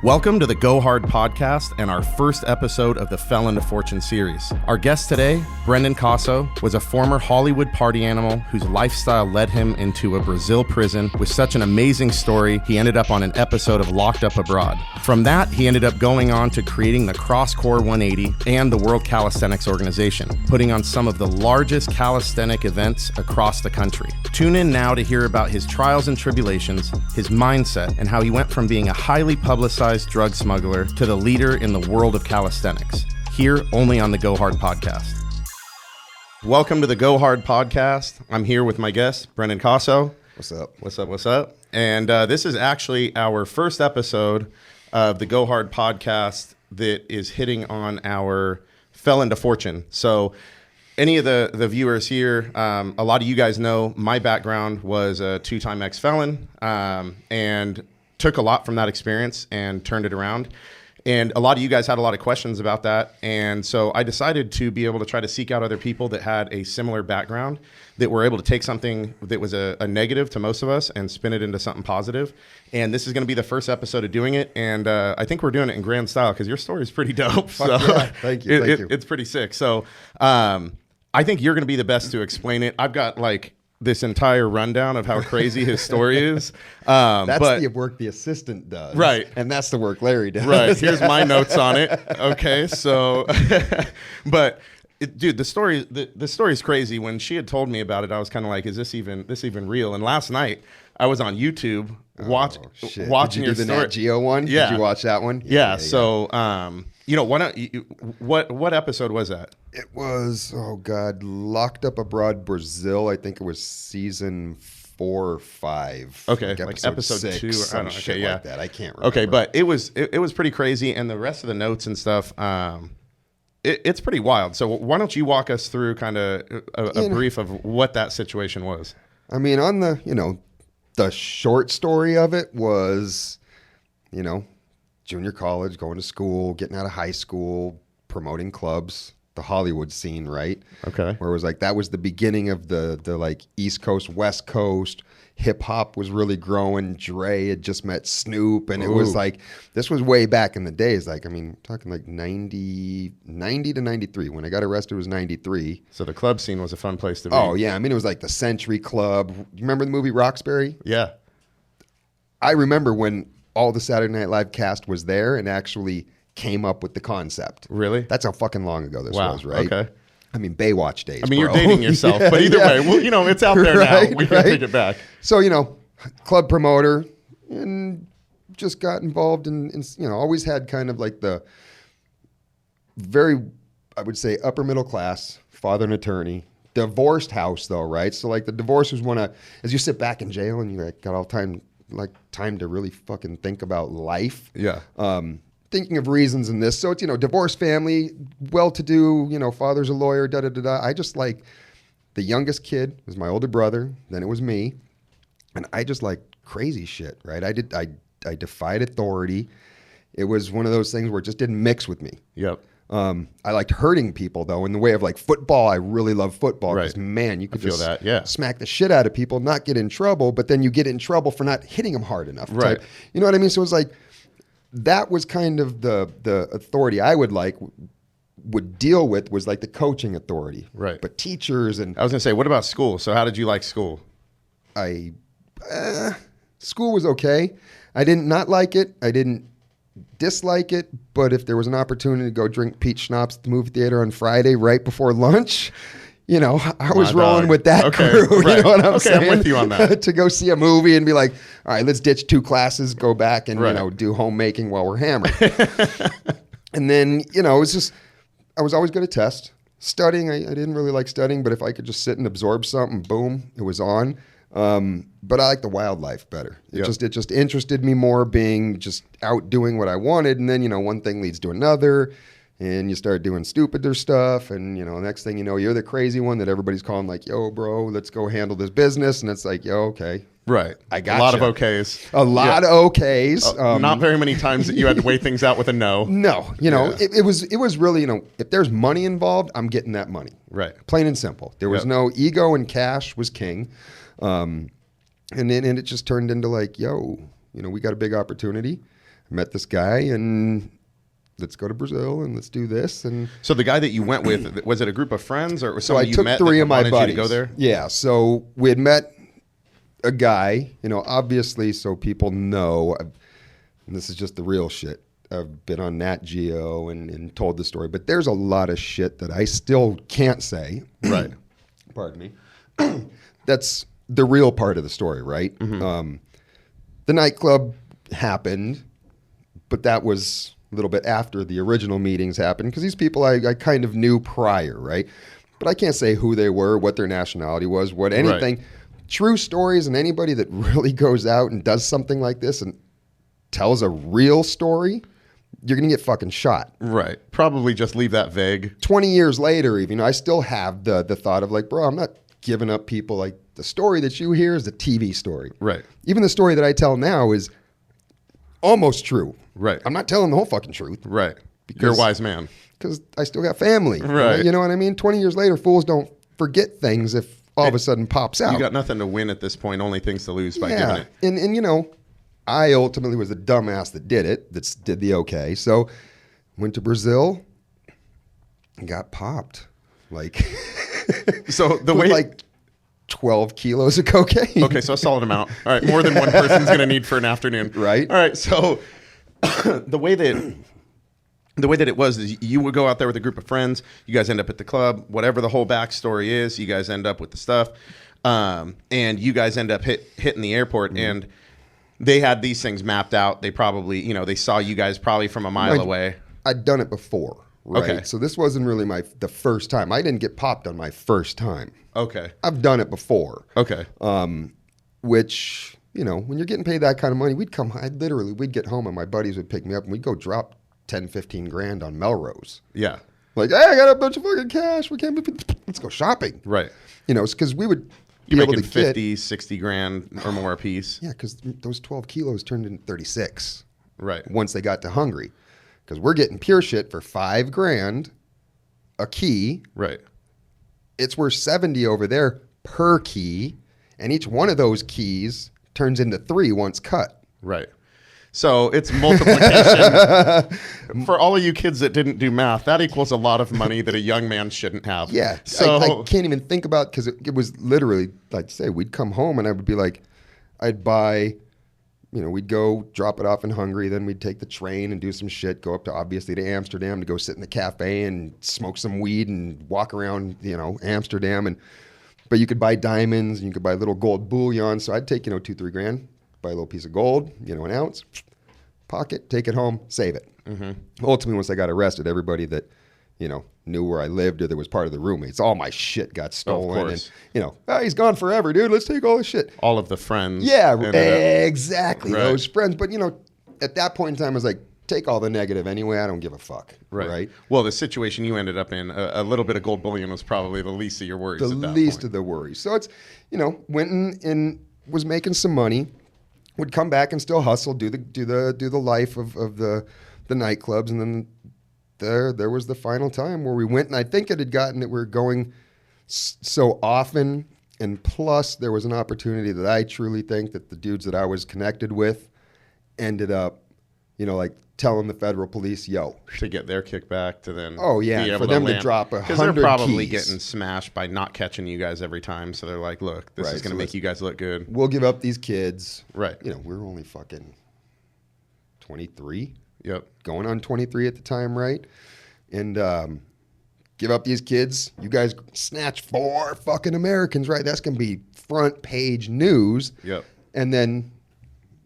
Welcome to the GoHard podcast and our first episode of the Fell into Fortune series. Our guest today, Brendan Cosso, was a former Hollywood party animal whose lifestyle led him into a Brazil prison. With such an amazing story, he ended up on an episode of Locked Up Abroad. From that, he ended up going on to creating the CrossCore 180 and the World Calisthenics Organization, putting on some of the largest calisthenic events across the country. Tune in now to hear about his trials and tribulations, his mindset, and how he went from being a highly publicized drug smuggler to the leader in the world of calisthenics, here only on the GoHard podcast. Welcome to the GoHard podcast. I'm here with my guest, Brendan Cosso. What's up? What's up? What's up? And this is actually our first episode of the GoHard podcast that is hitting on our Fell into Fortune. So any of the viewers here, a lot of you guys know my background was a two-time ex-felon, and took a lot from that experience and turned it around. And a lot of you guys had a lot of questions about that. And so I decided to be able to try to seek out other people that had a similar background, that were able to take something that was a negative to most of us and spin it into something positive. And this is going to be the first episode of doing it. And I think we're doing it in grand style because your story is pretty dope. So yeah. Thank you. It's pretty sick. So I think you're going to be the best to explain it. I've got like this entire rundown of how crazy his story is. That's the work the assistant does. Right. And that's the work Larry does. Right. Here's my notes on it. Okay. So, but dude, the story is crazy. When she had told me about it, I was kind of like, is this even real? And last night I was on YouTube watching Did you do the story. Nat Geo one? Yeah. Did you watch that one? Yeah. So, what episode was that? It was, Locked Up Abroad, Brazil. I think it was season 4 or 5. Okay, like episode 6, 2 or some okay, shit yeah. like that. I can't remember. Okay, but it was pretty crazy, and the rest of the notes and stuff, it's pretty wild. So why don't you walk us through kind of a brief of what that situation was? I mean, on the short story of it was, junior college, going to school, getting out of high school, promoting clubs, the Hollywood scene, right? Okay. Where it was like, that was the beginning of the like East Coast, West Coast. Hip hop was really growing. Dre had just met Snoop. And it was like, this was way back in the days. Like, I mean, talking like 90 to 93. When I got arrested, it was 93. So the club scene was a fun place to be. Oh, yeah. I mean, it was like the Century Club. You remember the movie Roxbury? Yeah. I remember when all the Saturday Night Live cast was there and actually came up with the concept. Really? That's how fucking long ago this was, right? Okay. I mean, Baywatch days. I mean, bro. you're dating yourself, but either way, well, it's out there now. We can take it back. So, club promoter, and just got involved in always had kind of like the very, I would say, upper middle class, father and attorney, divorced house though, right? So like the divorce was as you sit back in jail and you got all time to really fucking think about life. Yeah. Thinking of reasons in this. So it's, divorced family, well-to-do, father's a lawyer, da-da-da-da. I just like, the youngest kid was my older brother, then it was me. And I just like crazy shit, right? I defied authority. It was one of those things where it just didn't mix with me. Yep. I liked hurting people though, in the way of like football. I really love football because man, you could feel just that, yeah. smack the shit out of people, not get in trouble, but then you get in trouble for not hitting them hard enough. Right. You know what I mean? So it was like, that was kind of the authority I would deal with, was like the coaching authority. Right. But teachers and I was going to say, what about school? So how did you like school? School was okay. I did not like it. I didn't dislike it. But if there was an opportunity to go drink peach schnapps at the movie theater on Friday right before lunch, I was rolling with that crew. Right. You know what I'm saying? I'm with you on that. To go see a movie and be like, all right, let's ditch 2 classes, go back and, Right. do homemaking while we're hammered. And then, it was just, I was always good at test. Studying, I didn't really like studying, but if I could just sit and absorb something, boom, it was on. But I like the wildlife better. It just interested me more, being just out doing what I wanted. And then, one thing leads to another. And you start doing stupider stuff, and next thing you know, you're the crazy one that everybody's calling like, "Yo, bro, let's go handle this business." And it's like, "Yo, okay, right." I got a lot of okays. A lot of okays. Not very many times that you had to weigh things out with a no. No, it was really, if there's money involved, I'm getting that money. Right. Plain and simple. There was no ego, and cash was king. And then it just turned into like, yo, we got a big opportunity. met this guy, and let's go to Brazil and let's do this. And So the guy that you went with, was it a group of friends or was so I someone you took met 3 that of my wanted buddies. you to go there? Yeah. So we had met a guy, obviously, so people know, and this is just the real shit. I've been on Nat Geo and told the story, but there's a lot of shit that I still can't say. Right. Pardon me. That's the real part of the story, right? Mm-hmm. The nightclub happened, but that was a little bit after the original meetings happened because these people I kind of knew prior, right? But I can't say who they were, what their nationality was, what anything. Right. True stories, and anybody that really goes out and does something like this and tells a real story, you're going to get fucking shot. Right. Probably just leave that vague. 20 years later, even, I still have the thought of like, bro, I'm not giving up people. Like, the story that you hear is the TV story. Right. Even the story that I tell now is almost true. Right. I'm not telling the whole fucking truth. Right. You're a wise man. Because I still got family. Right. You know what I mean? 20 years later, fools don't forget things if all of a sudden pops out. You got nothing to win at this point, only things to lose by giving it. And I ultimately was the dumbass that did it, that did the okay. So went to Brazil and got popped. Like, So the way... like 12 kilos of cocaine. Okay, so a solid amount. All right, more than one person's going to need for an afternoon. Right. All right, so the way that it was is you would go out there with a group of friends. You guys end up at the club. Whatever the whole backstory is, you guys end up with the stuff. And you guys end up hitting the airport. Mm-hmm. And they had these things mapped out. They probably, they saw you guys probably from a mile away. I'd done it before, right? Okay. So this wasn't really the first time. I didn't get popped on my first time. Okay. I've done it before. Okay. Which, when you're getting paid that kind of money, we'd get home and my buddies would pick me up and we'd go drop 10, 15 grand on Melrose. Yeah. Like, hey, I got a bunch of fucking cash. Let's go shopping. Right. Because we would be You're able to making 50, 60 grand or more a piece. Yeah, because those 12 kilos turned into 36. Right. Once they got to Hungary. Because we're getting pure shit for 5 grand a key. Right. It's worth 70 over there per key. And each one of those keys turns into 3 once cut. Right. So it's multiplication. For all of you kids that didn't do math, that equals a lot of money that a young man shouldn't have. Yeah. So I can't even think about, because it was literally, like say, we'd come home and I would be like, I'd buy, we'd go drop it off in Hungary. Then we'd take the train and do some shit, go up to Amsterdam to go sit in the cafe and smoke some weed and walk around, Amsterdam. But you could buy diamonds and you could buy little gold bullion. So I'd take, 2-3 grand, buy a little piece of gold, an ounce, pocket, take it home, save it. Mm-hmm. Ultimately, once I got arrested, everybody that, knew where I lived or that was part of the roommates, all my shit got stolen. Of course. And, he's gone forever, dude. Let's take all this shit. All of the friends. Yeah, exactly. Right. Those friends. But, at that point in time, I was like, take all the negative anyway. I don't give a fuck. Right. Well, the situation you ended up in, a little bit of gold bullion was probably the least of your worries. The least of the worries. So it's, went and was making some money, would come back and still hustle, do the life of the nightclubs, and then there was the final time where we went, and I think it had gotten that we were going so often, and plus there was an opportunity that I truly think that the dudes that I was connected with ended up, like telling the federal police, yo. To get their kickback to then be able for them to drop 100 Because they're probably keys. getting smashed by not catching you guys every time. So they're like, look, this is going to make you guys look good. We'll give up these kids. Right. We're only fucking 23. Yep. Going on 23 at the time, right? And give up these kids. You guys snatch 4 fucking Americans, right? That's going to be front page news. Yep. And then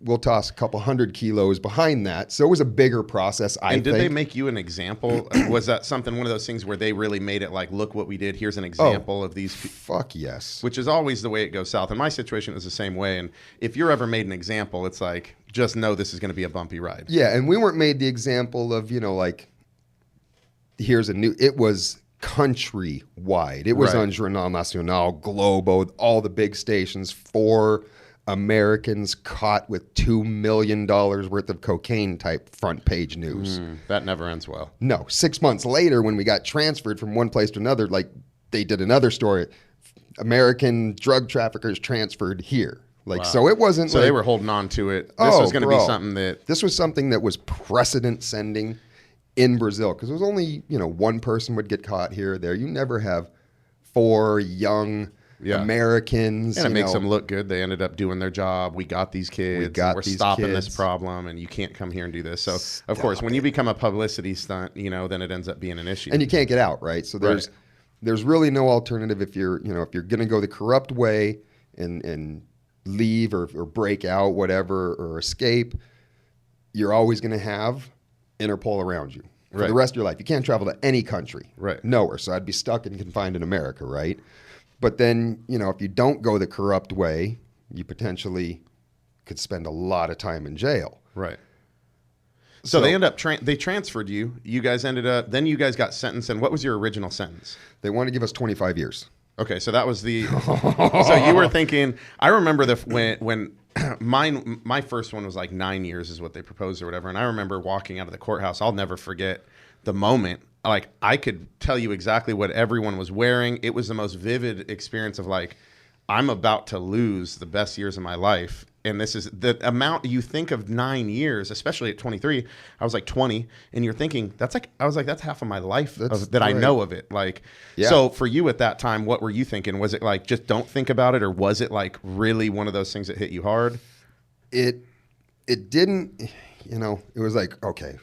we'll toss a couple 100 kilos behind that. So it was a bigger process, I think. And did they make you an example? Was that one of those things where they really made it like, look what we did. Here's an example of these. Fuck yes. Which is always the way it goes south. In my situation, it was the same way. And if you're ever made an example, it's like, just know this is going to be a bumpy ride. Yeah, and we weren't made the example of, it was countrywide. It was on Jornal Nacional, Globo, all the big stations, 4 Americans caught with $2 million worth of cocaine type front page news. That never ends well. No. 6 months later, when we got transferred from one place to another, like they did another story, American drug traffickers transferred here. Like, Wow. so it wasn't So like, they were holding on to it. This was going to be something that... This was something that was precedent sending in Brazil, because it was only, one person would get caught here or there. You never have 4 young Americans. And it makes them look good. They ended up doing their job. We got these kids. We're stopping this problem, and you can't come here and do this. So, of course, when you become a publicity stunt, then it ends up being an issue. And you can't get out, right? So there's really no alternative if you're going to go the corrupt way and leave or break out, whatever, or escape. You're always going to have Interpol around you for the rest of your life. You can't travel to any country, nowhere. So I'd be stuck and confined in America, right? But then, if you don't go the corrupt way, you potentially could spend a lot of time in jail. Right. So they end up, they transferred you. You guys ended up, then you guys got sentenced. And what was your original sentence? They wanted to give us 25 years. Okay, so that was the, so you were thinking, I remember when my first one was like 9 years is what they proposed or whatever. And I remember walking out of the courthouse. I'll never forget the moment. Like, I could tell you exactly what everyone was wearing. It was the most vivid experience of like, I'm about to lose the best years of my life. And this is the amount you think of 9 years, especially at 23. I was like 20, and you're thinking that's half of my life that I know of it. Like, so for you at that time, what were you thinking? Was it like just don't think about it, or was it like really one of those things that hit you hard? It didn't. It was like, okay,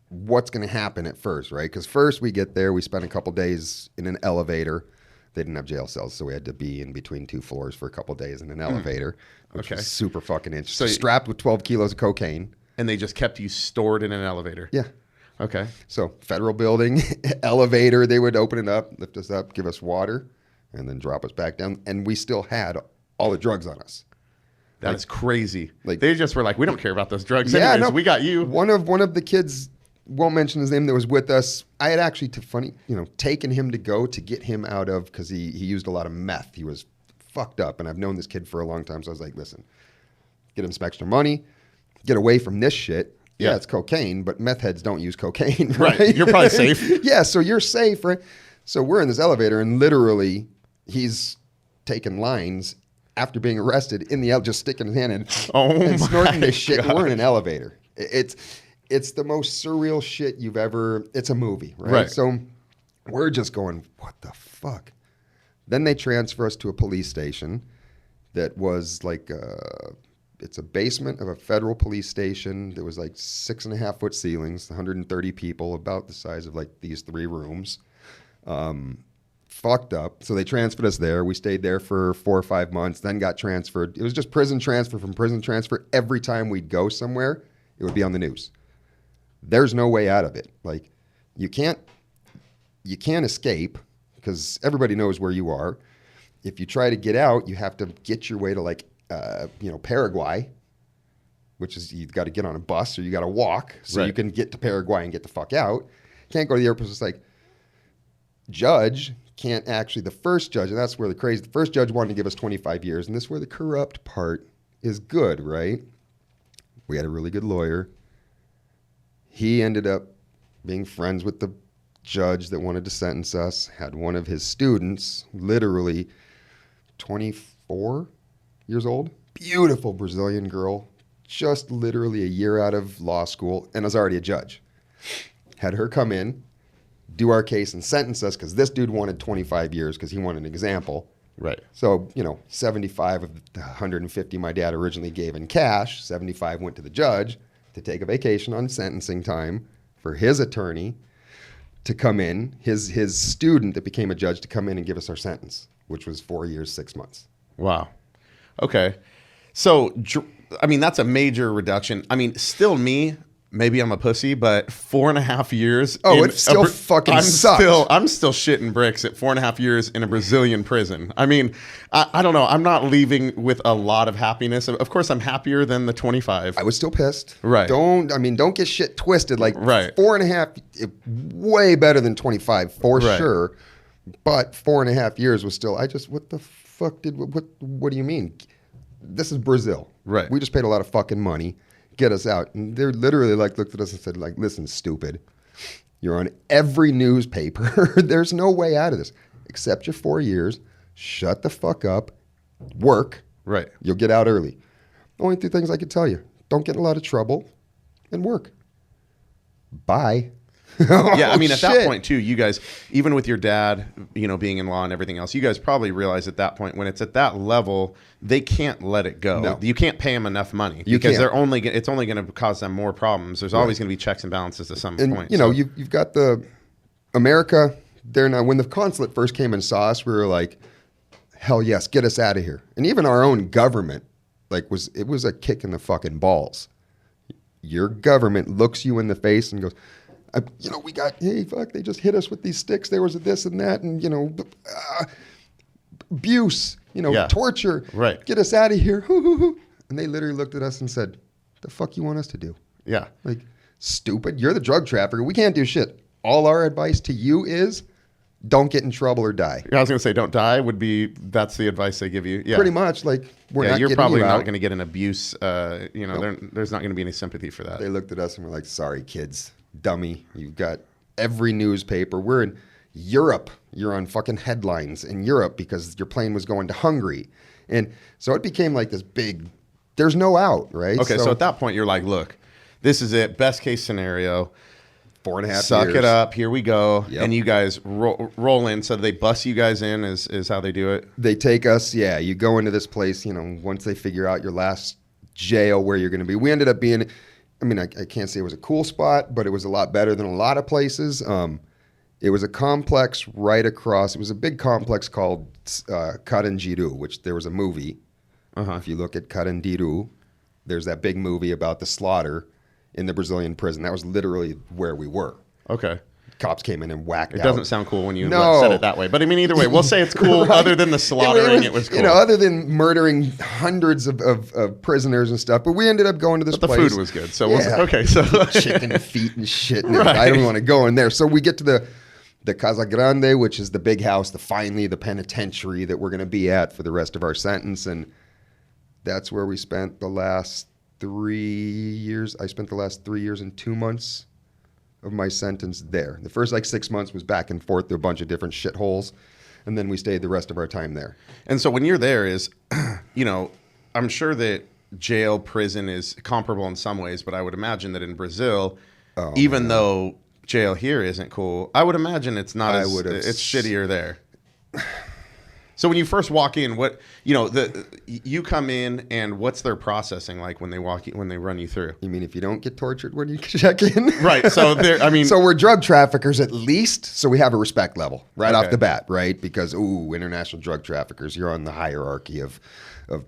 what's going to happen at first, right? Because first we get there, we spend a couple days in an elevator. They didn't have jail cells, so we had to be in between 2 floors for a couple days in an elevator, which was super fucking interesting. So strapped with 12 kilos of cocaine. And they just kept you stored in an elevator? Yeah. Okay. So federal building, elevator, they would open it up, lift us up, give us water, and then drop us back down. And we still had all the drugs on us. That is crazy. Like, they just were like, we don't care about those drugs anyways. No, we got you. One of the kids, won't mention his name, that was with us, I had actually taken him to go to get him out of, because he used a lot of meth. He was fucked up, and I've known this kid for a long time, so I was like, listen, get him some extra money, get away from this shit. Yeah, it's cocaine, but meth heads don't use cocaine, right? You're probably safe. Yeah, so you're safe, right? So we're in this elevator, and literally he's taking lines after being arrested in the just sticking his hand in and snorting this shit. And we're in an elevator. It's the most surreal shit you've ever... It's a movie, right? So we're just going, what the fuck? Then they transfer us to a police station that was like... it's a basement of a federal police station. There was like 6.5 foot ceilings, 130 people, about the size of like these 3 rooms. Fucked up. So they transferred us there. We stayed there for 4 or 5 months, then got transferred. It was just prison transfer from prison transfer. Every time we'd go somewhere, it would be on the news. There's no way out of it. Like, you can't escape because everybody knows where you are. If you try to get out, you have to get your way to like, Paraguay, which is you've got to get on a bus or you got to walk so you can get to Paraguay and get the fuck out. Can't go to the airport. It's like, judge can't actually, the first judge, and that's where the first judge wanted to give us 25 years, and this is where the corrupt part is good, right? We had a really good lawyer. He ended up being friends with the judge that wanted to sentence us, had one of his students, literally 24 years old, beautiful Brazilian girl, just literally a year out of law school, and was already a judge. Had her come in, do our case, and sentence us, because this dude wanted 25 years because he wanted an example. Right. So, 75 of the 150 my dad originally gave in cash, 75 went to the judge to take a vacation on sentencing time for his attorney to come in, his student that became a judge to come in and give us our sentence, which was 4 years, 6 months. Wow. Okay. So, I mean, that's a major reduction. I mean, still me, maybe I'm a pussy, but 4.5 years. Oh, it still fucking sucks. I'm still shitting bricks at 4.5 years in a Brazilian prison. I mean, I don't know. I'm not leaving with a lot of happiness. Of course, I'm happier than the 25. I was still pissed. Right. Don't get shit twisted. Like 4.5, way better than 25 for sure. But 4.5 years was still, what the fuck what do you mean? This is Brazil. Right. We just paid a lot of fucking money. Get us out. And they're literally like looked at us and said, like, listen, stupid. You're on every newspaper. There's no way out of this. Accept your 4 years. Shut the fuck up. Work. Right. You'll get out early. Only two things I could tell you. Don't get in a lot of trouble and work. Bye. Yeah, I mean, at that point, too, you guys, even with your dad, being in law and everything else, you guys probably realize at that point, when it's at that level, they can't let it go. No. You can't pay them enough money because it's only going to cause them more problems. There's always going to be checks and balances at some point. You've got the America there now. When the consulate first came and saw us, we were like, hell yes, get us out of here. And even our own government, it was a kick in the fucking balls. Your government looks you in the face and goes, they just hit us with these sticks. There was this and that, and abuse, torture. Right. Get us out of here. And they literally looked at us and said, "The fuck you want us to do?" Yeah. Like, stupid. You're the drug trafficker. We can't do shit. All our advice to you is, don't get in trouble or die. I was going to say, don't die that's the advice they give you. Yeah. Pretty much. Like, you're probably not going to get an abuse. Nope. There's not going to be any sympathy for that. They looked at us and were like, sorry, kids. Dummy. You've got every newspaper. We're in Europe. You're on fucking headlines in Europe because your plane was going to Hungary. And so it became like this big, there's no out, right? Okay, so at that point, you're like, look, this is it. Best case scenario. 4.5 years. Suck it up. Here we go. Yep. And you guys roll in. So they bus you guys in is how they do it? They take us, you go into this place, once they figure out your last jail where you're going to be. We ended up being, I can't say it was a cool spot, but it was a lot better than a lot of places. It was a complex right across. It was a big complex called Carandiru, which there was a movie. If you look at Carandiru, there's that big movie about the slaughter in the Brazilian prison. That was literally where we were. Okay. Cops came in and whacked out. It doesn't sound cool when you said it that way. But I mean, either way, we'll say it's cool. Right. Other than the slaughtering, it was cool. Other than murdering hundreds of prisoners and stuff. But we ended up going to this place. The food was good. So okay. So chicken feet and shit. And right. I don't want to go in there. So we get to the Casa Grande, which is the big house, the penitentiary that we're going to be at for the rest of our sentence. And that's where we spent the last 3 years. I spent the last 3 years and 2 months of my sentence there. The first 6 months was back and forth to a bunch of different shitholes, and then we stayed the rest of our time there. And so when you're there I'm sure that jail, prison is comparable in some ways, but I would imagine that in Brazil, even though jail here isn't cool, I would imagine it's not it's shittier there. So when you first walk in, what you come in and what's their processing like when they run you through? You mean if you don't get tortured when you check in? Right. So so we're drug traffickers at least, so we have a respect level right off the bat, right? Because international drug traffickers, you're on the hierarchy of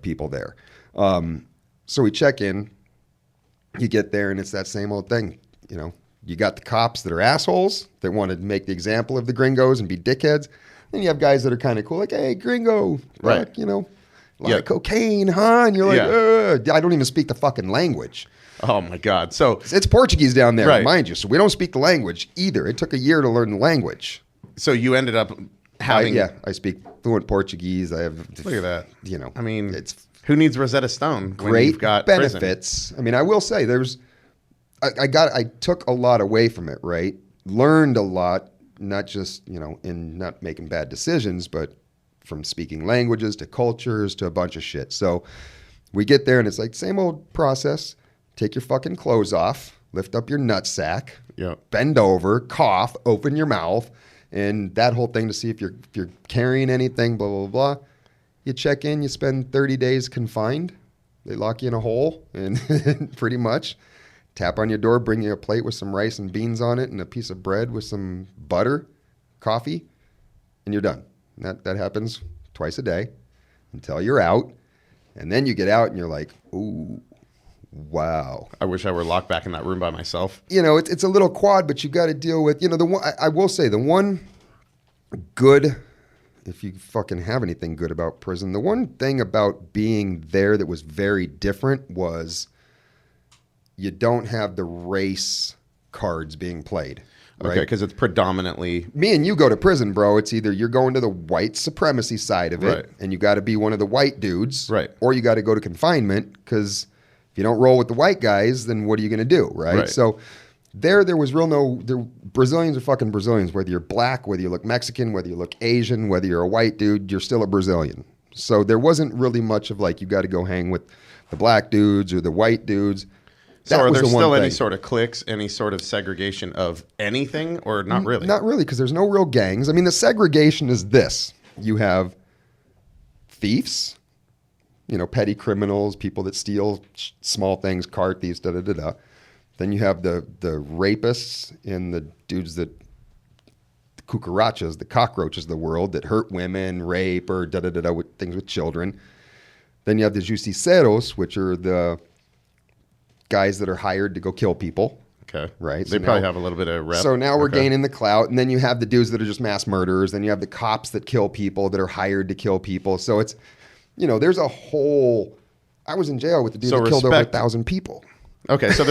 people there. So we check in, you get there, and it's that same old thing. You got the cops that are assholes that want to make the example of the gringos and be dickheads. Then you have guys that are kind of cool, like, hey, gringo, right? Like cocaine, huh? And you're like, I don't even speak the fucking language. Oh my God! So it's Portuguese down there, right. Mind you. So we don't speak the language either. It took a year to learn the language. So you ended up having, I speak fluent Portuguese. I have, look at that. I mean, it's who needs Rosetta Stone? Great when you've got benefits. Prison? I mean, I will say I took a lot away from it. Right, learned a lot. Not just, in not making bad decisions, but from speaking languages to cultures to a bunch of shit. So we get there and it's like same old process. Take your fucking clothes off, lift up your nutsack, bend over, cough, open your mouth, and that whole thing to see if you're carrying anything, blah, blah, blah. You check in, you spend 30 days confined. They lock you in a hole and pretty much. Tap on your door, bring you a plate with some rice and beans on it and a piece of bread with some butter, coffee, and you're done. And that happens twice a day until you're out. And then you get out and you're like, ooh, wow. I wish I were locked back in that room by myself. It's a little quad, but you got to deal with, the one, I will say the one good, if you fucking have anything good about prison, the one thing about being there that was very different was you don't have the race cards being played. Right? Okay, because it's predominantly... Me and you go to prison, bro. It's either you're going to the white supremacy side of it, right. And you got to be one of the white dudes, right. Or you got to go to confinement, because if you don't roll with the white guys, then what are you going to do, right? So there was Brazilians are fucking Brazilians. Whether you're black, whether you look Mexican, whether you look Asian, whether you're a white dude, you're still a Brazilian. So there wasn't really much of like, you got to go hang with the black dudes or the white dudes. So are there still any sort of cliques, any sort of segregation of anything, or not really? Not really, because there's no real gangs. I mean, the segregation is this. You have thieves, petty criminals, people that steal small things, car thieves, da-da-da-da. Then you have the rapists and the dudes that, the cucarachas, the cockroaches of the world that hurt women, rape, or da-da-da-da, with things with children. Then you have the justiceros, which are the guys that are hired to go kill people. Okay. Right. They probably have a little bit of rep. So now we're gaining the clout. And then you have the dudes that are just mass murderers. Then you have the cops that kill people that are hired to kill people. So it's, there's a whole, I was in jail with the dude that killed over 1,000 people. Okay. So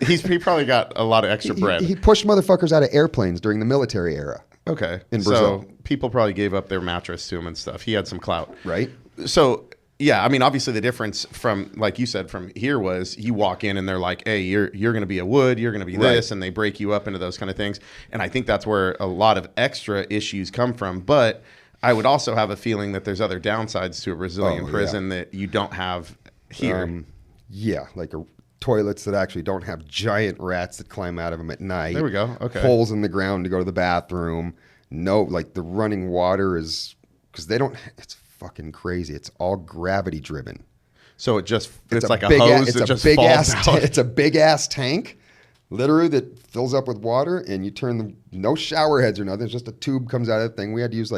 he probably got a lot of extra bread. He pushed motherfuckers out of airplanes during the military era. Okay. In Brazil. So people probably gave up their mattress to him and stuff. He had some clout. Right. So, yeah, I mean, obviously the difference from, like you said, from here was you walk in and they're like, hey, you're going to be a Wood, you're going to be this, and they break you up into those kind of things. And I think that's where a lot of extra issues come from. But I would also have a feeling that there's other downsides to a Brazilian prison that you don't have here. Like toilets that actually don't have giant rats that climb out of them at night. There we go. Okay. Holes in the ground to go to the bathroom. No, like the running water is, because they don't, it's fucking crazy. It's all gravity driven. So it's like a hose that just falls out. It's a big ass tank, literally, that fills up with water, and you turn no shower heads or nothing. It's just a tube comes out of the thing. We had to use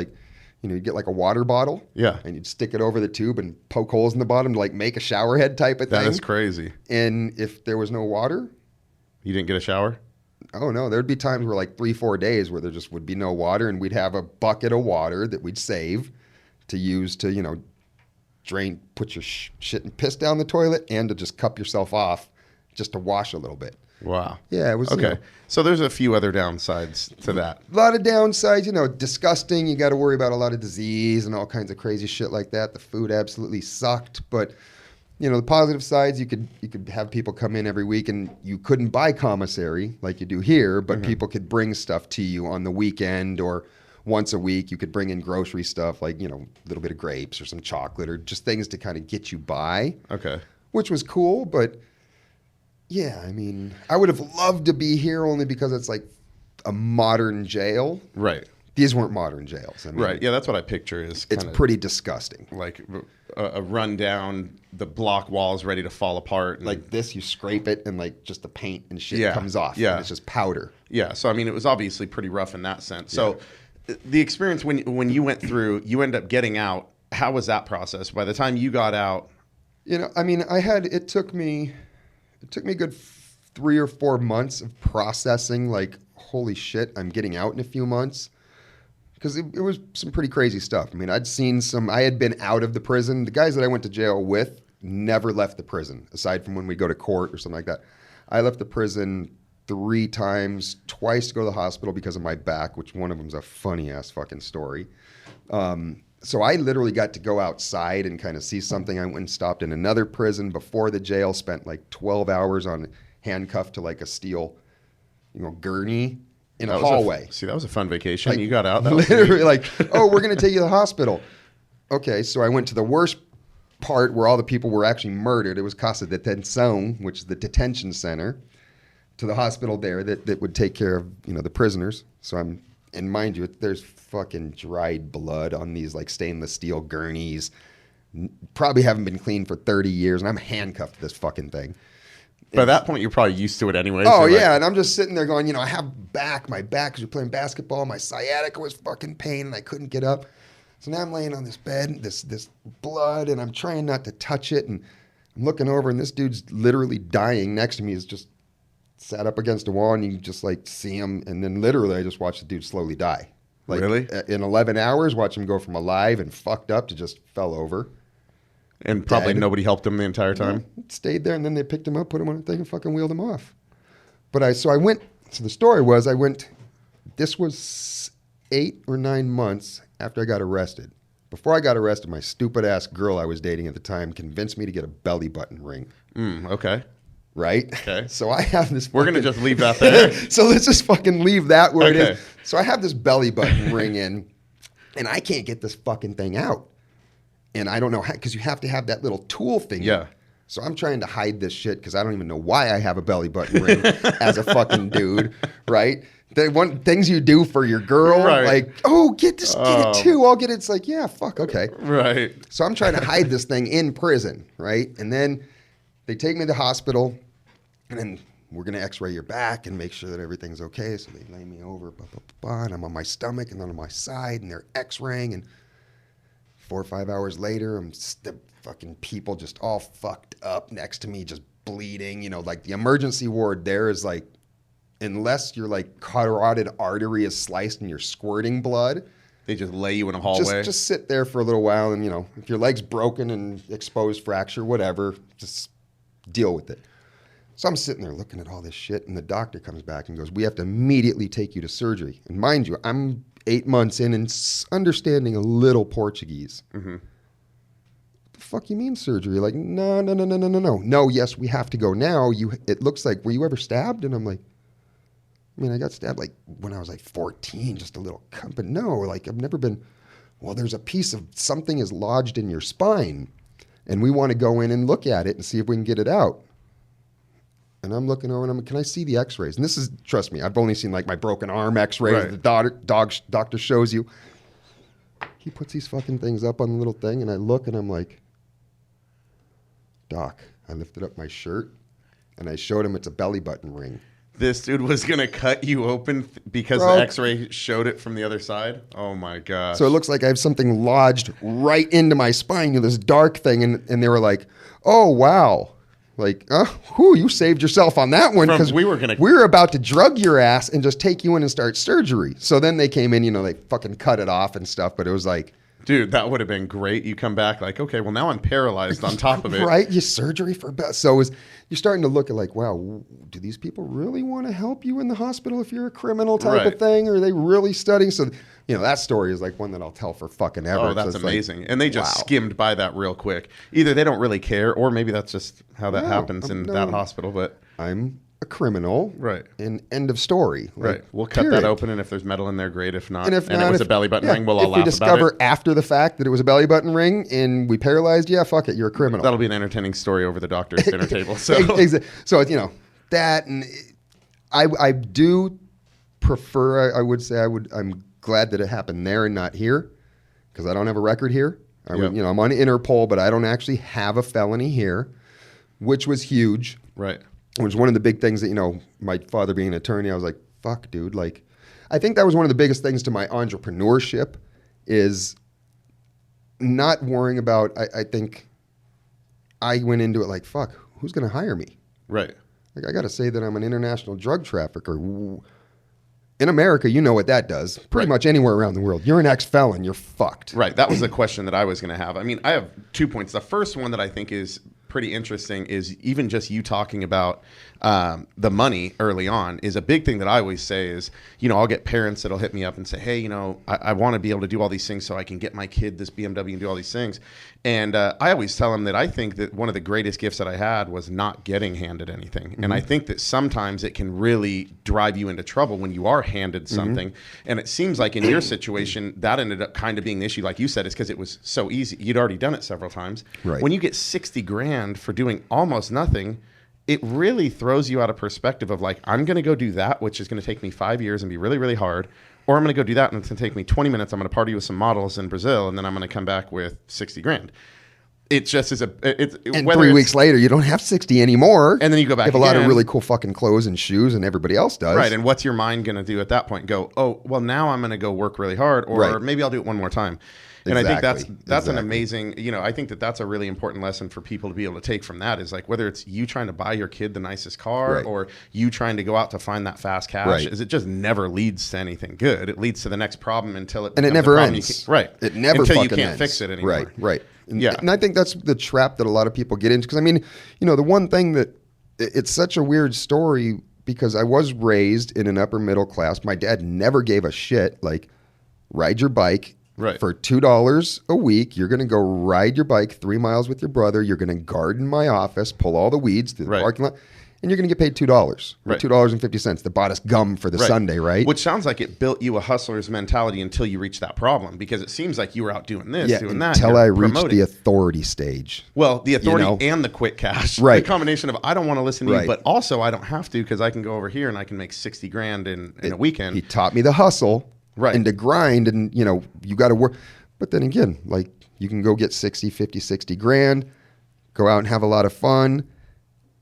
you get like a water bottle. Yeah. And you'd stick it over the tube and poke holes in the bottom to like make a shower head type of thing. That is crazy. And if there was no water. You didn't get a shower? Oh no, there'd be times where like 3-4 days where there just would be no water, and we'd have a bucket of water that we'd save to use to, drain, put your shit and piss down the toilet, and to just cup yourself off just to wash a little bit. Wow. Yeah, it was okay. So there's a few other downsides to that. A lot of downsides, disgusting. You got to worry about a lot of disease and all kinds of crazy shit like that. The food absolutely sucked, but the positive sides, you could have people come in every week, and you couldn't buy commissary like you do here, but people could bring stuff to you on the weekend or once a week. You could bring in grocery stuff like, a little bit of grapes or some chocolate or just things to kind of get you by. Okay. Which was cool, but yeah, I mean, I would have loved to be here only because it's like a modern jail. Right. These weren't modern jails. I mean, right. Yeah, that's what I picture is it's pretty disgusting. Like a rundown, the block walls ready to fall apart. And like this, you scrape it and like just the paint and shit comes off. Yeah. And it's just powder. Yeah. So, I mean, it was obviously pretty rough in that sense. So the experience when you went through, you end up getting out. How was that process? By the time you got out? I mean, it took me a good 3 or 4 months of processing, like, holy shit, I'm getting out in a few months. Because it was some pretty crazy stuff. I mean, I had been out of the prison. The guys that I went to jail with never left the prison, aside from when we go to court or something like that. I left the prison 3 times, twice to go to the hospital because of my back, which one of them's a funny-ass fucking story. So I literally got to go outside and kind of see something. I went and stopped in another prison before the jail, spent like 12 hours on handcuffed to like a steel, gurney in a hallway. That was a fun vacation. You got out. That literally like, oh, we're going to take you to the hospital. Okay, so I went to the worst part where all the people were actually murdered. It was Cosso Detenção, which is the detention center, to the hospital there that would take care of, the prisoners. So and mind you, there's fucking dried blood on these like stainless steel gurneys. Probably haven't been cleaned for 30 years, and I'm handcuffed to this fucking thing. By that point, you're probably used to it anyway. Oh, yeah, and I'm just sitting there going, I have my back, because we're playing basketball. My sciatica was fucking pain, and I couldn't get up. So now I'm laying on this bed, this blood, and I'm trying not to touch it, and I'm looking over, and this dude's literally dying next to me. Is just sat up against a wall, and you just like see him, and then literally I just watch the dude slowly die. Like, really? In 11 hours, watch him go from alive and fucked up to just fell over. And probably nobody helped him the entire time? Yeah, stayed there, and then they picked him up, put him on a thing, and fucking wheeled him off. So the story was, this was 8 or 9 months after I got arrested. Before I got arrested, my stupid-ass girl I was dating at the time convinced me to get a belly button ring. Okay. Right? Okay. So I have this We're going to just leave that there. So let's just fucking leave that where it is. So I have this belly button ring in, and I can't get this fucking thing out. And I don't know how, because you have to have that little tool thing. Yeah. So I'm trying to hide this shit because I don't even know why I have a belly button ring as a fucking dude, right? The one things you do for your girl, Right. like, oh, get it too. I'll get it. It's like, yeah, fuck, okay. Right. So I'm trying to hide this thing in prison, right? And then they take me to the hospital, and then we're going to x-ray your back and make sure that everything's okay. So they lay me over, and I'm on my stomach and then on my side, and they're x-raying, and 4 or 5 hours later, the fucking people just all fucked up next to me, just bleeding. You know, like the emergency ward there is like, unless your like carotid artery is sliced and you're squirting blood, They just lay you in a hallway. just sit there for a little while, and you know, if your leg's broken and exposed fracture, whatever, just deal with it. So I'm sitting there looking at all this shit, and the doctor comes back and goes, "We have to immediately take you to surgery." And mind you, I'm 8 months in and understanding a little Portuguese. Mm-hmm. What the fuck you mean surgery? Like, no. No, yes, we have to go now. It looks like, were you ever stabbed? And I'm like, I mean, I got stabbed like when I was like 14, just a little cut. But no, like I've never been, well, there's a piece of something is lodged in your spine, and we want to go in and look at it and see if we can get it out. And I'm looking over and I'm like, can I see the x-rays? And this is, trust me, I've only seen like my broken arm x-rays. Right. The doctor shows you. He puts these fucking things up on the little thing, and I look and I'm like, Doc, I lifted up my shirt and I showed him it's a belly button ring. This dude was going to cut you open because Bro. the x-ray showed it from the other side? Oh my gosh. So it looks like I have something lodged right into my spine, you know, this dark thing. And they were like, oh, wow. Like, you saved yourself on that one, because we were about to drug your ass and just take you in and start surgery. So then they came in, you know, they fucking cut it off and stuff. But it was like, dude, that would have been great. You come back like, okay, well now I'm paralyzed on top of it. Right? You surgery for so you're starting to look at like, wow, do these people really want to help you in the hospital if you're a criminal type of thing? Or are they really studying? So, you know, that story is like one that I'll tell for fucking ever. Oh, that's amazing. Like, and they just wow. skimmed by that real quick. Either they don't really care, or maybe that's just how that happens in that hospital. But I'm a criminal. Right. And end of story. Right. We'll cut that open, and if there's metal in there, great. If not, and it was a belly button ring, we'll all laugh about it. If we discover after the fact that it was a belly button ring and we paralyzed, fuck it, you're a criminal. That'll be an entertaining story over the doctor's dinner table. So, so you know, that, and I do prefer, I would say I'm glad that it happened there and not here, because I don't have a record here. You know, I'm on Interpol, but I don't actually have a felony here, which was huge. Right. It was one of the big things that, you know, my father being an attorney, I was like, fuck, dude. Like, I think that was one of the biggest things to my entrepreneurship, is not worrying about, I think I went into it like, fuck, who's going to hire me? Right. Like, I got to say that I'm an international drug trafficker. In America, you know what that does. Pretty much anywhere around the world. You're an ex-felon, you're fucked. Right. That was the question that I was going to have. I mean, I have 2 points. The first one that I think is pretty interesting is even just you talking about the money early on is a big thing that I always say is, you know, I'll get parents that'll hit me up and say, hey, you know, I want to be able to do all these things so I can get my kid this BMW and do all these things. And I always tell them that I think that one of the greatest gifts that I had was not getting handed anything. Mm-hmm. And I think that sometimes it can really drive you into trouble when you are handed something. Mm-hmm. And it seems like in your situation, that ended up kind of being the issue, like you said, is because it was so easy. You'd already done it several times. Right. When you get 60 grand for doing almost nothing, it really throws you out of perspective of like, I'm going to go do that, which is going to take me 5 years and be really, really hard. Or I'm going to go do that and it's going to take me 20 minutes. I'm going to party with some models in Brazil, and then I'm going to come back with 60 grand. It just is and 3 weeks later, you don't have 60 anymore. And then you go back. You have a lot of really cool fucking clothes and shoes, and everybody else does. Right. And what's your mind going to do at that point? Go, oh, well, now I'm going to go work really hard, or maybe I'll do it one more time. And I think that's an amazing, you know, I think that that's a really important lesson for people to be able to take from that, is like, whether it's you trying to buy your kid the nicest car or you trying to go out to find that fast cash, is it just never leads to anything good. It leads to the next problem until it never ends. It never until fucking you can't ends. fix it anymore. Right. And I think that's the trap that a lot of people get into. Because, I mean, you know, the one thing that it's such a weird story, because I was raised in an upper middle class. My dad never gave a shit. Like, ride your bike. Right. For $2 a week, you're going to go ride your bike 3 miles with your brother. You're going to garden my office, pull all the weeds through the parking lot. and you're going to get paid $2 or Right. $2.50 that bought us gum for the Sunday, right? Which sounds like it built you a hustler's mentality until you reached that problem, because it seems like you were out doing this, doing that. Until I reached promoting. the authority stage. Well, the authority and the quick cash. Right. The combination of I don't want to listen to you, Right. but also I don't have to because I can go over here and I can make 60 grand in a weekend. He taught me the hustle Right. and to grind, and you got to work. But then again, like you can go get 60, 50, 60 grand, go out and have a lot of fun.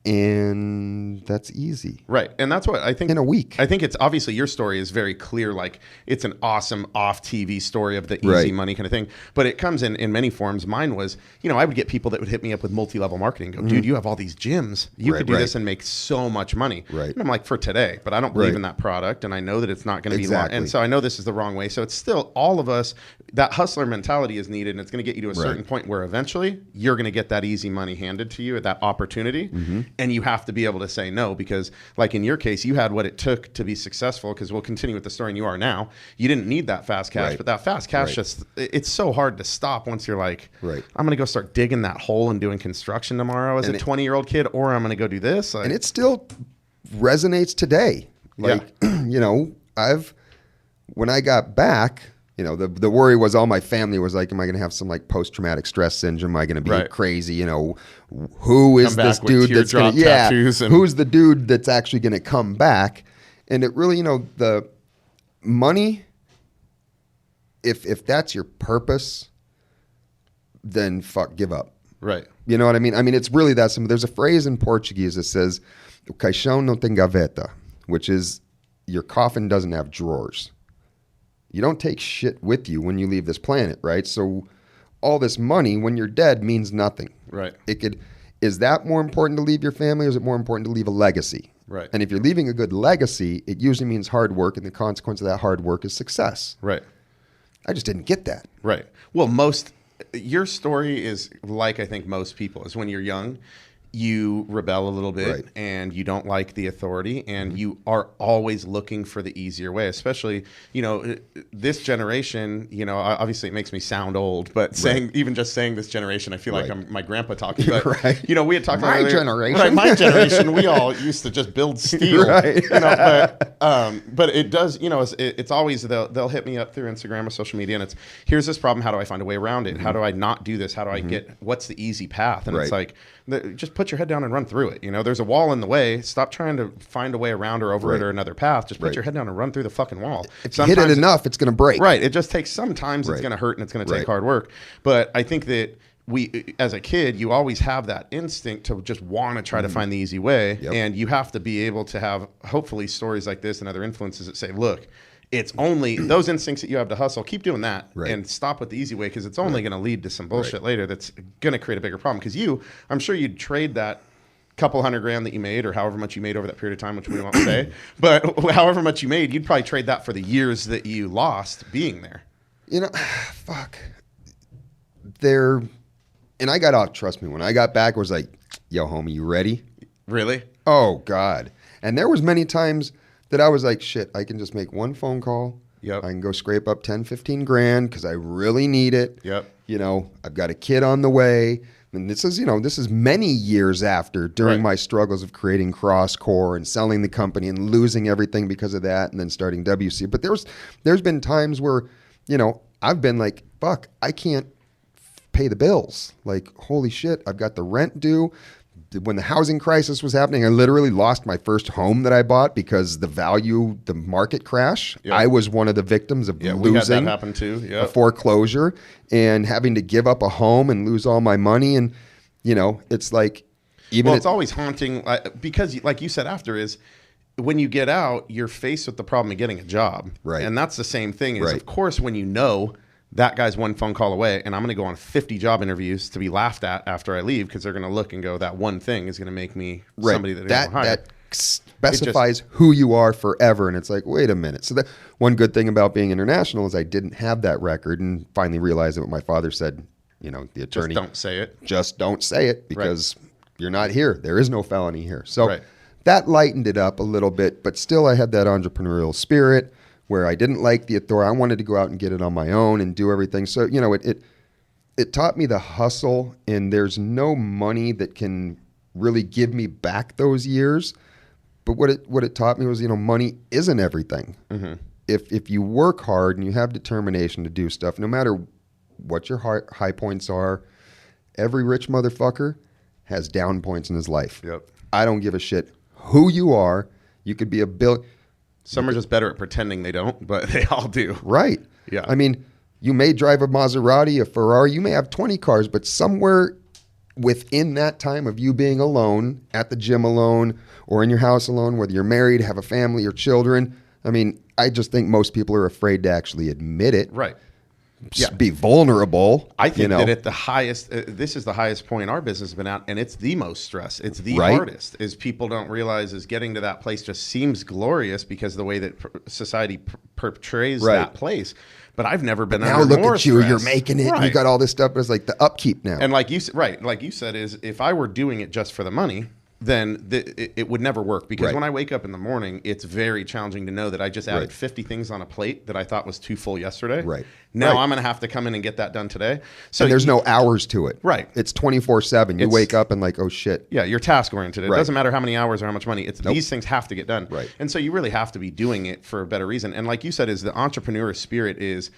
And that's easy. Right. And that's what I think. In a week. I think it's obviously your story is very clear. Like it's an awesome off TV story of the easy Right. money kind of thing. But it comes in many forms. Mine was, I would get people that would hit me up with multi-level marketing. Go, dude, you have all these gyms. You could do this and make so much money. Right. And I'm like, for today. But I don't believe in that product. And I know that it's not going to be long. And so I know this is the wrong way. So it's still all of us. That hustler mentality is needed. And it's going to get you to a certain point where eventually you're going to get that easy money handed to you at that opportunity. And you have to be able to say no, because like in your case, you had what it took to be successful, because we'll continue with the story and you are now. You didn't need that fast cash, but that fast cash it's so hard to stop once you're like, I'm going to go start digging that hole and doing construction tomorrow as a 20-year-old kid, or I'm going to go do this. And it still resonates today. Like, when I got back, the worry was all my family was like, am I going to have some like post-traumatic stress syndrome? Am I going to be crazy? Who is this dude that's going to, who's the dude that's actually going to come back? And it really, the money, if that's your purpose, then give up. Right. You know what I mean? I mean, it's really that simple. There's a phrase in Portuguese that says, "O caixão não tem gaveta," which is your coffin doesn't have drawers. You don't take shit with you when you leave this planet, right? So all this money when you're dead means nothing. Right. Is that more important to leave your family, or is it more important to leave a legacy? Right. And if you're leaving a good legacy, it usually means hard work, and the consequence of that hard work is success. Right. I just didn't get that. Right. Well, your story is like I think most people is when you're young, you rebel a little bit and you don't like the authority, and you are always looking for the easier way, especially, this generation, obviously it makes me sound old, but even just saying this generation, I feel like I'm my grandpa talking, but we had talked about generation. My generation, we all used to just build steel, but it does, it's always, they'll hit me up through Instagram or social media, and it's, here's this problem. How do I find a way around it? How do I not do this? How do I what's the easy path? And it's like, just put your head down and run through it. There's a wall in the way. Stop trying to find a way around or over it or another path. Just put your head down and run through the fucking wall. If you hit it enough, it's going to break. Right. It just takes, sometimes it's going to hurt and it's going to take hard work. But I think that we, as a kid, you always have that instinct to just want to try to find the easy way. And you have to be able to have, hopefully, stories like this and other influences that say, look, it's only those instincts that you have to hustle. Keep doing that and stop with the easy way, because it's only going to lead to some bullshit later that's going to create a bigger problem. Because I'm sure you'd trade that couple $100,000 that you made, or however much you made over that period of time, which we won't say, but however much you made, you'd probably trade that for the years that you lost being there. And I got out, trust me, when I got back, I was like, yo, homie, you ready? Really? Oh, God. And there was many times that I was like, shit, I can just make one phone call. Yep. I can go scrape up 10, 15 grand because I really need it. Yep. I've got a kid on the way. And this is many years after, during my struggles of creating CrossCore and selling the company and losing everything because of that, and then starting WC. But there's been times where, I've been like, fuck, I can't pay the bills. Like, holy shit, I've got the rent due. When the housing crisis was happening, I literally lost my first home that I bought because the market crash. Yep. I was one of the victims of losing. We had that happen too. A foreclosure, and having to give up a home and lose all my money. And, it's like, it's always haunting, because like you said after, is when you get out, you're faced with the problem of getting a job. Right. And that's the same thing is, of course, when that guy's one phone call away, and I'm going to go on 50 job interviews to be laughed at after I leave, because they're going to look and go, that one thing is going to make me somebody that they don't hire. That specifies who you are forever. And it's like, wait a minute. So one good thing about being international is I didn't have that record, and finally realized that what my father said, the attorney. Just don't say it. Just don't say it, because you're not here. There is no felony here. So that lightened it up a little bit, but still I had that entrepreneurial spirit where I didn't like the authority. I wanted to go out and get it on my own and do everything. So, it taught me the hustle, and there's no money that can really give me back those years. But what it taught me was, money isn't everything. Mm-hmm. If you work hard and you have determination to do stuff, no matter what your high points are, every rich motherfucker has down points in his life. Yep. I don't give a shit who you are. You could be Some are just better at pretending they don't, but they all do. Right. Yeah. I mean, you may drive a Maserati, a Ferrari, you may have 20 cars, but somewhere within that time of you being alone, at the gym alone, or in your house alone, whether you're married, have a family or children, I mean, I just think most people are afraid to actually admit it. Right. Yeah. Be vulnerable. I think that at the highest, this is the highest point our business has been at, and it's the most stress. It's the hardest, is people don't realize is getting to that place just seems glorious because the way that society portrays that place. But I've never been now under look more at you, stress. you're making it, you got all this stuff, but it's like the upkeep now. And like you said, is if I were doing it just for the money, then it would never work, because when I wake up in the morning, it's very challenging to know that I just added 50 things on a plate that I thought was too full yesterday. Right. Now I'm going to have to come in and get that done today. So and there's no hours to it. Right. It's 24/7. You wake up and like, oh shit. Yeah, you're task oriented. It doesn't matter how many hours or how much money. It's these things have to get done. Right. And so you really have to be doing it for a better reason. And like you said, is the entrepreneur spirit is,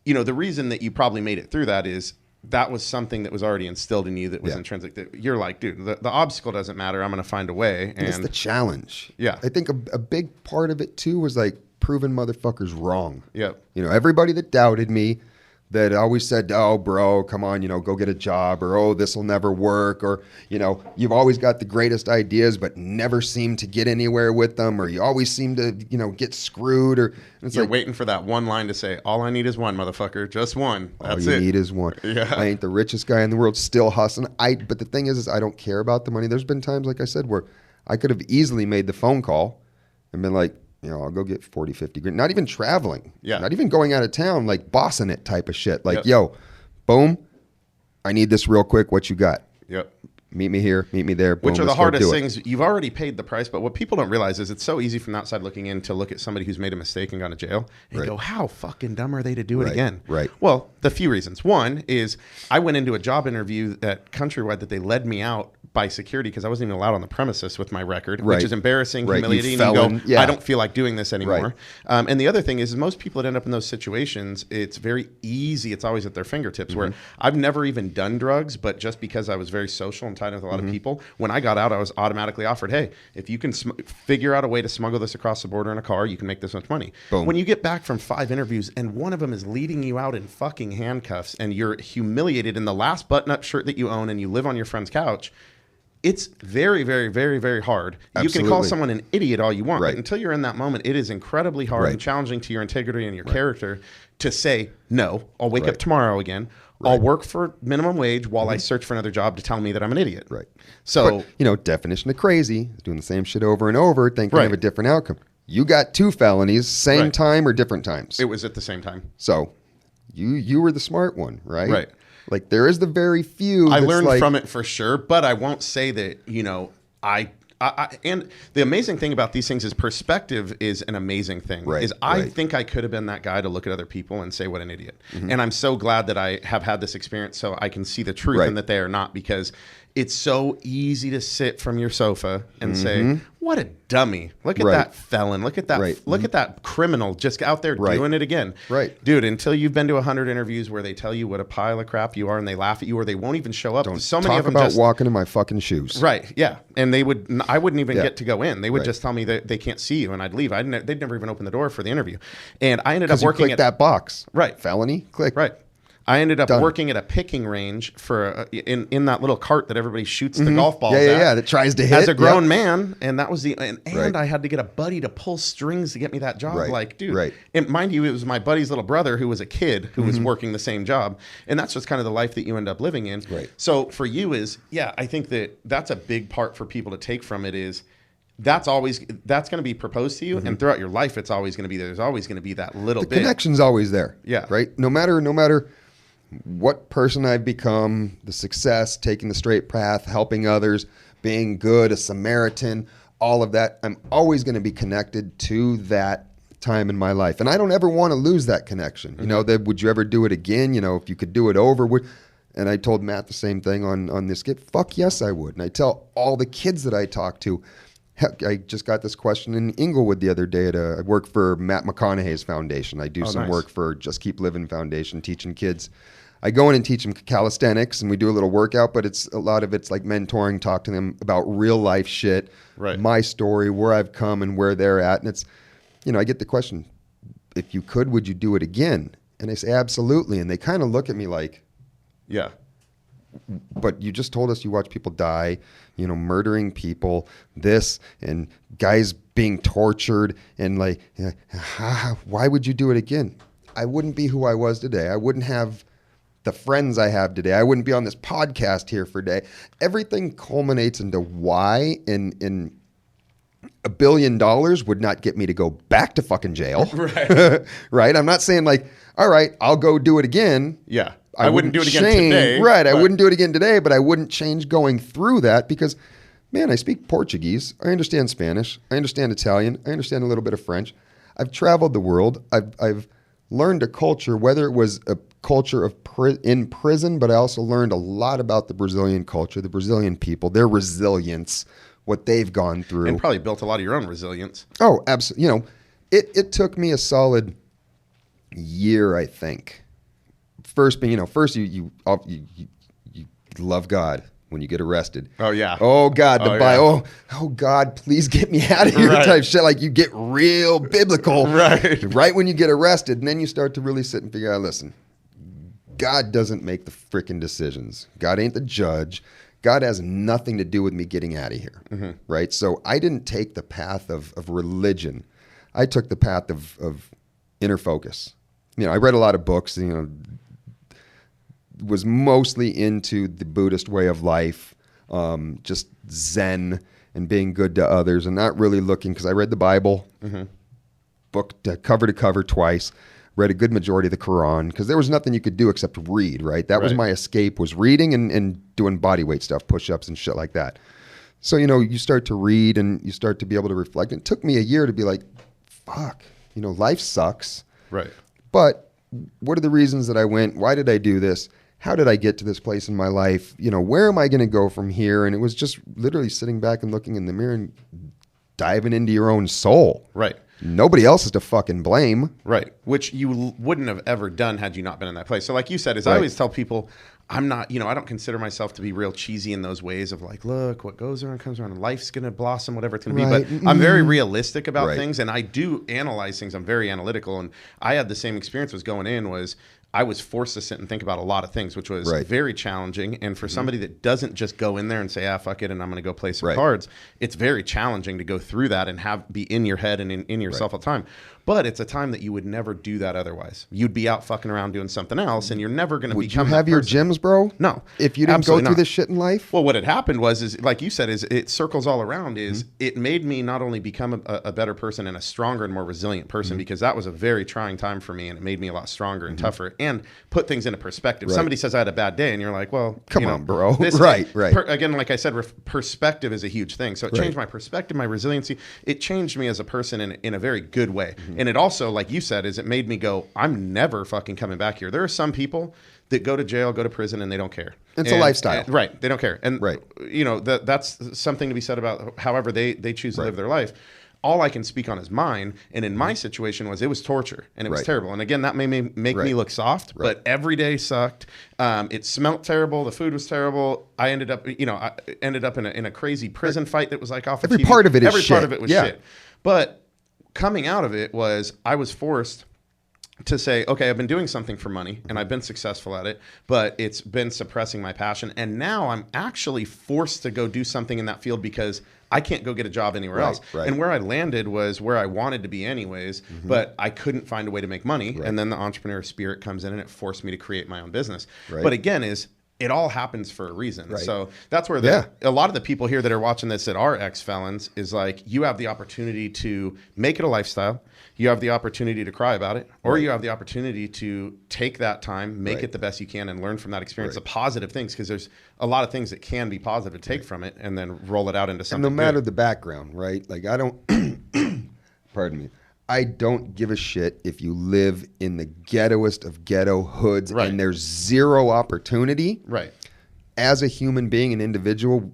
the reason that you probably made it through that is that was something that was already instilled in you that was intrinsic. That you're like, dude, the obstacle doesn't matter. I'm going to find a way. And it's the challenge. Yeah. I think a big part of it too was like proving motherfuckers wrong. Yep. Everybody that doubted me, that always said, oh, bro, come on, go get a job, or, oh, this will never work, or, you've always got the greatest ideas, but never seem to get anywhere with them, or you always seem to, get screwed, or it's you're like, waiting for that one line to say, all I need is one, motherfucker, just one. That's all you it. need is one. Yeah. I ain't the richest guy in the world, still hustling. But the thing is I don't care about the money. There's been times, like I said, where I could have easily made the phone call and been like, I'll go get 40, 50 grand. Not even traveling. Yeah. Not even going out of town, like bossing it type of shit. Like, yo, boom, I need this real quick. What you got? Yep. Meet me here, meet me there. Boom, which are the hardest things. You've already paid the price, but what people don't realize is it's so easy from the outside looking in to look at somebody who's made a mistake and gone to jail and go, how fucking dumb are they to do it again? Right. Well, the few reasons. One is I went into a job interview at Countrywide that they led me out by security because I wasn't even allowed on the premises with my record, which is embarrassing, humiliating. You go, I don't feel like doing this anymore. And the other thing is most people that end up in those situations, it's very easy. It's always at their fingertips where I've never even done drugs, but just because I was very social and tied in with a lot of people, when I got out, I was automatically offered, hey, if you can figure out a way to smuggle this across the border in a car, you can make this much money. Boom. When you get back from 5 interviews and one of them is leading you out in fucking handcuffs and you're humiliated in the last button-up shirt that you own and you live on your friend's couch, it's very, very, very, very hard. Absolutely. You can call someone an idiot all you want, but until you're in that moment, it is incredibly hard and challenging to your integrity and your character to say, no, I'll wake up tomorrow again. I'll work for minimum wage while I search for another job to tell me that I'm an idiot. Right. So, but, definition of crazy is doing the same shit over and over, thinking of a different outcome. You got 2 felonies, same time or different times? It was at the same time. So you were the smart one, right? Right. Like there is the very few. I learned from it for sure, but I won't say that, I and the amazing thing about these things is perspective is an amazing thing. I think I could have been that guy to look at other people and say, what an idiot. And I'm so glad that I have had this experience so I can see the truth and that they are not, because it's so easy to sit from your sofa and say, what a dummy. Look at that felon. Look at that look at that criminal just out there doing it again. Dude, until you've been to 100 interviews where they tell you what a pile of crap you are and they laugh at you or they won't even show up. So many of them talk about walking in my fucking shoes. Yeah. And I wouldn't even get to go in. They would just tell me that they can't see you and I'd leave. They'd never even open the door for the interview. And I ended up working at that box. Felony, click. I ended up working at a picking range for in that little cart that everybody shoots the golf balls at. That tries to hit. As a grown man, and that was and I had to get a buddy to pull strings to get me that job. Like, dude, and mind you, it was my buddy's little brother who was a kid who was working the same job, and that's just kind of the life that you end up living in. So for you I think that's a big part for people to take from it is, that's going to be proposed to you, and throughout your life, it's always going to be there. There's always going to be that little bit. The connection's always there. Right. No matter what person I've become, the success, taking the straight path, helping others, being good, a Samaritan, all of that, I'm always going to be connected to that time in my life. And I don't ever want to lose that connection. Would you ever do it again? If you could do it over, And I told Matt the same thing on this skit. Fuck yes, I would. And I tell all the kids that I talk to. Heck, I just got this question in Inglewood the other day. I work for Matt McConaughey's foundation. I do some work for Just Keep Living Foundation, teaching kids. I go in and teach them calisthenics, and we do a little workout, but a lot of it's like mentoring, talk to them about real life shit, my story, where I've come and where they're at. And it's, I get the question, if you could, would you do it again? And I say, absolutely. And they kind of look at me like, yeah. But you just told us you watch people die, murdering people, this, and guys being tortured, and like, why would you do it again? I wouldn't be who I was today. I wouldn't have the friends I have today. I wouldn't be on this podcast here for a day. Everything culminates into why, in $1 billion would not get me to go back to fucking jail. Right. Right? I'm not saying like, all right, I'll go do it again. Yeah. I wouldn't do it again today. Right. I wouldn't do it again today, but I wouldn't change going through that because, man, I speak Portuguese. I understand Spanish. I understand Italian. I understand a little bit of French. I've traveled the world. I've learned a culture, whether it was a culture of in prison, but I also learned a lot about the Brazilian culture, the Brazilian people, their resilience, what they've gone through. And probably built a lot of your own resilience. Oh, absolutely. It took me a solid year, I think. First, you love God when you get arrested. Oh yeah. Oh God, oh God, please get me out of here type shit. Like you get real biblical right when you get arrested, and then you start to really sit and figure out. Listen, God doesn't make the freaking decisions. God ain't the judge. God has nothing to do with me getting out of here, right? So I didn't take the path of religion. I took the path of inner focus. I read a lot of books, was mostly into the Buddhist way of life, just Zen and being good to others and not really looking, because I read the Bible, book cover to cover twice, read a good majority of the Quran, because there was nothing you could do except read, right? That was my escape, was reading and doing body weight stuff, push-ups and shit like that. So, you start to read and you start to be able to reflect. And it took me a year to be like, fuck, life sucks. Right. But what are the reasons that I went? Why did I do this? How did I get to this place in my life? Where am I going to go from here? And it was just literally sitting back and looking in the mirror and diving into your own soul. Right. Nobody else is to fucking blame. Right. Which you wouldn't have ever done had you not been in that place. So like you said, I always tell people, I'm not, I don't consider myself to be real cheesy in those ways of like, look, what goes around comes around and life's going to blossom, whatever it's going to be. But I'm very realistic about things, and I do analyze things. I'm very analytical. And I had the same experience was I was forced to sit and think about a lot of things, which was very challenging. And for somebody that doesn't just go in there and say, fuck it, and I'm going to go play some cards, it's very challenging to go through that and be in your head and in yourself all the time. But it's a time that you would never do that otherwise. You'd be out fucking around doing something else, and you're never going to become. Would you have your gyms, bro? No. If you didn't go through this shit in life? Well, what had happened is like you said, it circles all around. It made me not only become a better person and a stronger and more resilient person, because that was a very trying time for me, and it made me a lot stronger and tougher and put things into perspective. Somebody says I had a bad day, and you're like, well, come on, bro. Again, like I said, perspective is a huge thing. So it changed my perspective, my resiliency. It changed me as a person in a very good way. And it also, like you said, it made me go, I'm never fucking coming back here. There are some people that go to jail, go to prison, and they don't care. It's a lifestyle. They don't care. And that's something to be said about however they choose to live their life. All I can speak on is mine. And in my situation it was torture, and it was terrible. And again, that may make me look soft, but every day sucked. It smelled terrible. The food was terrible. I ended up in a crazy prison fight that was like off of TV. Every part of it was shit. But coming out of it I was forced to say, okay, I've been doing something for money and I've been successful at it, but it's been suppressing my passion. And now I'm actually forced to go do something in that field because I can't go get a job anywhere else. And where I landed was where I wanted to be anyways, but I couldn't find a way to make money. And then the entrepreneur spirit comes in and it forced me to create my own business. But again, it all happens for a reason. So that's where a lot of the people here that are watching this that are ex-felons is like, you have the opportunity to make it a lifestyle. You have the opportunity to cry about it, or you have the opportunity to take that time, make it the best you can, and learn from that experience the positive things, because there's a lot of things that can be positive to take from it and then roll it out into something And no matter good. the background, right? Like I don't, pardon me, I don't give a shit if you live in the ghettoest of ghetto hoods and there's zero opportunity. Right. As a human being, an individual,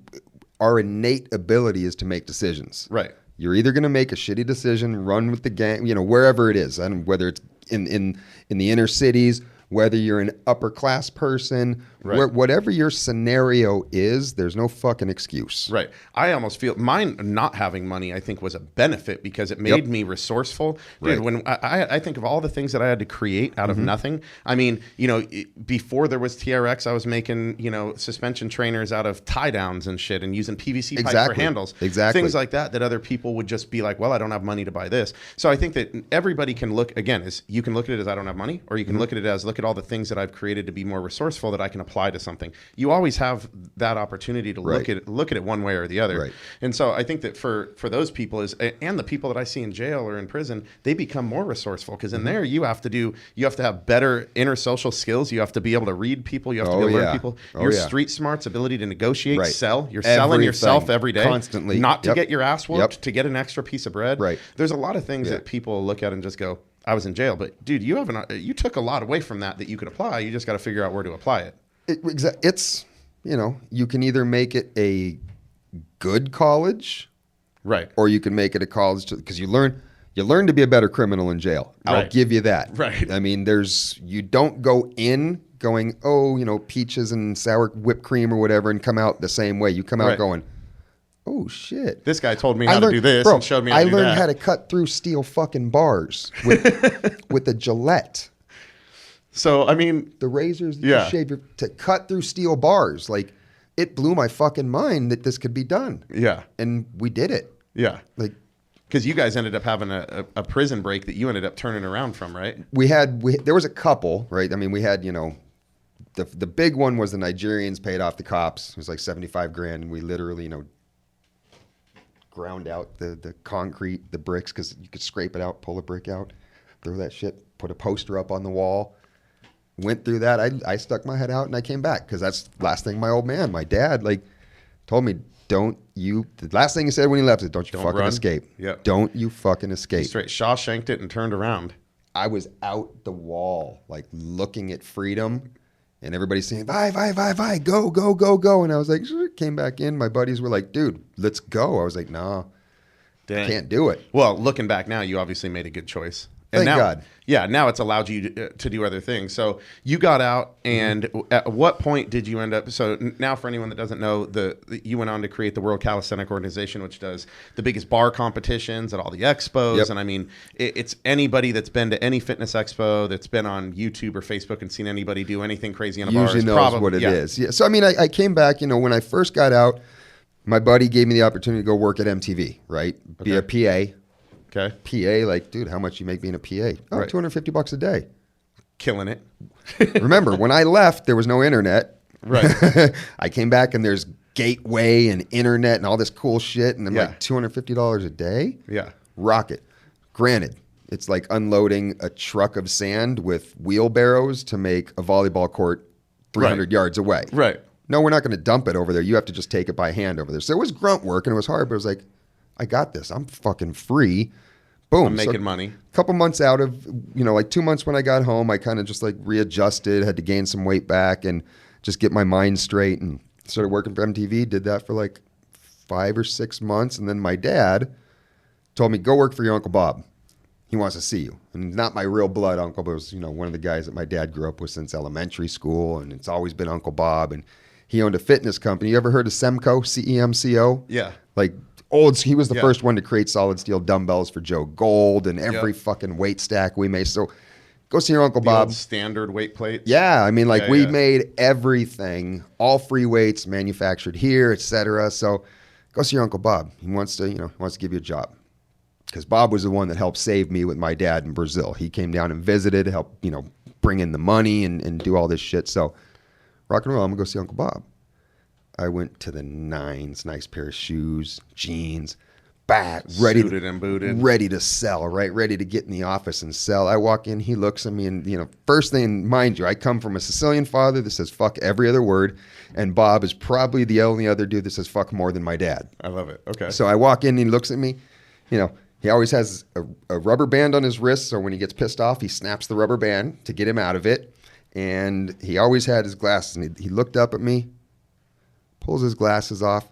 our innate ability is to make decisions. Right. You're either going to make a shitty decision, run with the gang, wherever it is, and whether it's in the inner cities, whether you're an upper class person, whatever your scenario is, there's no fucking excuse. Right. I almost feel mine not having money, I think, was a benefit because it made me resourceful. Dude, when I think of all the things that I had to create out of nothing. I mean, before there was TRX, I was making, suspension trainers out of tie downs and shit and using PVC pipe for handles. Exactly. Things like that other people would just be like, well, I don't have money to buy this. So I think that everybody can look, again, you can look at it as I don't have money, or you can look at it as look at all the things that I've created to be more resourceful that I can apply to something. You always have that opportunity to look at it one way or the other. Right. And so I think that for those people and the people that I see in jail or in prison, they become more resourceful because in there you have to have better inner social skills. You have to be able to read people. You have to be able to learn people. Your street smarts, ability to negotiate, sell. You're selling yourself every day. Constantly. Not to get your ass whooped, to get an extra piece of bread. Right. There's a lot of things that people look at and just go, I was in jail, but dude, you took a lot away from that you could apply. You just got to figure out where to apply it. It's, you can either make it a good college, right, or you can make it a college because you learn to be a better criminal in jail. I'll give you that. Right. I mean, you don't go in going, peaches and sour whipped cream or whatever and come out the same way. You come out going, oh shit! This guy told me how to do this and showed me how to do that. I learned how to cut through steel fucking bars with a Gillette. So I mean, the razors, to cut through steel bars, like it blew my fucking mind that this could be done. Yeah, and we did it. Yeah, like because you guys ended up having a prison break that you ended up turning around from, right? There was a couple, right? I mean, we had the big one was the Nigerians paid off the cops. It was like $75,000, and we literally ground out the concrete, the bricks, because you could scrape it out, pull a brick out, throw that shit, put a poster up on the wall. Went through that. I stuck my head out and I came back because that's the last thing my dad told me, the last thing he said when he left is, don't you fucking run. escape. Yep. Don't you fucking escape. He straight Shawshanked it and turned around. I was out the wall, looking at freedom. And everybody's saying, bye, go, go, go, go. And I was like, came back in. My buddies were like, dude, let's go. I was like, nah, I can't do it. Well, looking back now, you obviously made a good choice. And Thank God. Yeah, now it's allowed you to do other things. So you got out, and at what point did you end up? So now, for anyone that doesn't know, you went on to create the World Calisthenic Organization, which does the biggest bar competitions at all the expos. Yep. And I mean, it's anybody that's been to any fitness expo, that's been on YouTube or Facebook and seen anybody do anything crazy in a bar. Usually knows what it is. Yeah. So I mean, I came back. When I first got out, my buddy gave me the opportunity to go work at MTV. Right, be a PA. Okay. PA, dude, how much you make being a PA? Oh, right. $250 a day. Killing it. Remember, when I left, there was no internet. Right. I came back and there's Gateway and internet and all this cool shit. And I'm like, $250 a day? Yeah. Rocket. Granted, it's like unloading a truck of sand with wheelbarrows to make a volleyball court 300 yards away. Right. No, we're not going to dump it over there. You have to just take it by hand over there. So it was grunt work and it was hard, but it was like, I got this. I'm fucking free. Boom. I'm making money. A couple months out of, 2 months when I got home, I kind of just readjusted, had to gain some weight back and just get my mind straight and started working for MTV. Did that for 5 or 6 months. And then my dad told me, go work for your Uncle Bob. He wants to see you. And not my real blood uncle, but it was, one of the guys that my dad grew up with since elementary school. And it's always been Uncle Bob. And he owned a fitness company. You ever heard of Semco, CEMCO? Yeah. He was the first one to create solid steel dumbbells for Joe Gold and every fucking weight stack we made. So go see your Uncle Bob. Old standard weight plates. Yeah. I mean, we made everything, all free weights manufactured here, etc. So go see your Uncle Bob. He wants to, give you a job. Because Bob was the one that helped save me with my dad in Brazil. He came down and visited, helped, bring in the money and do all this shit. So rock and roll, I'm going to go see Uncle Bob. I went to the nines, nice pair of shoes, jeans, suited and booted, ready to sell, right? Ready to get in the office and sell. I walk in, he looks at me, and first thing, mind you, I come from a Sicilian father that says fuck every other word, and Bob is probably the only other dude that says fuck more than my dad. I love it. Okay. So I walk in, and he looks at me, He always has a rubber band on his wrist, so when he gets pissed off, he snaps the rubber band to get him out of it. And he always had his glasses, and he looked up at me, pulls his glasses off,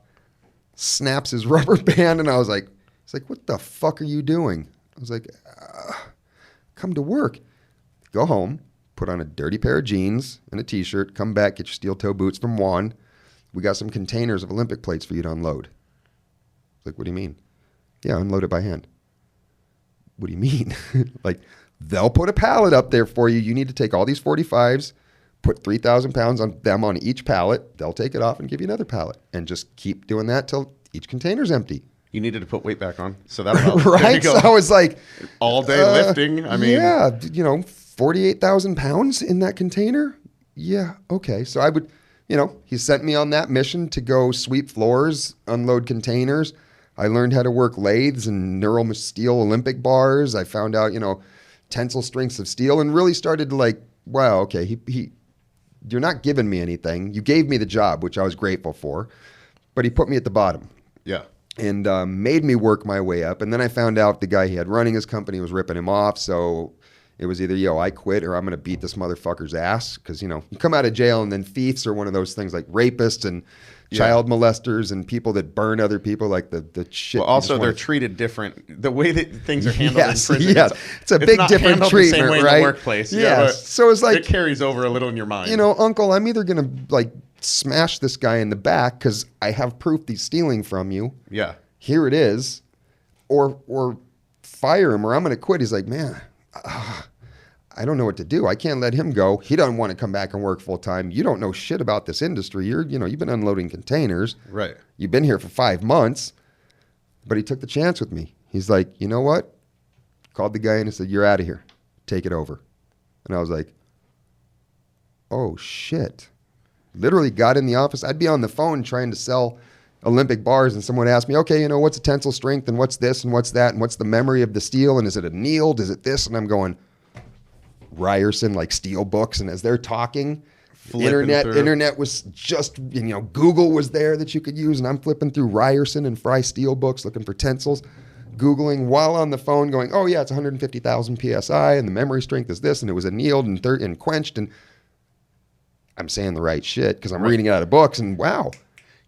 snaps his rubber band, and I was like, he's like, what the fuck are you doing? I was like, come to work. Go home, put on a dirty pair of jeans and a T-shirt, come back, get your steel-toe boots from Juan. We got some containers of Olympic plates for you to unload. I was like, what do you mean? Yeah, unload it by hand. What do you mean? Like, they'll put a pallet up there for you. You need to take all these 45s, put 3,000 pounds on them on each pallet. They'll take it off and give you another pallet. And just keep doing that till each container's empty. You needed to put weight back on. So that'll help. Right? So I was like... all day lifting. I mean... Yeah, 48,000 pounds in that container? Yeah, okay. So I would... he sent me on that mission to go sweep floors, unload containers. I learned how to work lathes and neural steel Olympic bars. I found out, tensile strengths of steel, and really started to like, wow, okay, you're not giving me anything. You gave me the job, which I was grateful for, but he put me at the bottom. Yeah. And made me work my way up. And then I found out the guy he had running his company was ripping him off. So it was either, I quit or I'm going to beat this motherfucker's ass. Because, you come out of jail and then thieves are one of those things like rapists and child molesters and people that burn other people, like the shit. Well, also, they're treated different. The way that things are handled in prison, it's a big different treatment, the same way right? In the workplace. Yes. So it's like... it carries over a little in your mind. Uncle, I'm either going to like smash this guy in the back because I have proof he's stealing from you. Yeah. Here it is. Or fire him or I'm going to quit. He's like, man, I don't know what to do. I can't let him go. He doesn't want to come back and work full time. You don't know shit about this industry. You've been unloading containers. Right. You've been here for 5 months. But he took the chance with me. He's like, you know what? Called the guy in and said, you're out of here. Take it over. And I was like, oh shit. Literally got in the office. I'd be on the phone trying to sell Olympic bars and someone asked me, okay, what's a tensile strength and what's this and what's that and what's the memory of the steel and is it annealed? Is it this? And I'm going, Ryerson, like steel books, and as they're talking, internet was just, Google was there that you could use, and I'm flipping through Ryerson and Fry steel books looking for tensils, Googling while on the phone going, oh yeah, it's 150,000 PSI, and the memory strength is this, and it was annealed and quenched, and I'm saying the right shit because I'm reading it out of books, and wow.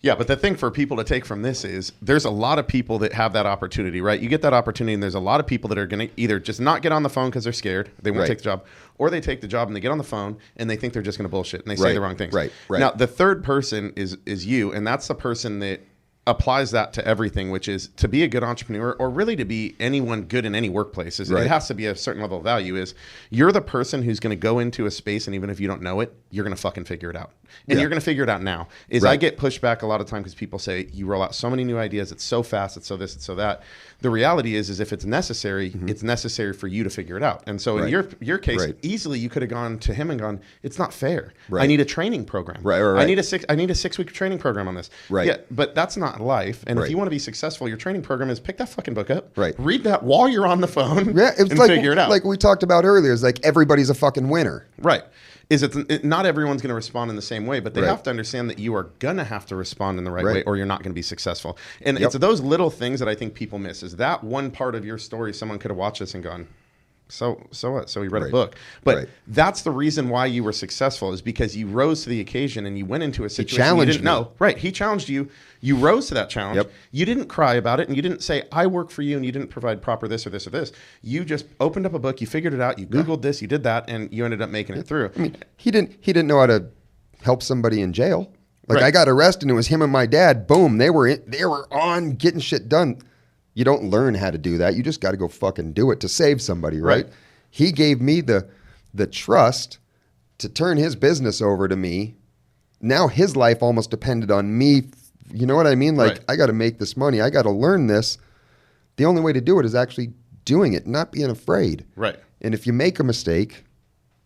Yeah, but the thing for people to take from this is there's a lot of people that have that opportunity, right? You get that opportunity, and there's a lot of people that are going to either just not get on the phone because they're scared, they won't take the job, or they take the job and they get on the phone and they think they're just going to bullshit and they say the wrong things. Right. Now, the third person is you, and that's the person that applies that to everything, which is to be a good entrepreneur or really to be anyone good in any workplace. It has to be a certain level of value. Is you're the person who's going to go into a space, and even if you don't know it, you're going to fucking figure it out. And you're going to figure it out now. I get pushed back a lot of time because people say you roll out so many new ideas. It's so fast. It's so this. It's so that. The reality is if it's necessary, it's necessary for you to figure it out. And so in your case, easily you could have gone to him and gone, it's not fair. I need a training program. I need a 6-week training program on this. Yeah, but that's not life. And if you want to be successful, your training program is pick that fucking book up. Read that while you're on the phone. And figure it out. Like we talked about earlier, it's like everybody's a fucking winner. Right. Not everyone's going to respond in the same way, but they have to understand that you are going to have to respond in the right way or you're not going to be successful. And it's those little things that I think people miss. Is that one part of your story someone could have watched this and gone, so what? So he read a book. But that's the reason why you were successful is because you rose to the occasion and you went into a situation you didn't know. Right. He challenged you. You rose to that challenge. You didn't cry about it and you didn't say, I work for you, and you didn't provide proper this or this or this. You just opened up a book, you figured it out, you Googled this, you did that, and you ended up making it through. I mean, he didn't know how to help somebody in jail. Like I got arrested and it was him and my dad. Boom. They were on getting shit done. You don't learn how to do that. You just got to go fucking do it to save somebody, right? He gave me the trust to turn his business over to me. Now his life almost depended on me. You know what I mean? Like, I got to make this money. I got to learn this. The only way to do it is actually doing it, not being afraid. Right. And if you make a mistake,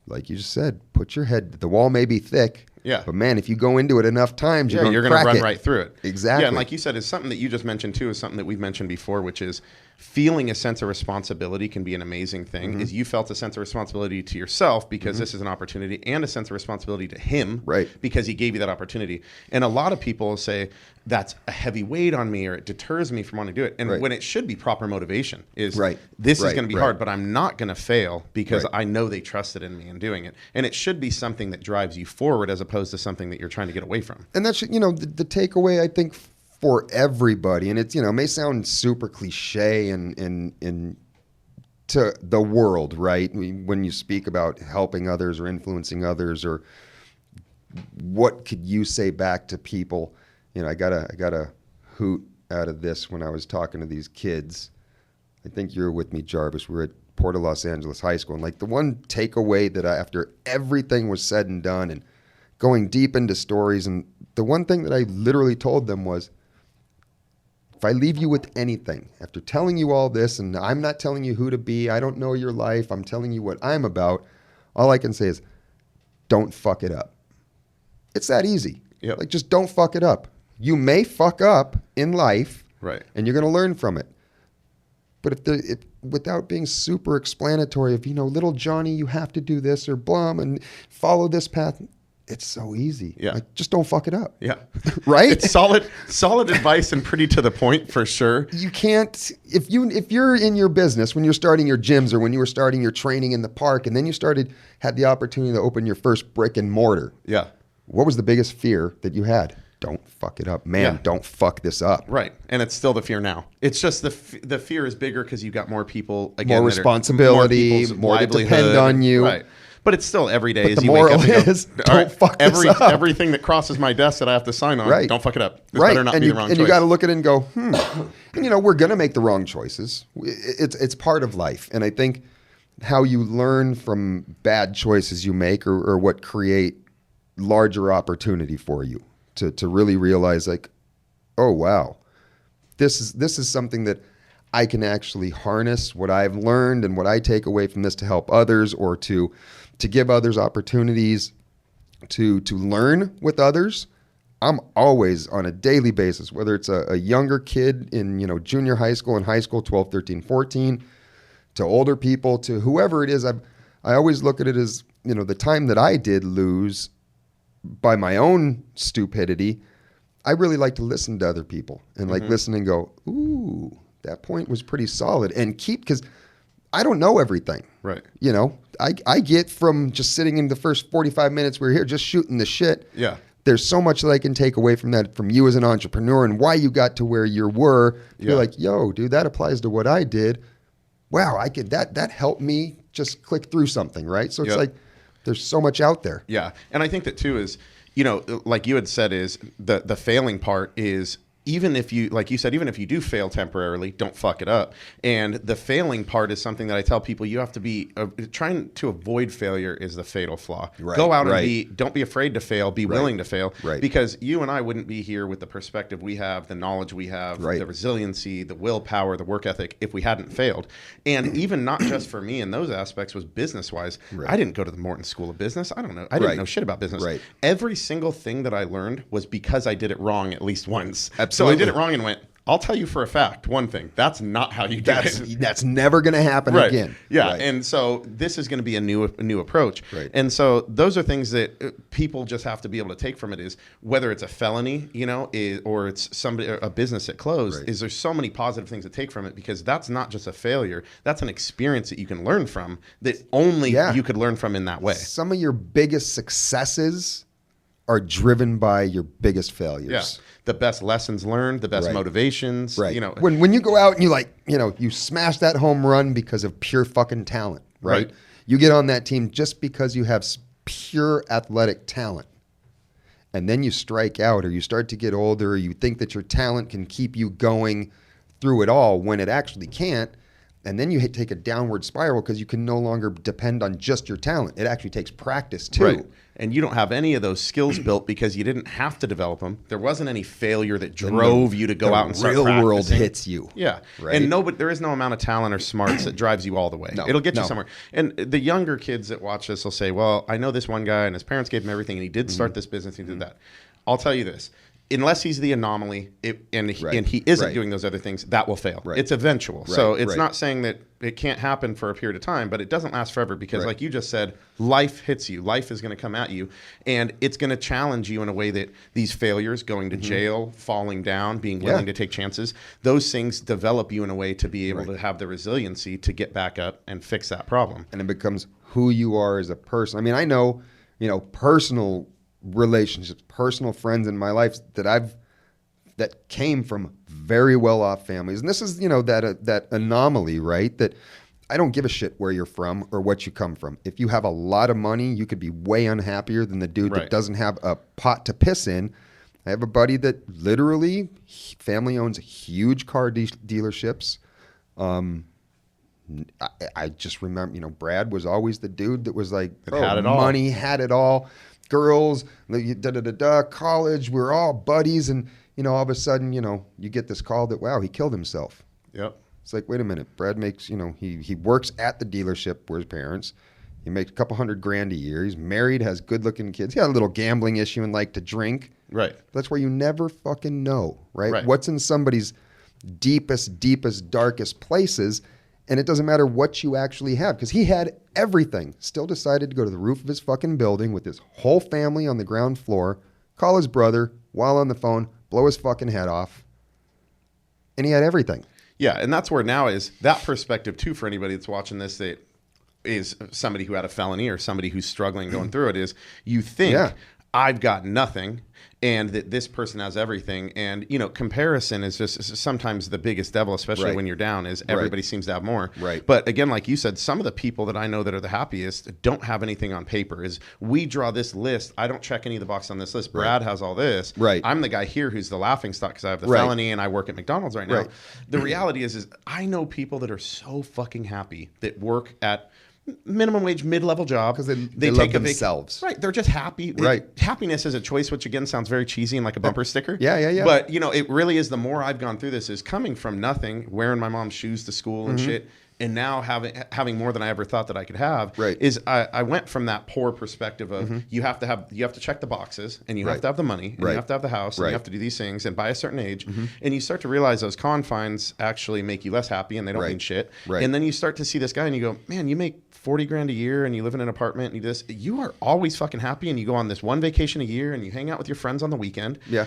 like you just said, put your head, the wall may be thick. Yeah. But man, if you go into it enough times, you're going to run right through it. Exactly. Yeah, and like you said, it's something that you just mentioned too, is something that we've mentioned before, which is feeling a sense of responsibility can be an amazing thing. Is you felt a sense of responsibility to yourself because this is an opportunity, and a sense of responsibility to him because he gave you that opportunity. And a lot of people say that's a heavy weight on me, or it deters me from wanting to do it. And when it should be proper motivation is this is going to be hard, but I'm not going to fail because I know they trusted in me in doing it. And it should be something that drives you forward as opposed to something that you're trying to get away from. And that's, you know, the takeaway, I think, for everybody, and it's, you know, it may sound super cliche in to the world, right? When you speak about helping others or influencing others, or what could you say back to people? You know, I got a hoot out of this when I was talking to these kids. I think you were with me, Jarvis. We were at Port of Los Angeles High School, and like the one takeaway that after everything was said and done, and going deep into stories, and the one thing that I literally told them was, if I leave you with anything, after telling you all this, and I'm not telling you who to be, I don't know your life, I'm telling you what I'm about, all I can say is, don't fuck it up. It's that easy. Yep. Like, just don't fuck it up. You may fuck up in life, and you're going to learn from it. But if without being super explanatory of, you know, little Johnny, you have to do this, or Blum, and follow this path, it's so easy. Yeah. Like, just don't fuck it up. Yeah. Right? It's solid advice, and pretty to the point for sure. You can't, if you're in your business, when you're starting your gyms, or when you were starting your training in the park, and then you had the opportunity to open your first brick and mortar. Yeah. What was the biggest fear that you had? Don't fuck it up. Man, don't fuck this up. Right. And it's still the fear now. It's just the fear is bigger because you got more people, again, more responsibility, more to depend on you. Right. But it's still every day. But the moral is, don't fuck this up. Everything that crosses my desk that I have to sign on, don't fuck it up. This better not be the wrong choice. And you got to look at it and go, And, you know, we're going to make the wrong choices. It's part of life. And I think how you learn from bad choices you make, or what create larger opportunity for you to really realize, like, oh, wow, this is something that I can actually harness what I've learned and what I take away from this to help others, or to give others opportunities to learn with others. I'm always on a daily basis, whether it's a younger kid in, you know, junior high school and high school, 12, 13, 14, to older people, to whoever it is. I always look at it as, you know, the time that I did lose by my own stupidity, I really like to listen to other people and like listen and go, ooh, that point was pretty solid, and because I don't know everything. Right. You know, I get from just sitting in the first 45 minutes we were here just shooting the shit. Yeah. There's so much that I can take away from that, from you as an entrepreneur, and why you got to where you were. You're like, yo, dude, that applies to what I did. Wow, I could that helped me just click through something, right? So it's like, there's so much out there. Yeah. And I think that too is, you know, like you had said, is the failing part is, even if you, like you said, even if you do fail temporarily, don't fuck it up. And the failing part is something that I tell people, you have to be trying to avoid failure is the fatal flaw. Right, Go out and don't be afraid to fail, be willing to fail. Right. Because you and I wouldn't be here with the perspective we have, the knowledge we have, the resiliency, the willpower, the work ethic, if we hadn't failed. And even not just for me in those aspects, was business-wise. I didn't go to the Morton School of Business. I don't know. I didn't know shit about business. Every single thing that I learned was because I did it wrong at least once. Absolutely. So I did it wrong and went, I'll tell you for a fact, one thing, that's not how you do it. That's never going to happen again. Yeah. And so this is going to be a new approach. And so those are things that people just have to be able to take from it, is whether it's a felony, you know, or it's a business that closed, is there's so many positive things to take from it, because that's not just a failure. That's an experience that you can learn from, that only you could learn from in that way. Some of your biggest successes are driven by your biggest failures. Yeah. The best lessons learned, the best motivations. You know, when you go out and you smash that home run because of pure fucking talent, right? You get on that team just because you have pure athletic talent. And then you strike out, or you start to get older, or you think that your talent can keep you going through it all when it actually can't. And then you take a downward spiral because you can no longer depend on just your talent. It actually takes practice too. Right. And you don't have any of those skills built because you didn't have to develop them. There wasn't any failure that drove you to go out and start practicing. The real world hits you. Yeah. Right? And there is no amount of talent or smarts that drives you all the way. It'll get you somewhere. And the younger kids that watch this will say, well, I know this one guy and his parents gave him everything and he did start this business, he did that. I'll tell you this. unless he's the anomaly, and he isn't doing those other things, that will fail. It's eventual. So it's not saying that it can't happen for a period of time, but it doesn't last forever because like you just said, life hits you. Life is going to come at you, and it's going to challenge you in a way that these failures, going to jail, falling down, being willing to take chances, those things develop you in a way to be able to have the resiliency to get back up and fix that problem. And it becomes who you are as a person. I mean, I know, personal relationships, personal friends in my life that came from very well-off families. And this is, that anomaly, right? That I don't give a shit where you're from or what you come from. If you have a lot of money, you could be way unhappier than the dude that doesn't have a pot to piss in. I have a buddy that literally, family owns huge car dealerships. I just remember, Brad was always the dude that was like, had it all. Money, had it all. Girls, college, we're all buddies. And, all of a sudden, you get this call that, wow, he killed himself. Yep. It's like, wait a minute. Brad makes, he works at the dealership where his parents. He makes a couple $100,000 a year. He's married, has good-looking kids. He had a little gambling issue and liked to drink. Right. That's where you never fucking know, right? What's in somebody's deepest, darkest places. And it doesn't matter what you actually have, because he had everything. Still decided to go to the roof of his fucking building with his whole family on the ground floor, call his brother while on the phone, blow his fucking head off. And he had everything. Yeah, and that's where now is that perspective, too, for anybody that's watching this that is somebody who had a felony or somebody who's struggling going through it, is you think, I've got nothing, and that this person has everything. And, comparison is just sometimes the biggest devil, especially when you're down, is everybody seems to have more. Right. But again, like you said, some of the people that I know that are the happiest don't have anything on paper. Is we draw this list. I don't check any of the boxes on this list. Brad has all this. Right. I'm the guy here who's the laughing stock because I have the felony and I work at McDonald's right now. Right. The reality is I know people that are so fucking happy that work at minimum wage, mid-level job because they love themselves. Right, they're just happy. Right, happiness is a choice, which again sounds very cheesy and like a bumper sticker. Yeah. But it really is. The more I've gone through this, is coming from nothing, wearing my mom's shoes to school and shit, and now having more than I ever thought that I could have. Right. Is I went from that poor perspective of you have to check the boxes, and you have to have the money, and you have to have the house, and you have to do these things, and by a certain age, and you start to realize those confines actually make you less happy, and they don't mean shit. Right. And then you start to see this guy, and you go, man, you make $40,000 a year and you live in an apartment and you do this, you are always fucking happy, and you go on this one vacation a year and you hang out with your friends on the weekend. Yeah.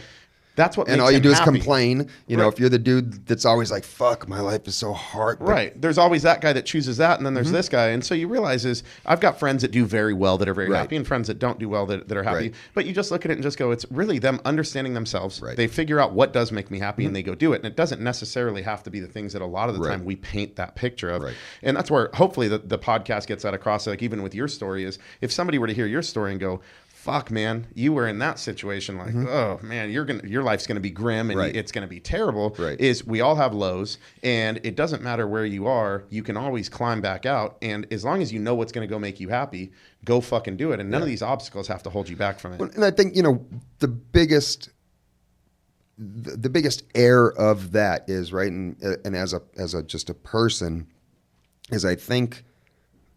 That's what and makes all you do happy. Is complain. If you're the dude that's always like, fuck, my life is so hard. Right. There's always that guy that chooses that, and then there's this guy. And so you realize I've got friends that do very well that are very happy, and friends that don't do well that are happy. But you just look at it and just go, it's really them understanding themselves. Right. They figure out what does make me happy and they go do it. And it doesn't necessarily have to be the things that a lot of the time we paint that picture of. Right. And that's where hopefully the podcast gets that across. Like even with your story, is if somebody were to hear your story and go, fuck, man, you were in that situation. Like, oh man, your life's gonna be grim and it's gonna be terrible. Right. Is we all have lows, and it doesn't matter where you are. You can always climb back out, and as long as you know what's gonna go make you happy, go fucking do it. And none of these obstacles have to hold you back from it. And I think the biggest error of that is and as a just a person, is I think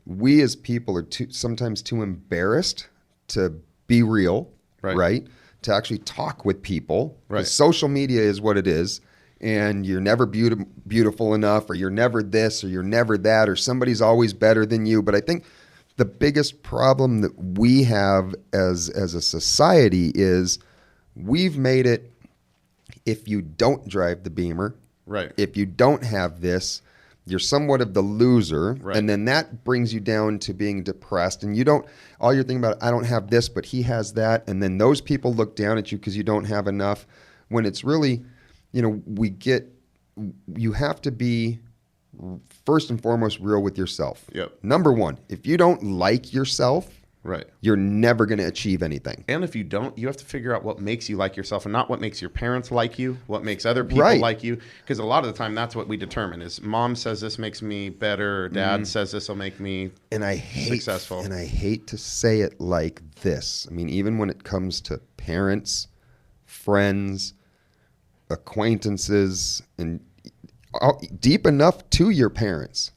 we as people are sometimes too embarrassed to be real, right? To actually talk with people. Right. Social media is what it is, and you're never beautiful enough, or you're never this, or you're never that, or somebody's always better than you. But I think the biggest problem that we have as a society is we've made it, if you don't drive the Beamer, if you don't have this, you're somewhat of the loser, and then that brings you down to being depressed, and all you're thinking about, I don't have this, but he has that, and then those people look down at you because you don't have enough, when it's really, you have to be first and foremost real with yourself. Yep. Number one, if you don't like yourself, you're never going to achieve anything. And if you don't, you have to figure out what makes you like yourself, and not what makes your parents like you, what makes other people like you. Because a lot of the time, that's what we determine is mom says this makes me better, or dad says this will make me successful. And I hate to say it like this. I mean, even when it comes to parents, friends, acquaintances, and deep enough to your parents,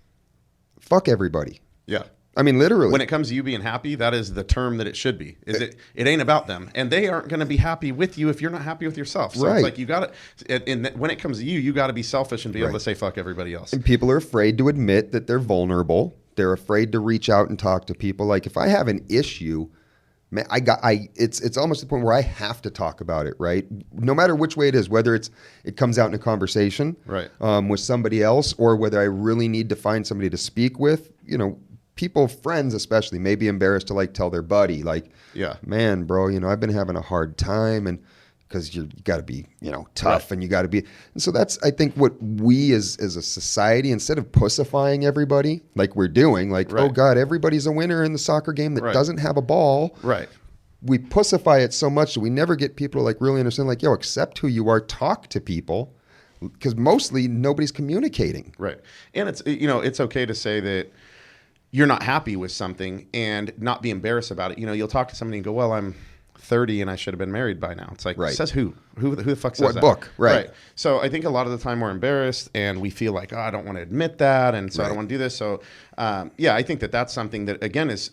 fuck everybody. Yeah. I mean, literally. When it comes to you being happy, that is the term that it should be. It ain't about them. And they aren't going to be happy with you if you're not happy with yourself. So Right. it's like you got to, and when it comes to you, you got to be selfish and be able to say fuck everybody else. And people are afraid to admit that they're vulnerable. They're afraid to reach out and talk to people. Like if I have an issue, man, it's almost the point where I have to talk about it, right? No matter which way it is, whether it comes out in a conversation Right. With somebody else, or whether I really need to find somebody to speak with, you know, people, friends especially, may be embarrassed to like tell their buddy, like, Yeah. man, bro, you know, I've been having a hard time, and because you got to be, you know, tough, and you got to be. And so that's, I think, what we as a society, instead of pussifying everybody like we're doing, like, Right. oh God, everybody's a winner in the soccer game that Right. doesn't have a ball. Right. We pussify it so much that we never get people to like really understand, like, yo, accept who you are, talk to people, because mostly nobody's communicating. Right. And it's, you know, it's okay to say that you're not happy with something and not be embarrassed about it. You know, you'll talk to somebody and go, well, I'm 30 and I should have been married by now. It's like, Right. says who? Who the fuck says What that? book? Right. So I think a lot of the time we're embarrassed and we feel like, oh, I don't want to admit that. And so I Right. don't want to do this. So yeah, I think that that's something that, again, is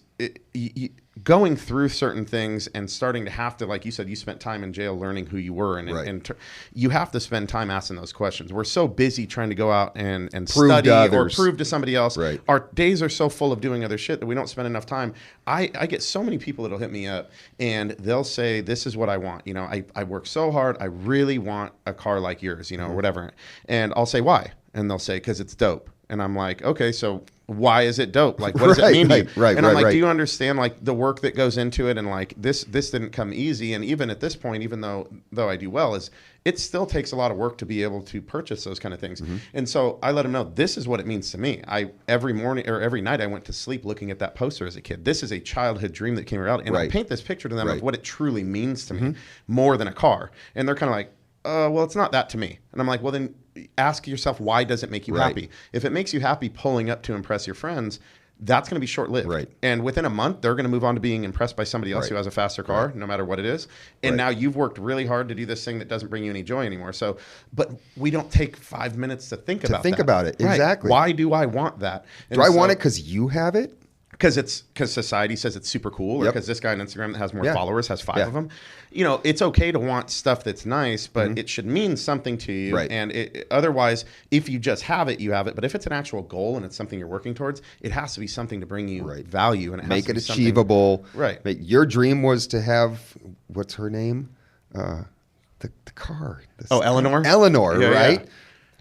going through certain things and starting to have to, like you said, you spent time in jail learning who you were. And, Right. you have to spend time asking those questions. We're so busy trying to go out and Prove study to or others. prove to somebody else. Right. Our days are so full of doing other shit that we don't spend enough time. I get so many people that'll hit me up and they'll say, this is what I want. You know, I work so hard. I really want a car like yours, you know, or whatever. And I'll say, why? And they'll say, because it's dope. And I'm like, okay, so why is it dope? Like, what does it mean to you? Right, and I'm like, right. do you understand like the work that goes into it? And like this didn't come easy. And even at this point, even though I do well, it still takes a lot of work to be able to purchase those kind of things. Mm-hmm. And so I let them know this is what it means to me. Every morning or every night I went to sleep looking at that poster as a kid. This is a childhood dream that came out. And I Right. paint this picture to them Right. of what it truly means to me more than a car. And they're kind of like, well, it's not that to me. And I'm like, well, then ask yourself, why does it make you Right. happy? If it makes you happy pulling up to impress your friends, that's going to be short-lived. Right. And within a month, they're going to move on to being impressed by somebody else Right. who has a faster car, no matter what it is. And Right. now you've worked really hard to do this thing that doesn't bring you any joy anymore. So, but we don't take 5 minutes to think about it. Right. Exactly. Why do I want that? Do I want it because you have it? Because society says it's super cool, or Yep. because this guy on Instagram that has more Yeah. followers has 5 Yeah. of them. You know, it's okay to want stuff that's nice, but it should mean something to you. Right. And otherwise, if you just have it, you have it. But if it's an actual goal and it's something you're working towards, it has to be something to bring you Right. value, and it has Make to it be something- achievable. Right. Your dream was to have, what's her name? The car. Eleanor? Eleanor, Yeah, right? yeah.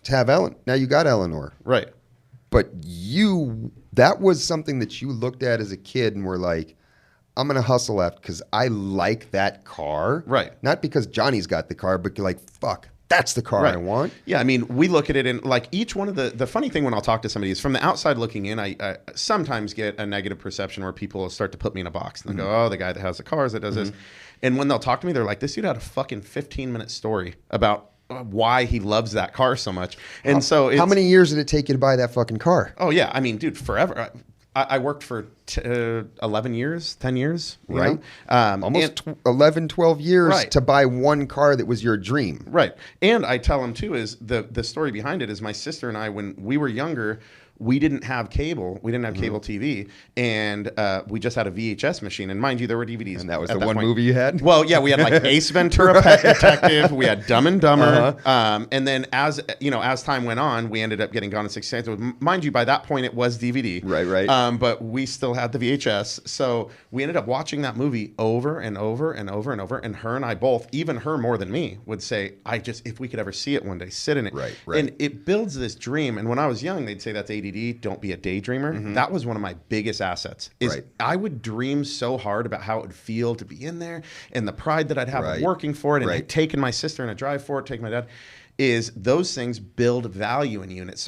To have Ellen. Now you got Eleanor. Right. But that was something that you looked at as a kid and were like, I'm going to hustle after because I like that car. Right. Not because Johnny's got the car, but you're like, fuck, that's the car I want. Yeah, I mean, we look at it in like each one of the funny thing when I'll talk to somebody is from the outside looking in, I sometimes get a negative perception where people will start to put me in a box and they'll go, oh, the guy that has the cars that does this. And when they'll talk to me, they're like, this dude had a fucking 15-minute story about why he loves that car so much. And so how many years did it take you to buy that fucking car? Oh, yeah. I mean, dude, forever. I worked for 11 years, 10 years. Right. Almost 11, 12 years Right. to buy one car that was your dream. Right. And I tell them, too, is the story behind it is my sister and I, when we were younger, we didn't have cable. We didn't have cable TV. And we just had a VHS machine. And mind you, there were DVDs. And that was at the one point. movie you had? Well, yeah, we had like Ace Ventura, Pet Detective. We had Dumb and Dumber. And then as time went on, we ended up getting Gone in 60 Seconds. So mind you, by that point, it was DVD. Right. But we still had the VHS. So we ended up watching that movie over and over and over and over. And her and I both, even her more than me, would say, if we could ever see it one day, sit in it. Right. And it builds this dream. And when I was young, they'd say that's ADD. Don't be a daydreamer. That was one of my biggest assets. Right. I would dream so hard about how it would feel to be in there and the pride that I'd have Right. of working for it and Right. taking my sister on a drive for it, taking my dad. Is those things build value in you, and it's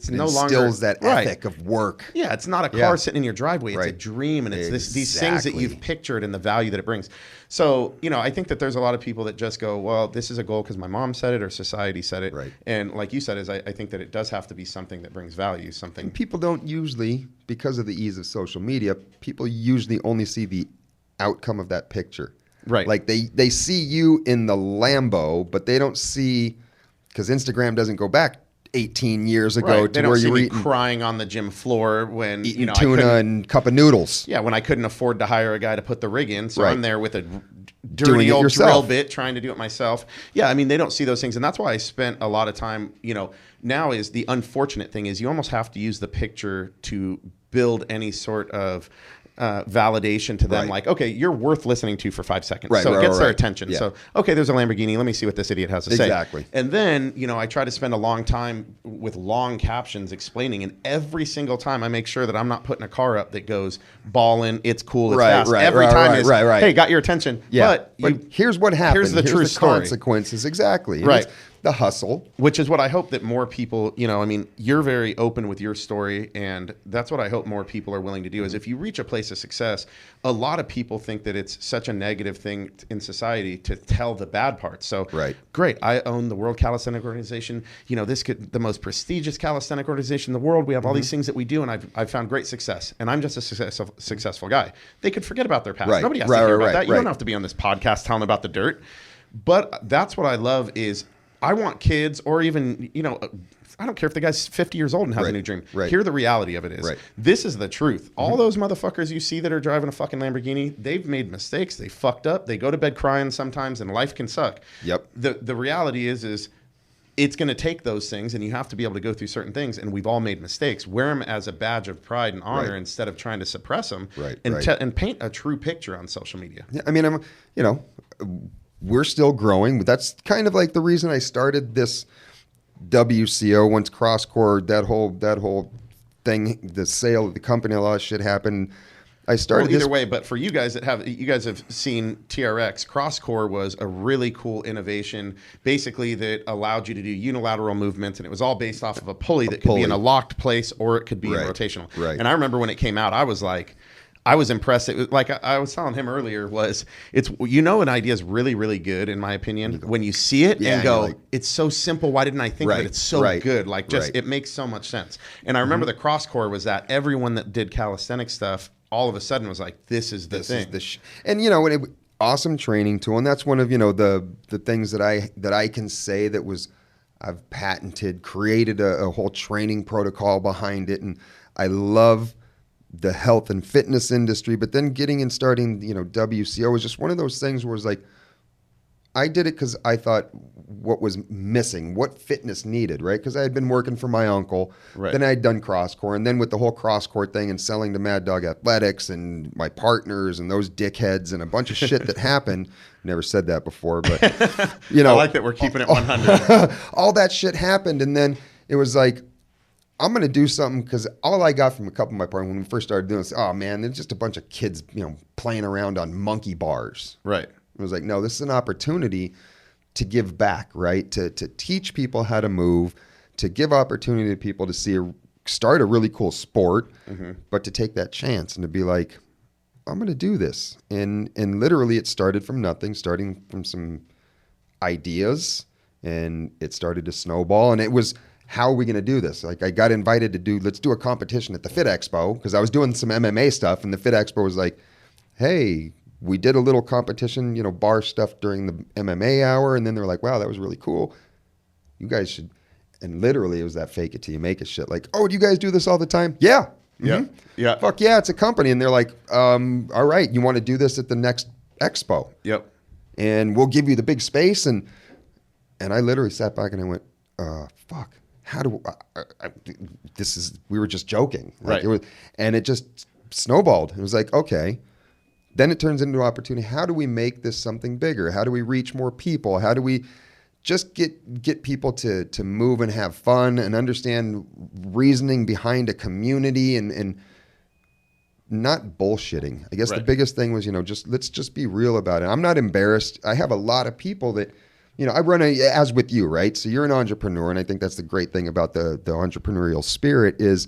no longer instills that right. ethic of work. Yeah, it's not a car Yeah. sitting in your driveway. It's a Right. dream, and it's these things that Exactly. you've pictured and the value that it brings. So, I think that there's a lot of people that just go, well, this is a goal because my mom said it or society said it. Right. And like you said, I think that it does have to be something that brings value, something. And people don't usually, because of the ease of social media, people usually only see the outcome of that picture. Right. Like they see you in the Lambo, but they don't see, because Instagram doesn't go back 18 years ago Right. They to don't where see you were me eating crying on the gym floor when eating I tuna couldn't. and cup of noodles. Yeah, when I couldn't afford to hire a guy to put the rig in, so Right. I'm there with a Doing dirty it old yourself. drill bit trying to do it myself. Yeah, I mean they don't see those things, and that's why I spent a lot of time. Now is the unfortunate thing is you almost have to use the picture to build any sort of validation to them, Right. like, okay, you're worth listening to for 5 seconds. Right, So right, it gets right, their right. attention. Yeah. So, okay, there's a Lamborghini. Let me see what this idiot has to say. Exactly. And then, I try to spend a long time with long captions explaining. And every single time I make sure that I'm not putting a car up that goes ballin', it's cool, it's Right, fast. right, Every right, time right, is, right, right. hey, got your attention. Yeah, But here's what happened. Here's the true story. Consequences, exactly. And Right. it's the hustle. Which is what I hope that more people, you're very open with your story, and that's what I hope more people are willing to do. Is if you reach a place of success, a lot of people think that it's such a negative thing in society to tell the bad parts. So, Right. Great, I own the World Calisthenic Organization. The most prestigious calisthenic organization in the world. We have all these things that we do, and I've found great success. And I'm just a successful guy. They could forget about their past. Right. Nobody has Right, to hear right, about right, that. You right. don't have to be on this podcast telling about the dirt. But that's what I love is I want kids, or even, I don't care if the guy's 50 years old and has a Right, new dream. right. Here the reality of it is. Right. This is the truth. All those motherfuckers you see that are driving a fucking Lamborghini, they've made mistakes. They fucked up. They go to bed crying sometimes, and life can suck. Yep. The reality is it's going to take those things, and you have to be able to go through certain things, and we've all made mistakes. Wear them as a badge of pride and honor Right. instead of trying to suppress them. Right, And, right. and paint a true picture on social media. Yeah, I mean, we're still growing, but that's kind of like the reason I started this WCO once CrossCore, that whole thing, the sale of the company, a lot of shit happened. I started Well, either this. way, but for you guys have seen TRX, CrossCore was a really cool innovation, basically that allowed you to do unilateral movements, and it was all based off of a pulley that could be in a locked place or it could be in Right, rotational. right. And I remember when it came out, I was impressed. It was like I was telling him earlier, an idea is really, really good in my opinion when you see it Yeah, and go, you're like, it's so simple. Why didn't I think of Right, it? It's so right, good. Like just right. it makes so much sense. And I remember the CrossCore was that everyone that did calisthenic stuff all of a sudden was like, this is the thing. And awesome training tool, and that's one of the things that I can say that was I've patented, created a whole training protocol behind it, and I love the health and fitness industry. But then getting and starting, WCO was just one of those things where it's like I did it because I thought what was missing, what fitness needed, right? Because I had been working for my uncle. Right. Then I had done CrossCore. And then with the whole CrossCore thing and selling to Mad Dog Athletics and my partners and those dickheads and a bunch of shit that happened. Never said that before, but, I like that we're keeping it 100. all that shit happened. And then it was like, I'm going to do something because all I got from a couple of my partners when we first started doing this, oh man, there's just a bunch of kids, playing around on monkey bars. Right. It was like, no, this is an opportunity to give back, right? To teach people how to move, to give opportunity to people to start a really cool sport, but to take that chance and to be like, I'm going to do this. And literally it started from nothing, starting from some ideas, and it started to snowball. And it was, how are we going to do this? Like I got invited to let's do a competition at the Fit Expo because I was doing some MMA stuff, and the Fit Expo was like, hey, we did a little competition, bar stuff during the MMA hour. And then they're like, wow, that was really cool. You guys should. And literally it was that fake it till you make it shit. Like, oh, do you guys do this all the time? Yeah. Yeah. Yeah. Fuck yeah, it's a company. And they're like, all right, you want to do this at the next expo? Yep. And we'll give you the big space. And I literally sat back and I went, fuck, how do we were just joking. Like right. And it just snowballed. It was like, okay. Then it turns into an opportunity. How do we make this something bigger? How do we reach more people? How do we just get people to move and have fun and understand reasoning behind a community and not bullshitting? I guess Right. the biggest thing was, let's just be real about it. I'm not embarrassed. I have a lot of people that, I run as with you, right? So you're an entrepreneur, and I think that's the great thing about the entrepreneurial spirit is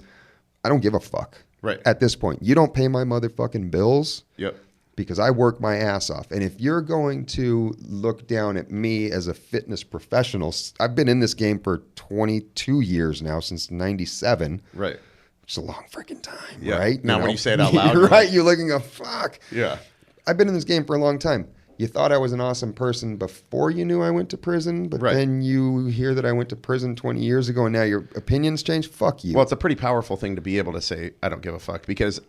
I don't give a fuck. Right. At this point, you don't pay my motherfucking bills. Yep. Because I work my ass off. And if you're going to look down at me as a fitness professional, I've been in this game for 22 years now, since 97. Right. Which is a long freaking time, Yeah. right? Now when you say it out loud. You're right. You're looking at fuck. Yeah. I've been in this game for a long time. you thought I was an awesome person before you knew I went to prison, but then you hear that I went to prison 20 years ago and now your opinions change? Fuck you. Well, it's a pretty powerful thing to be able to say, I don't give a fuck, because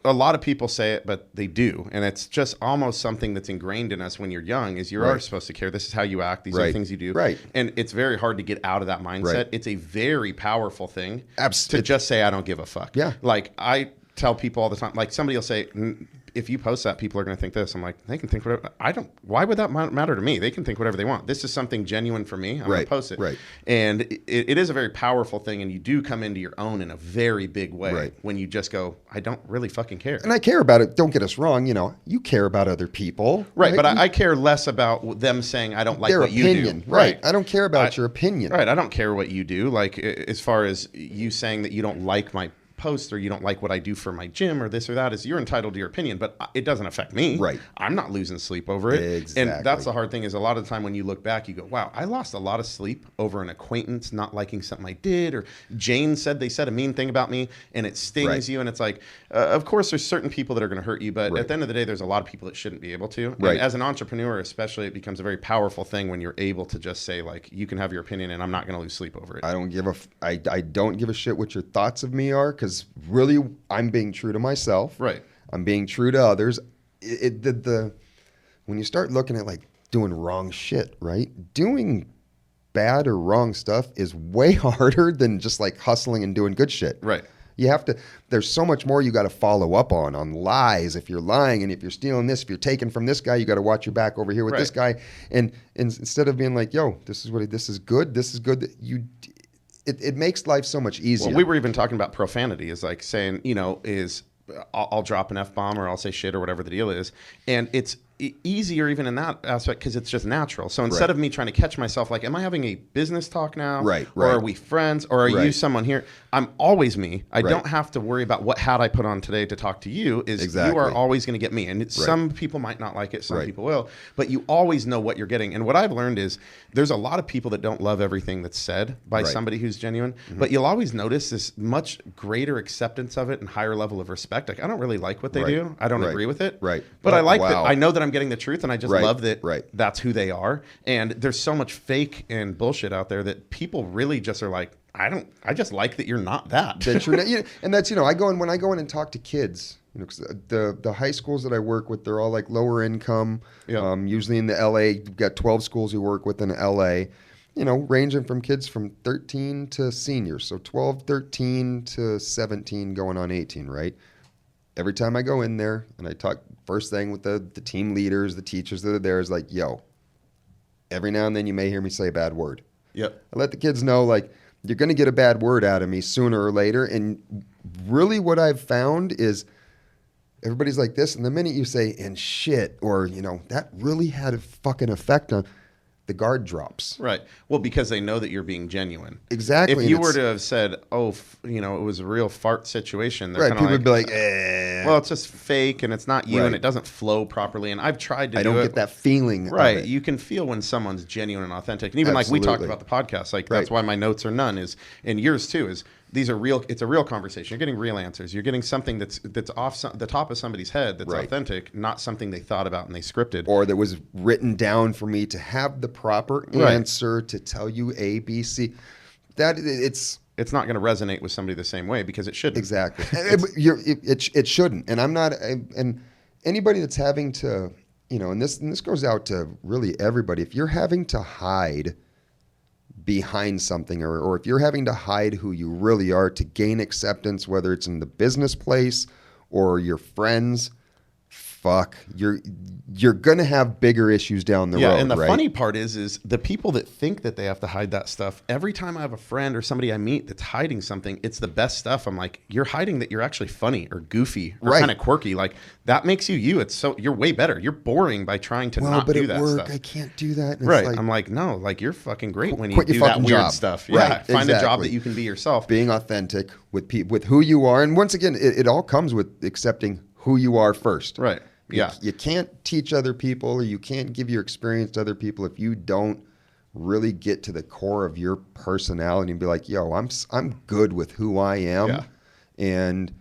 a lot of people say it, but they do. And it's just almost something that's ingrained in us when you're young is you are supposed to care. This is how you act. These are the things you do. Right. And it's very hard to get out of that mindset. Right. It's a very powerful thing to just say, I don't give a fuck. Yeah. Like I tell people all the time, like somebody will say, if you post that, people are going to think this. I'm like, they can think whatever. Why would that matter to me? They can think whatever they want. This is something genuine for me. I'm going to post it. Right. And it is a very powerful thing. And you do come into your own in a very big way when you just go, I don't really fucking care. And I care about it. Don't get us wrong. You know, you care about other people. Right. But I care less about them saying, I don't like what opinion. You do. Right. I don't care about your opinion. Right. I don't care what you do. Like as far as you saying that you don't like my post or you don't like what I do for my gym or this or that, is you're entitled to your opinion, but it doesn't affect me. Right. I'm not losing sleep over it. Exactly. And that's the hard thing is a lot of the time when you look back, you go, wow, I lost a lot of sleep over an acquaintance not liking something I did, or Jane said they said a mean thing about me and it stings you. And it's like, of course there's certain people that are going to hurt you, but at the end of the day, there's a lot of people that shouldn't be able to. And as an entrepreneur, especially, it becomes a very powerful thing when you're able to just say like, you can have your opinion and I'm not going to lose sleep over it. I don't give a shit what your thoughts of me are, because really I'm being true to myself. Right. I'm being true to others. When you start looking at like doing wrong shit, right? Doing bad or wrong stuff is way harder than just like hustling and doing good shit. Right. You have to, there's so much more you got to follow up on lies. If you're lying and if you're stealing this, if you're taking from this guy, you got to watch your back over here with this guy. And instead of being like, yo, this is good. It makes life so much easier. Well, we were even talking about profanity, is like saying, I'll drop an F-bomb or I'll say shit or whatever the deal is. And it's easier even in that aspect because it's just natural. So instead of me trying to catch myself, like, am I having a business talk now? Right. Or are we friends? Or are you someone here? I'm always me. I don't have to worry about what hat I put on today to talk to you. You are always going to get me. And some people might not like it. Some people will. But you always know what you're getting. And what I've learned is there's a lot of people that don't love everything that's said by somebody who's genuine. Mm-hmm. But you'll always notice this much greater acceptance of it and higher level of respect. Like, I don't really like what they do. I don't agree with it. Right. But I like that. I know that I'm getting the truth, and I just love that that's who they are. And there's so much fake and bullshit out there that people really just are like, I just like that you're not that. And that's, when I go in and talk to kids, cause the high schools that I work with, they're all like lower income, usually in the LA, you've got 12 schools you work with in LA, ranging from kids from 13 to seniors. So 12, 13 to 17 going on 18, right? Every time I go in there and I talk first thing with the team leaders, the teachers that are there, is like, yo, every now and then you may hear me say a bad word. Yep. I let the kids know, like, you're going to get a bad word out of me sooner or later. And really what I've found is everybody's like this. And the minute you say, and shit, or, that really had a fucking effect on, the guard drops. Right. Well, because they know that you're being genuine. Exactly. If you were to have said, it was a real fart situation. They're people would be like, well, it's just fake and it's not you and it doesn't flow properly. And I've tried to I don't get that feeling. Right. Of it. You can feel when someone's genuine and authentic. And even like we talked about the podcast, like that's why my notes are none, is, and yours too, is these are real. It's a real conversation. You're getting real answers. You're getting something that's off the top of somebody's head that's authentic, not something they thought about and they scripted. Or that was written down for me to have the proper answer to tell you A, B, C. It's not going to resonate with somebody the same way because it shouldn't. Exactly. It shouldn't. And I'm not. And anybody that's having to, and this goes out to really everybody. If you're having to hide behind something, or if you're having to hide who you really are to gain acceptance, whether it's in the business place or your friends, you're gonna have bigger issues down the road. Yeah, and the funny part is the people that think that they have to hide that stuff. Every time I have a friend or somebody I meet that's hiding something, it's the best stuff. I'm like, you're hiding that you're actually funny or goofy or kind of quirky. Like that makes you you. You're way better. You're boring by trying to not do that stuff. I can't do that. And right. I'm like, no, like you're fucking great when you do that weird stuff. Yeah. Find a job that you can be yourself. Being authentic with who you are, and once again, it all comes with accepting who you are first. Right. Yeah. You can't teach other people, or you can't give your experience to other people if you don't really get to the core of your personality and be like, yo, I'm good with who I am. Yeah. And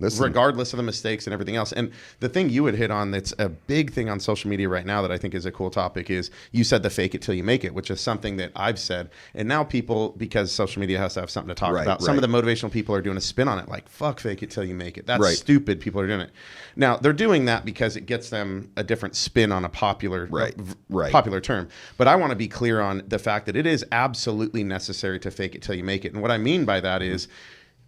Listen. regardless of the mistakes and everything else. And the thing you would hit on that's a big thing on social media right now that I think is a cool topic is you said the fake it till you make it, which is something that I've said. And now people, because social media has to have something to talk about, some of the motivational people are doing a spin on it, like, fuck fake it till you make it. That's stupid. People are doing it. Now, they're doing that because it gets them a different spin on a popular popular term. But I want to be clear on the fact that it is absolutely necessary to fake it till you make it. And what I mean by that is,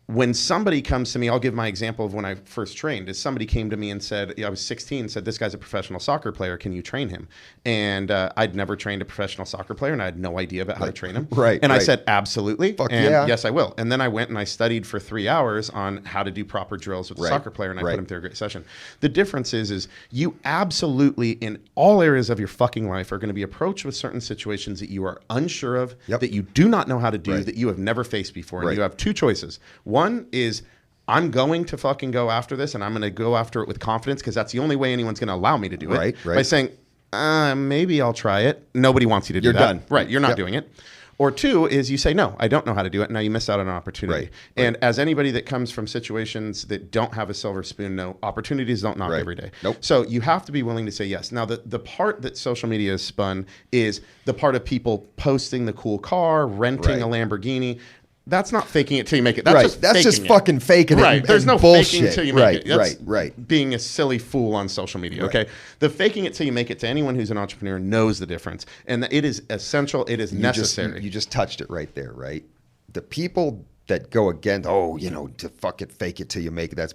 when somebody comes to me, I'll give my example of when I first trained. Is somebody came to me and said, I was 16, said, this guy's a professional soccer player. Can you train him? And I'd never trained a professional soccer player, and I had no idea about how to train him. I said, absolutely. Yes, I will. And then I went and I studied for 3 hours on how to do proper drills with a soccer player, and I put him through a great session. The difference is you absolutely, in all areas of your fucking life, are going to be approached with certain situations that you are unsure of, that you do not know how to do, that you have never faced before. And you have two choices. One is, I'm going to fucking go after this, and I'm going to go after it with confidence, because that's the only way anyone's going to allow me to do it. By saying, maybe I'll try it. Nobody wants you to do that. You're done. Right. You're not doing it. Or two is you say, no, I don't know how to do it. Now you miss out on an opportunity. And as anybody that comes from situations that don't have a silver spoon, no, opportunities don't knock every day. So you have to be willing to say yes. Now, the part that social media has spun is the part of people posting the cool car, renting a Lamborghini. That's not faking it till you make it. That's just fucking faking it. Right. There's no bullshit. Faking till you make it. That's being a silly fool on social media. Okay. The faking it till you make it, to anyone who's an entrepreneur, knows the difference, and it is essential. It is necessary. You just touched it right there. Right. The people that go against, to fuck it, fake it till you make it.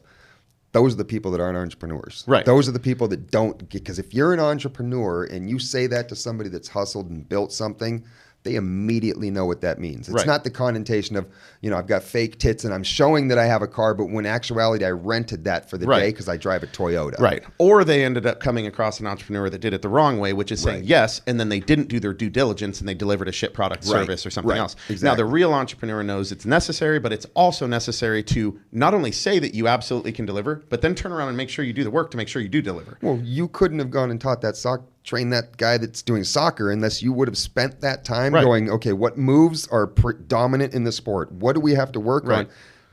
Those are the people that aren't entrepreneurs. Right. Those are the people that don't. Because if you're an entrepreneur and you say that to somebody that's hustled and built something, they immediately know what that means. It's not the connotation of, I've got fake tits and I'm showing that I have a car, but when actuality I rented that for the day because I drive a Toyota. Right. Or they ended up coming across an entrepreneur that did it the wrong way, which is saying yes, and then they didn't do their due diligence and they delivered a shit product, service, or something else. Exactly. Now, the real entrepreneur knows it's necessary, but it's also necessary to not only say that you absolutely can deliver, but then turn around and make sure you do the work to make sure you do deliver. Well, you couldn't have gone and taught that train that guy that's doing soccer unless you would have spent that time going, okay, what moves are dominant in the sport? What do we have to work on?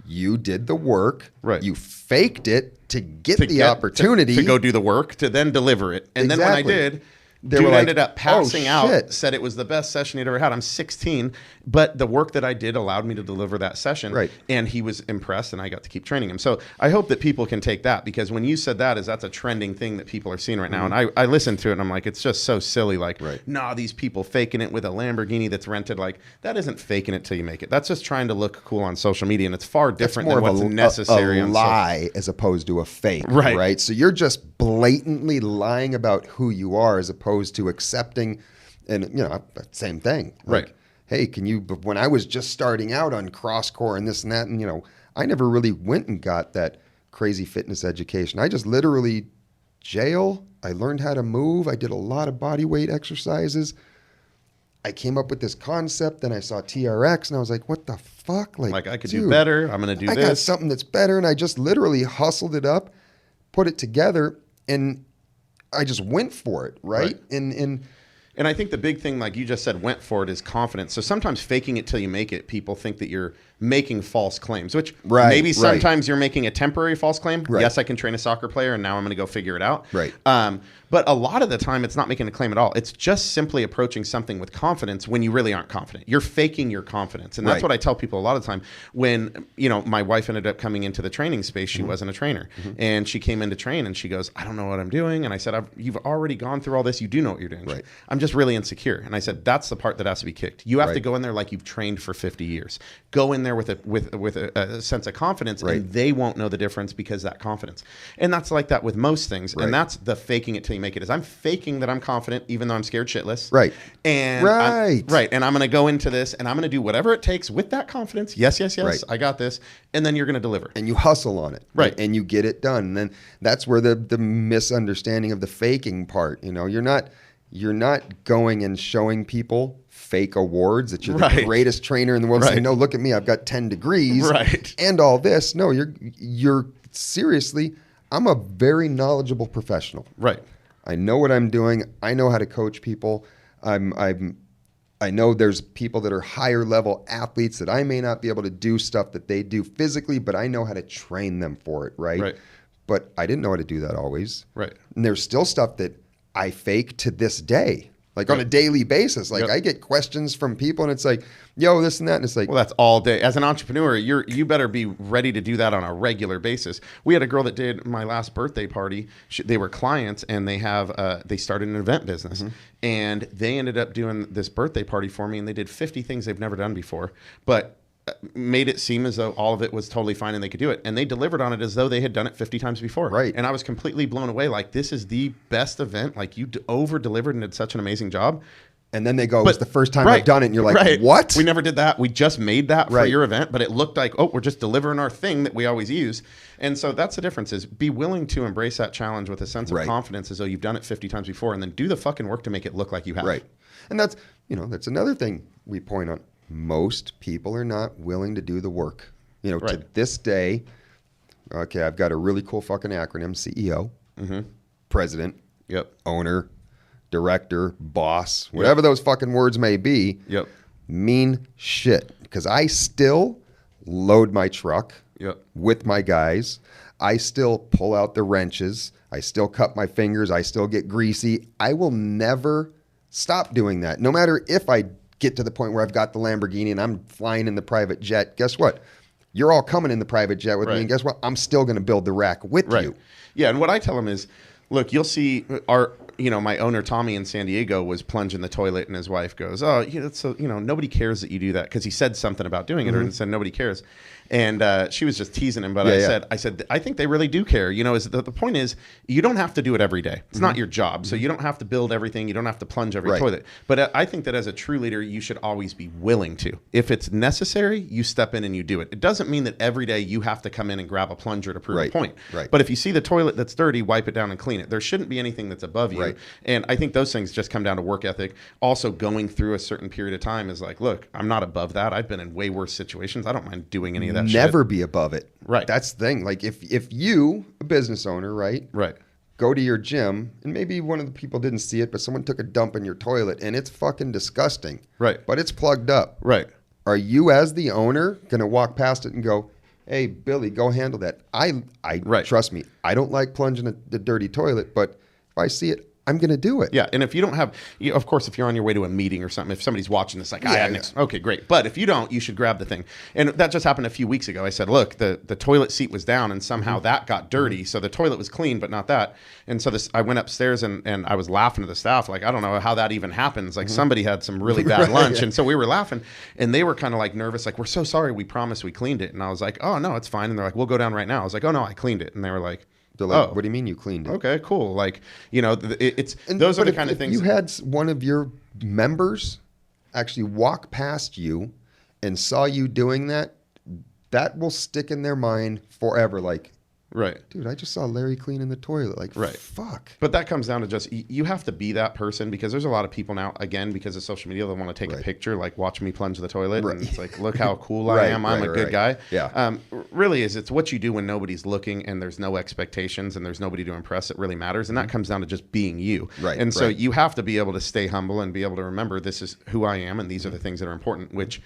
You did the work. You faked it to get the opportunity. To go do the work, to then deliver it. And then when I did, dude ended up passing out, said it was the best session he'd ever had. I'm 16, but the work that I did allowed me to deliver that session. And he was impressed, and I got to keep training him. So I hope that people can take that, because when you said that's a trending thing that people are seeing right now. And I listened to it, and I'm like, it's just so silly. Like, nah, these people faking it with a Lamborghini that's rented. Like, that isn't faking it till you make it. That's just trying to look cool on social media, and it's far different than what's necessary. A lie as opposed to a fake. Right. So you're just blatantly lying about who you are as opposed to accepting, and same thing. Like, hey, when I was just starting out on cross-core and this and that, and I never really went and got that crazy fitness education. I just literally I learned how to move. I did a lot of body weight exercises. I came up with this concept, then I saw TRX, and I was like, what the fuck? Like I could do better. I'm going to do this. I got something that's better, and I just literally hustled it up, put it together, and I just went for it, right? And I think the big thing, like you just said, went for it, is confidence. So sometimes faking it till you make it, people think that you're making false claims, which maybe sometimes you're making a temporary false claim. Yes, I can train a soccer player, and now I'm going to go figure it out. But a lot of the time, it's not making a claim at all. It's just simply approaching something with confidence when you really aren't confident. You're faking your confidence. And that's what I tell people a lot of the time. When, my wife ended up coming into the training space, she wasn't a trainer. And she came in to train, and she goes, I don't know what I'm doing. And I said, you've already gone through all this. You do know what you're doing. I'm just really insecure. And I said, that's the part that has to be kicked. You have to go in there like you've trained for 50 years. Go in there with a sense of confidence, and they won't know the difference because that confidence. And that's like that with most things. And that's the faking it till you make it, is I'm faking that I'm confident even though I'm scared shitless. And and I'm going to go into this, and I'm going to do whatever it takes with that confidence. Yes, I got this. And then you're going to deliver. And you hustle on it. And you get it done. And then that's where the misunderstanding of the faking part, you're not going and showing people fake awards that you're the greatest trainer in the world. Saying, no, look at me, I've got 10 degrees and all this. No, you're seriously, I'm a very knowledgeable professional. I know what I'm doing. I know how to coach people. I I know there's people that are higher level athletes that I may not be able to do stuff that they do physically, but I know how to train them for it, right? Right. But I didn't know how to do that always. Right. And there's still stuff that I fake to this day, like on a daily basis. Like I get questions from people and it's like, yo, this and that. And it's like, well, that's all day. As an entrepreneur, you better be ready to do that on a regular basis. We had a girl that did my last birthday party. They were clients and they started an event business and they ended up doing this birthday party for me and they did 50 things they've never done before, but made it seem as though all of it was totally fine and they could do it. And they delivered on it as though they had done it 50 times before. Right. And I was completely blown away. Like, this is the best event. Like, you over-delivered and did such an amazing job. And then they go, it's the first time I've done it. And you're like, what? We never did that. We just made that for your event, but it looked like, we're just delivering our thing that we always use. And so that's the difference, is be willing to embrace that challenge with a sense of confidence as though you've done it 50 times before, and then do the fucking work to make it look like you have. Right. And that's another thing we point on. Most people are not willing to do the work. To this day, okay, I've got a really cool fucking acronym: CEO, president, owner, director, boss, whatever those fucking words may be, mean shit. Because I still load my truck with my guys. I still pull out the wrenches. I still cut my fingers. I still get greasy. I will never stop doing that. No matter if I get to the point where I've got the Lamborghini and I'm flying in the private jet, guess what? You're all coming in the private jet with me, and guess what? I'm still going to build the rack with you. Yeah, and what I tell them is, look, you'll see my owner Tommy in San Diego was plunging the toilet, and his wife goes, nobody cares that you do that, because he said something about doing it, or said nobody cares. And she was just teasing him, but I said, I think they really do care. The point is, you don't have to do it every day. It's not your job. So you don't have to build everything. You don't have to plunge every toilet. But I think that as a true leader, you should always be willing to. If it's necessary, you step in and you do it. It doesn't mean that every day you have to come in and grab a plunger to prove a point. But if you see the toilet that's dirty, wipe it down and clean it. There shouldn't be anything that's above you. And I think those things just come down to work ethic. Also, going through a certain period of time is like, look, I'm not above that. I've been in way worse situations. I don't mind doing any of that shit. Never be above it. Right. That's the thing. Like if you, a business owner, go to your gym, and maybe one of the people didn't see it, but someone took a dump in your toilet and it's fucking disgusting. Right. But it's plugged up. Right. Are you, as the owner, going to walk past it and go, hey, Billy, go handle that? Trust me, I don't like plunging the dirty toilet, but if I see it, I'm going to do it. Yeah, and if you don't have, of course, if you're on your way to a meeting or something, if somebody's watching this, like, okay, great. But if you don't, you should grab the thing. And that just happened a few weeks ago. I said, look, the toilet seat was down and somehow that got dirty. So the toilet was clean, but not that. And so I went upstairs and I was laughing to the staff. Like, I don't know how that even happens. Like, somebody had some really bad lunch. And so we were laughing and they were kind of like nervous. Like, we're so sorry. We promised we cleaned it. And I was like, oh, no, it's fine. And they're like, we'll go down right now. I was like, oh, no, I cleaned it. And they were like, they're like, what do you mean you cleaned it? Okay, cool. Like, those are the kind of things. If you had one of your members actually walk past you and saw you doing that, that will stick in their mind forever. Like, dude, I just saw Larry cleaning the toilet. Like, fuck. But that comes down to just, you have to be that person, because there's a lot of people now, again, because of social media, they want to take a picture, like, watch me plunge the toilet. And it's like, look how cool I am. I'm a good guy. Yeah. Really it's what you do when nobody's looking and there's no expectations and there's nobody to impress that really matters. And that comes down to just being you. And so you have to be able to stay humble and be able to remember, this is who I am and these are the things that are important, which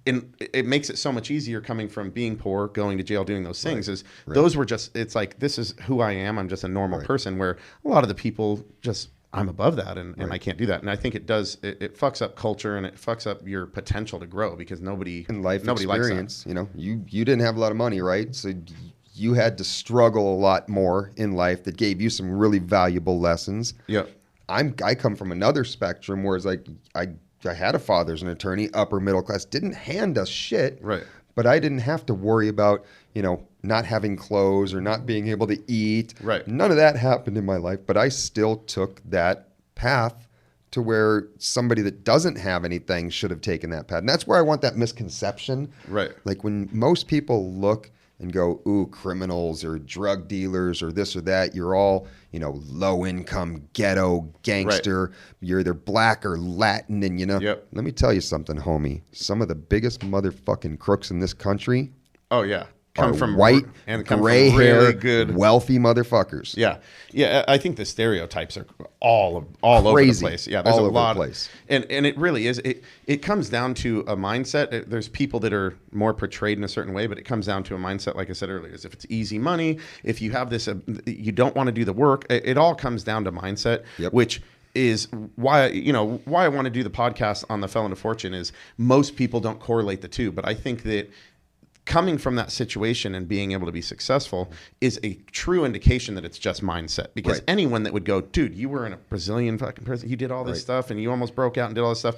it makes it so much easier coming from being poor, going to jail, doing those things. Those were just, it's like, this is who I am. I'm just a normal person, where a lot of the people just, I'm above that and I can't do that. And I think it does, it fucks up culture and it fucks up your potential to grow, because nobody likes that. You didn't have a lot of money, right? So you had to struggle a lot more in life that gave you some really valuable lessons. Yeah. I come from another spectrum where it's like, I had a father's an attorney, upper middle class, didn't hand us shit. Right. But I didn't have to worry about, not having clothes or not being able to eat. Right. None of that happened in my life, but I still took that path to where somebody that doesn't have anything should have taken that path. And that's where I want that misconception. Right. Like when most people look and go, ooh, criminals or drug dealers or this or that, you're all, low income, ghetto, gangster. Right. You're either black or Latin. And, let me tell you something, homie. Some of the biggest motherfucking crooks in this country. Oh, yeah. come are from white and come gray from really hair, good, wealthy motherfuckers. Yeah, yeah. I think the stereotypes are all over the place. Yeah, there's all a over lot the place. and it really is. It comes down to a mindset. There's people that are more portrayed in a certain way, but it comes down to a mindset. Like I said earlier, is if it's easy money, if you have this, you don't want to do the work. It all comes down to mindset, which is why I want to do the podcast on the Felon to Fortune. Is most people don't correlate the two, but I think that coming from that situation and being able to be successful is a true indication that it's just mindset. Because anyone that would go, dude, you were in a Brazilian fucking prison, you did all this stuff and you almost broke out and did all this stuff,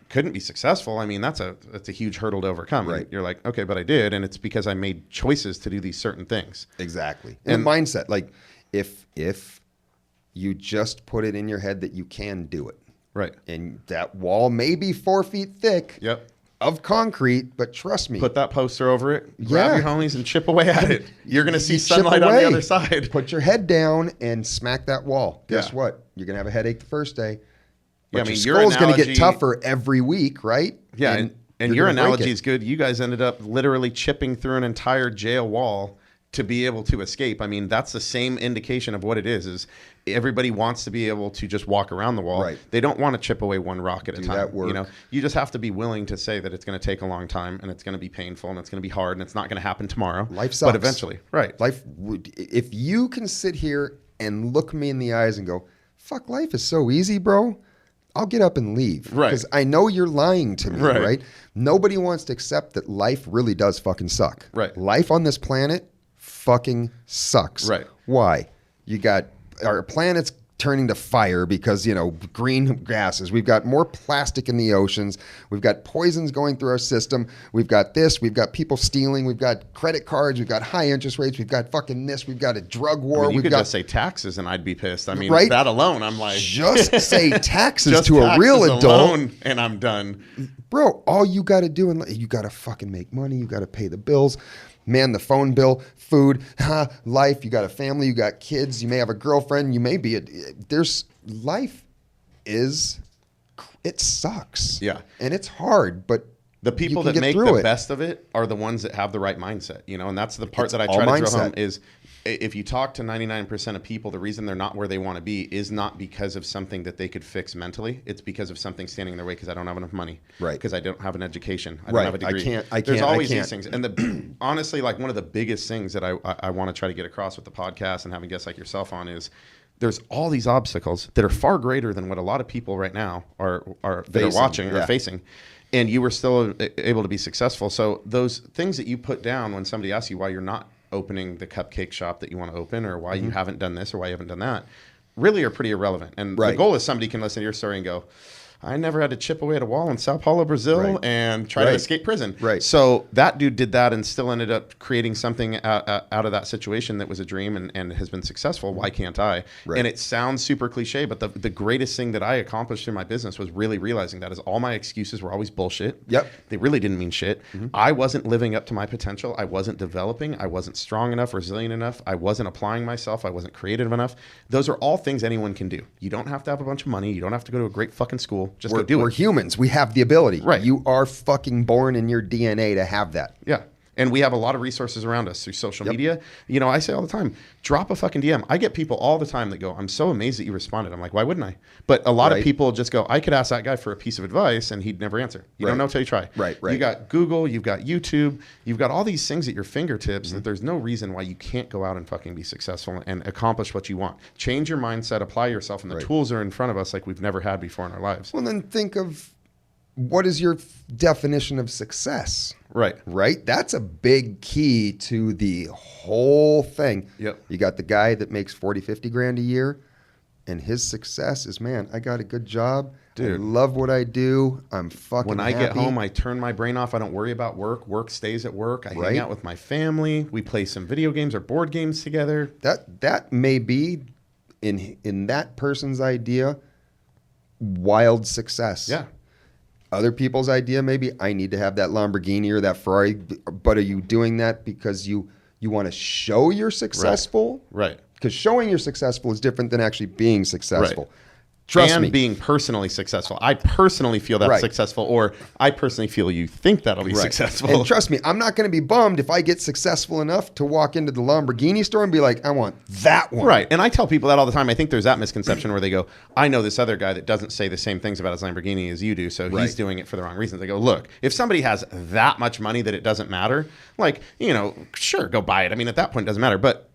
couldn't be successful. I mean, that's a huge hurdle to overcome. Right. You're like, okay, but I did, and it's because I made choices to do these certain things. Exactly. And mindset, like if you just put it in your head that you can do it. Right. And that wall may be 4 feet thick. Yep. Of concrete, but trust me. Put that poster over it, grab your homies and chip away at it. You're going to see sunlight on the other side. Put your head down and smack that wall. Guess what? You're going to have a headache the first day. But your skull's going to get tougher every week, right? Yeah, and your analogy is good. You guys ended up literally chipping through an entire jail wall to be able to escape. I mean, that's the same indication of what it is everybody wants to be able to just walk around the wall. Right. They don't want to chip away one rock at a time. That work. You just have to be willing to say that it's going to take a long time and it's going to be painful and it's going to be hard and it's not going to happen tomorrow. Life sucks. But eventually, right. Life, if you can sit here and look me in the eyes and go, fuck, life is so easy, bro, I'll get up and leave. Right. Because I know you're lying to me, right? Nobody wants to accept that life really does fucking suck. Right. Life on this planet fucking sucks. Right. Why? You got our planet's turning to fire because, green gases. We've got more plastic in the oceans. We've got poisons going through our system. We've got this. We've got people stealing. We've got credit cards. We've got high interest rates. We've got fucking this. We've got a drug war. You could just say taxes and I'd be pissed. I mean, that alone, I'm like... Just say taxes to a real adult. Alone, and I'm done. Bro, all you got to do, you got to fucking make money. You got to pay the bills. Man, the phone bill, food, life, you got a family, you got kids, you may have a girlfriend, you may be it sucks. Yeah. And it's hard, but the people that make the best of it are the ones that have the right mindset, and that's the part that I try to drill home is if you talk to 99% of people, the reason they're not where they want to be is not because of something that they could fix mentally. It's because of something standing in their way because I don't have enough money. Right. Because I don't have an education. I don't have a degree. I There's always these things. And honestly, like one of the biggest things that I want to try to get across with the podcast and having guests like yourself on is there's all these obstacles that are far greater than what a lot of people right now are watching or facing. And you were still able to be successful. So those things that you put down when somebody asks you why you're not opening the cupcake shop that you want to open or why you haven't done this or why you haven't done that really are pretty irrelevant. And the goal is somebody can listen to your story and go, I never had to chip away at a wall in Sao Paulo, Brazil and try to escape prison. Right. So that dude did that and still ended up creating something out of that situation that was a dream and has been successful. Why can't I? Right. And it sounds super cliche, but the greatest thing that I accomplished through my business was really realizing that is all my excuses were always bullshit. Yep. They really didn't mean shit. Mm-hmm. I wasn't living up to my potential. I wasn't developing. I wasn't strong enough, resilient enough. I wasn't applying myself. I wasn't creative enough. Those are all things anyone can do. You don't have to have a bunch of money. You don't have to go to a great fucking school. Just go do it. We're humans. We have the ability. Right. You are fucking born in your DNA to have that. Yeah. And we have a lot of resources around us through social media. I say all the time, drop a fucking DM. I get people all the time that go, I'm so amazed that you responded. I'm like, why wouldn't I? But a lot of people just go, I could ask that guy for a piece of advice and he'd never answer. You don't know till you try. Right. You got Google, you've got YouTube, you've got all these things at your fingertips that there's no reason why you can't go out and fucking be successful and accomplish what you want. Change your mindset, apply yourself, and the tools are in front of us like we've never had before in our lives. Well, then think of what is your definition of success? Right? That's a big key to the whole thing. Yep. You got the guy that makes 40, 50 grand a year, and his success is, man, I got a good job. Dude, I love what I do. I'm fucking When I happy. get home, I turn my brain off. I don't worry about work. Work stays at work. I hang out with my family. We play some video games or board games together. That may be, in that person's idea, wild success. Yeah. Other people's idea, maybe I need to have that Lamborghini or that Ferrari, but are you doing that because you want to show you're successful? Right. Because showing you're successful is different than actually being successful. and me. being personally successful. I personally feel that's successful, or I personally feel you think that'll be successful. And trust me, I'm not going to be bummed if I get successful enough to walk into the Lamborghini store and be like, I want that one. Right. And I tell people that all the time. I think there's that misconception where they go, I know this other guy that doesn't say the same things about his Lamborghini as you do, so he's doing it for the wrong reasons. They go, look, if somebody has that much money that it doesn't matter, like, you know, sure, go buy it. I mean, at that point, it doesn't matter. But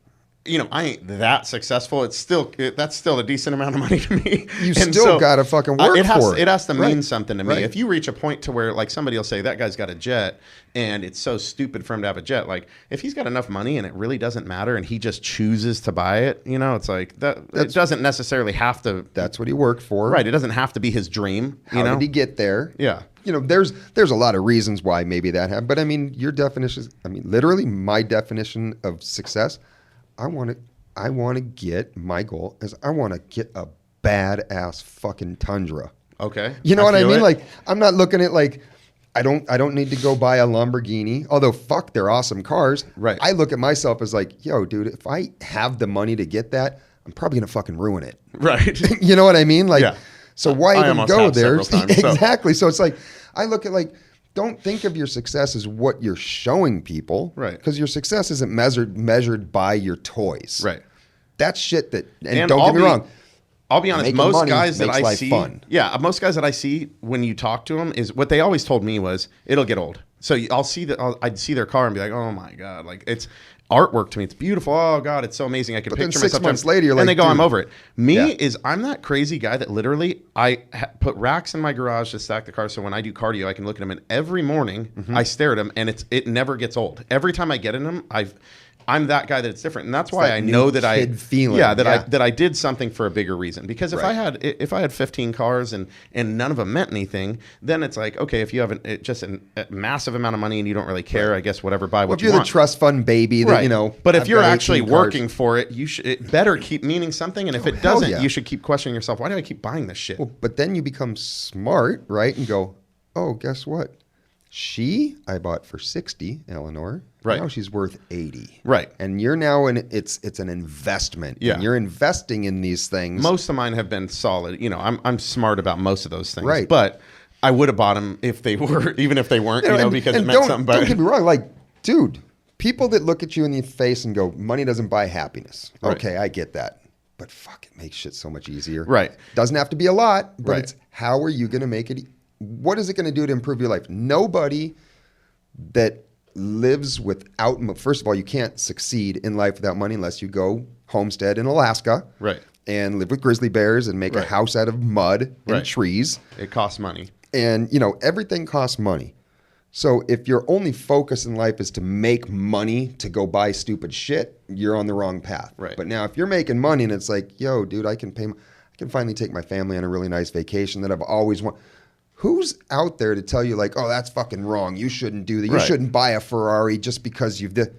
you know, I ain't that successful. That's still a decent amount of money to me. You still got to fucking work for it. It has to mean something to me. If you reach a point to where, like, somebody will say, that guy's got a jet, and it's so stupid for him to have a jet. Like, if he's got enough money and it really doesn't matter and he just chooses to buy it, you know, it's like, it doesn't necessarily have to. That's what he worked for. Right. It doesn't have to be his dream. How did he get there? Yeah. You know, there's a lot of reasons why maybe that happened. But, I mean, your definition, literally my definition of success, I want to get, my goal is I want to get a badass fucking Tundra. Okay. You know what I mean? Like, I'm not looking at like, I don't need to go buy a Lamborghini, although fuck, they're awesome cars. Right. I look at myself as like, yo, dude, if I have the money to get that, I'm probably going to fucking ruin it. Right. You know what I mean? Like, yeah. So why even go there? Times, exactly. So it's like, I look at like, don't think of your success as what you're showing people. Right. Because your success isn't measured by your toys. Right. That's shit that, and don't get me wrong. I'll be honest, most guys that I see, fun. Yeah, most guys that I see when you talk to them is what they always told me was, it'll get old. So I'd see their car and be like, oh my God, like it's artwork to me. It's beautiful. Oh God, it's so amazing. I can picture myself. 6 months later, you're like, and they go, dude. I'm over it. I'm that crazy guy that literally put racks in my garage to stack the car. So when I do cardio, I can look at them, and every morning I stare at them, and it never gets old. Every time I get in them, I'm that guy that's different, and that's why I know that I did something for a bigger reason. Because if I had 15 cars and none of them meant anything, then it's like, okay, if you have just a massive amount of money and you don't really care, I guess whatever, buy what you want. If you're the trust fund baby, that you know. But if you're actually working for it, it better keep meaning something. And if it doesn't, you should keep questioning yourself. Why do I keep buying this shit? Well, but then you become smart, right? And go, oh, guess what? I bought for 60, Eleanor. Right. Now she's worth 80. Right. And you're now it's an investment. Yeah. And you're investing in these things. Most of mine have been solid. You know, I'm smart about most of those things. Right. But I would have bought them if they were, even if they weren't, because it meant something. But don't get me wrong. Like, dude, people that look at you in the face and go, money doesn't buy happiness. Right. Okay, I get that. But fuck, it makes shit so much easier. Right. Doesn't have to be a lot, but Right. it's how are you going to make it? What is it going to do to improve your life? Nobody that lives without, first of all, you can't succeed in life without money unless you go homestead in Alaska. Right. And live with grizzly bears and make a house out of mud and trees. It costs money. And, you know, everything costs money. So if your only focus in life is to make money to go buy stupid shit, you're on the wrong path. Right. But now if you're making money and it's like, yo, dude, I can finally take my family on a really nice vacation that I've always wanted. Who's out there to tell you like, oh, that's fucking wrong. You shouldn't do that. You shouldn't buy a Ferrari just because you've did.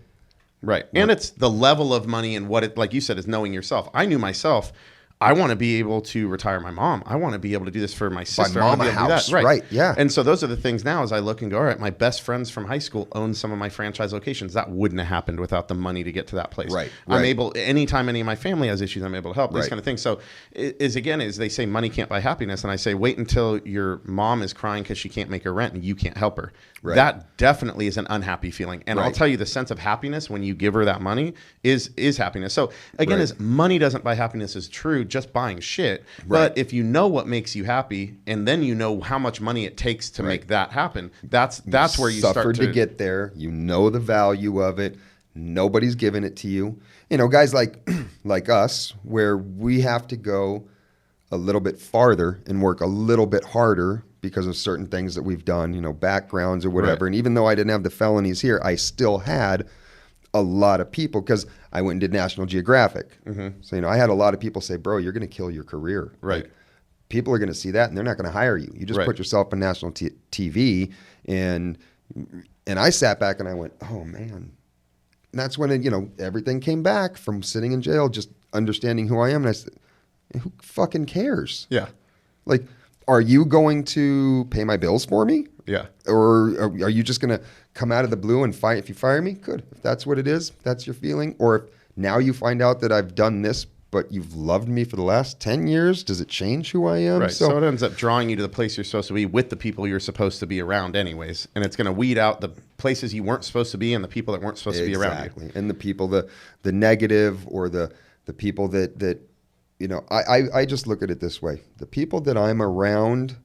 Right. And it's the level of money and what it, like you said, is knowing yourself. I knew myself. I want to be able to retire my mom. I want to be able to do this for my sister. Buy mom a house. Right. Yeah. And so those are the things now as I look and go, all right, my best friends from high school own some of my franchise locations. That wouldn't have happened without the money to get to that place. Right. I'm able, anytime any of my family has issues, I'm able to help. These Right. kind of things. So is they say money can't buy happiness. And I say, wait until your mom is crying because she can't make her rent and you can't help her. Right. That definitely is an unhappy feeling. And I'll tell you, the sense of happiness when you give her that money is happiness. So again, as money doesn't buy happiness is true, just buying shit. But if you know what makes you happy, and then you know how much money it takes to make that happen, that's where you suffered start to get there. You know the value of it. Nobody's giving it to you. You know, guys like like us, where we have to go a little bit farther and work a little bit harder because of certain things that we've done, you know, backgrounds or whatever. Right. And even though I didn't have the felonies here, I still had a lot of people because I went and did National Geographic. Mm-hmm. So, you know, I had a lot of people say, bro, you're going to kill your career. Right. Like, people are going to see that and they're not going to hire you. You just put yourself on national TV. And I sat back and I went, oh, man. And that's when, you know, everything came back from sitting in jail, just understanding who I am. And I said, who fucking cares? Yeah. Like, are you going to pay my bills for me? Yeah. Or are you just going to come out of the blue and fight? If you fire me, good. If that's what it is, that's your feeling. Or if now you find out that I've done this but you've loved me for the last 10 years. Does it change who I am? Right. So it ends up drawing you to the place you're supposed to be with the people you're supposed to be around anyways. And it's going to weed out the places you weren't supposed to be and the people that weren't supposed to be around you. Exactly. And the people, the negative, or the people that you know, I just look at it this way. The people that I'm around,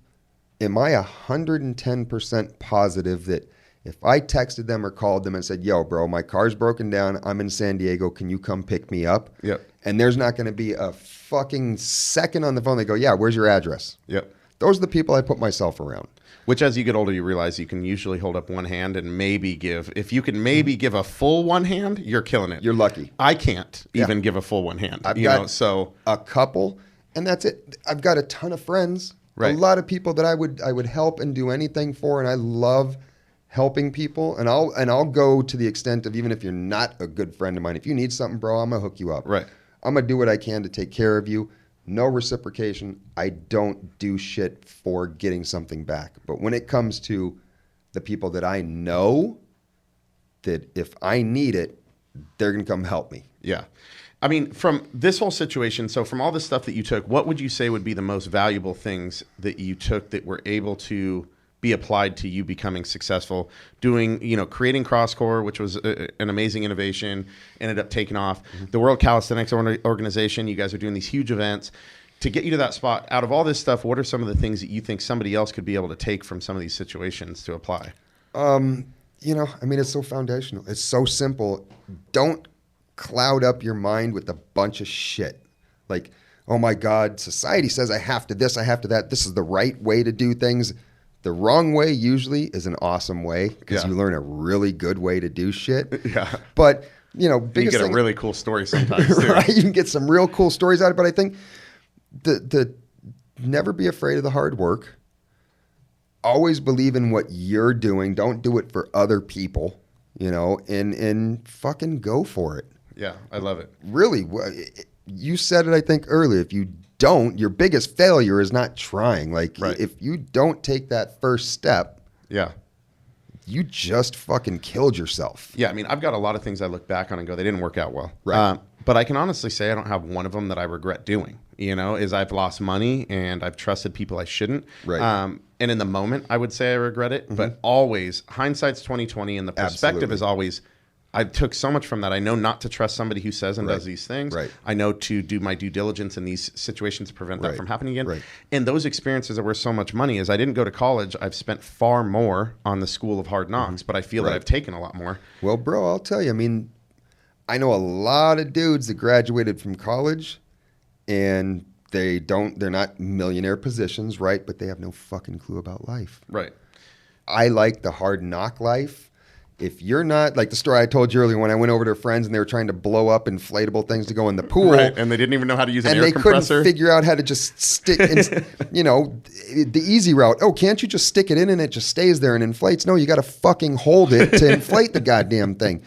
am I 110% positive that if I texted them or called them and said, yo, bro, my car's broken down, I'm in San Diego, can you come pick me up? Yep. And there's not going to be a fucking second on the phone. They go, yeah, where's your address? Yep. Those are the people I put myself around. Which, as you get older, you realize you can usually hold up one hand and maybe give. If you can maybe give a full one hand, you're killing it. You're lucky. I can't even give a full one hand. I've got a couple, and that's it. I've got a ton of friends. Right. A lot of people that I would help and do anything for, and I love helping people. And I'll go to the extent of, even if you're not a good friend of mine, if you need something, bro, I'm gonna hook you up. Right. I'm gonna do what I can to take care of you. No reciprocation. I don't do shit for getting something back. But when it comes to the people that I know, that if I need it, they're going to come help me. Yeah. I mean, from this whole situation, so from all the stuff that you took, what would you say would be the most valuable things that you took that were able to be applied to you becoming successful, doing, creating CrossCore, which was an amazing innovation, ended up taking off. Mm-hmm. The World Calisthenics Organization, you guys are doing these huge events. To get you to that spot, out of all this stuff, what are some of the things that you think somebody else could be able to take from some of these situations to apply? It's so foundational. It's so simple. Don't cloud up your mind with a bunch of shit. Like, oh my God, society says I have to this, I have to that. This is the right way to do things. The wrong way usually is an awesome way, because you learn a really good way to do shit. Yeah. But, biggest you get a really cool story sometimes too. Right? You can get some real cool stories out of it. But I think the never be afraid of the hard work. Always believe in what you're doing. Don't do it for other people, and fucking go for it. Yeah, I love it. Really, you said it, I think, earlier. If you don't, your biggest failure is not trying. If you don't take that first step, you just fucking killed yourself. Yeah, I mean, I've got a lot of things I look back on and go, they didn't work out well. Right. But I can honestly say I don't have one of them that I regret doing. Is I've lost money and I've trusted people I shouldn't. Right. And in the moment, I would say I regret it. Mm-hmm. But always, hindsight's 20/20, and the perspective is always, I took so much from that. I know not to trust somebody who says and does these things. Right. I know to do my due diligence in these situations to prevent that from happening again. Right. And those experiences are worth so much money. As I didn't go to college, I've spent far more on the School of Hard Knocks, but I feel that I've taken a lot more. Well, bro, I'll tell you. I mean, I know a lot of dudes that graduated from college, and they're not millionaire positions, right? But they have no fucking clue about life. Right. I like the hard knock life. If you're not, like the story I told you earlier when I went over to friends and they were trying to blow up inflatable things to go in the pool. Right, and they didn't even know how to use an air compressor. And they couldn't figure out how to just stick, the easy route. Oh, can't you just stick it in and it just stays there and inflates? No, you got to fucking hold it to inflate the goddamn thing.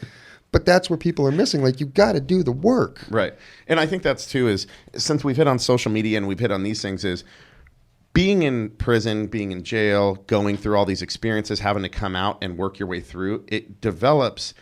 But that's where people are missing. Like, you got to do the work. Right. And I think that's too is, since we've hit on social media and we've hit on these things, is being in prison, being in jail, going through all these experiences, having to come out and work your way through, it develops